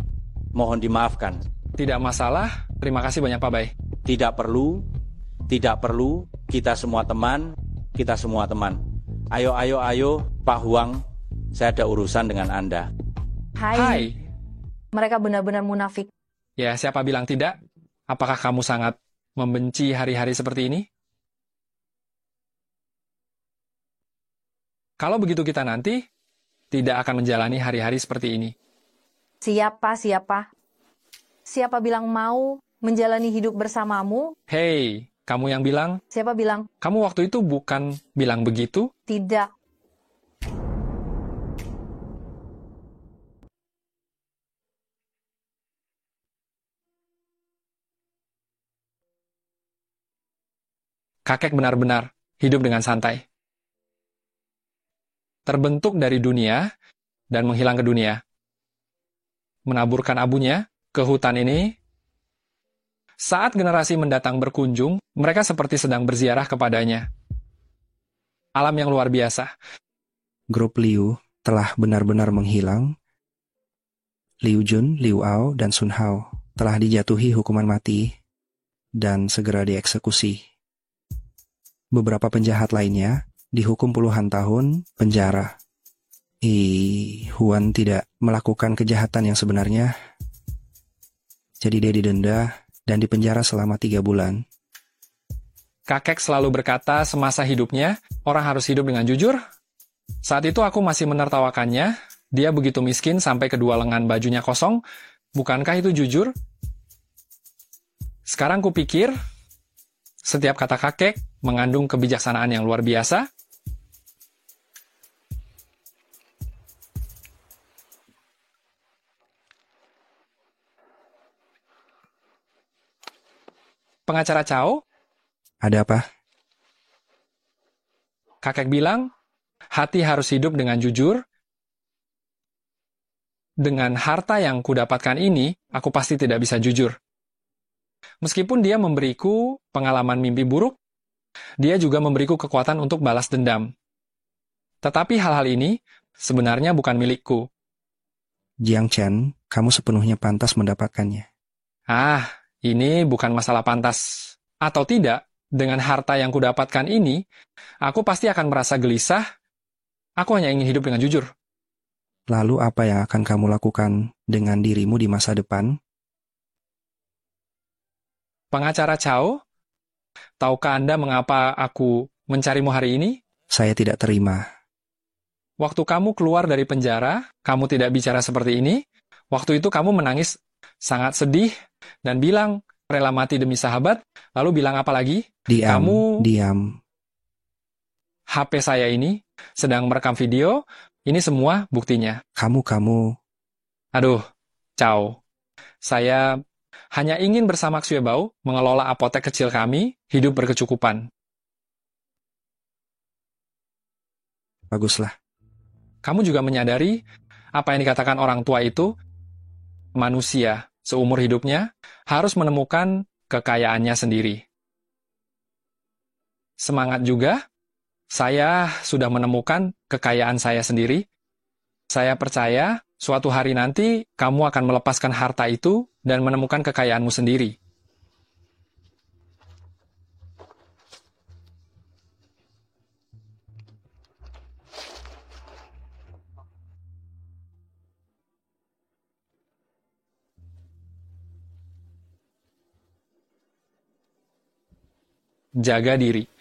Mohon dimaafkan. Tidak masalah. Terima kasih banyak Pak Bai. Tidak perlu. Kita semua teman. Ayo, Pak Huang. Saya ada urusan dengan Anda. Hai. Mereka benar-benar munafik. Ya, siapa bilang tidak? Apakah kamu sangat membenci hari-hari seperti ini? Kalau begitu kita nanti tidak akan menjalani hari-hari seperti ini. Siapa bilang mau menjalani hidup bersamamu? Hei, kamu yang bilang? Siapa bilang? Kamu waktu itu bukan bilang begitu? Tidak. Kakek benar-benar hidup dengan santai. Terbentuk dari dunia dan menghilang ke dunia. Menaburkan abunya ke hutan ini. Saat generasi mendatang berkunjung, mereka seperti sedang berziarah kepadanya. Alam yang luar biasa. Grup Liu telah benar-benar menghilang. Liu Jun, Liu Ao, dan Sun Hao telah dijatuhi hukuman mati dan segera dieksekusi. Beberapa penjahat lainnya dihukum puluhan tahun penjara. Huan tidak melakukan kejahatan yang sebenarnya. Jadi dia didenda dan dipenjara selama 3 bulan. Kakek selalu berkata semasa hidupnya, orang harus hidup dengan jujur. Saat itu aku masih menertawakannya, Dia begitu miskin sampai kedua lengan bajunya kosong. Bukankah itu jujur? Sekarang kupikir, setiap kata kakek mengandung kebijaksanaan yang luar biasa. Pengacara Cao, Ada apa? kakek bilang, hati harus hidup dengan jujur. Dengan harta yang kudapatkan ini, aku pasti tidak bisa jujur. Meskipun dia memberiku pengalaman mimpi buruk, dia juga memberiku kekuatan untuk balas dendam. Tetapi hal-hal ini sebenarnya bukan milikku. Jiang Chen, kamu sepenuhnya pantas mendapatkannya. Ini bukan masalah pantas atau tidak. Dengan harta yang kudapatkan ini, aku pasti akan merasa gelisah. Aku hanya ingin hidup dengan jujur. Lalu apa yang akan kamu lakukan dengan dirimu di masa depan? Pengacara Cao, tahukah Anda mengapa aku mencarimu hari ini? Saya tidak terima. Waktu kamu keluar dari penjara, kamu tidak bicara seperti ini. Waktu itu kamu menangis sangat sedih dan bilang, rela mati demi sahabat. Lalu bilang apa lagi? Diam. HP saya ini sedang merekam video. Ini semua buktinya. Kamu. Aduh, Cao. Saya hanya ingin bersama Xue Bao mengelola apotek kecil kami, hidup berkecukupan. Baguslah. Kamu juga menyadari apa yang dikatakan orang tua itu? Manusia seumur hidupnya harus menemukan kekayaannya sendiri. Semangat juga, saya sudah menemukan kekayaan saya sendiri. Saya percaya suatu hari nanti kamu akan melepaskan harta itu dan menemukan kekayaanmu sendiri. Jaga diri.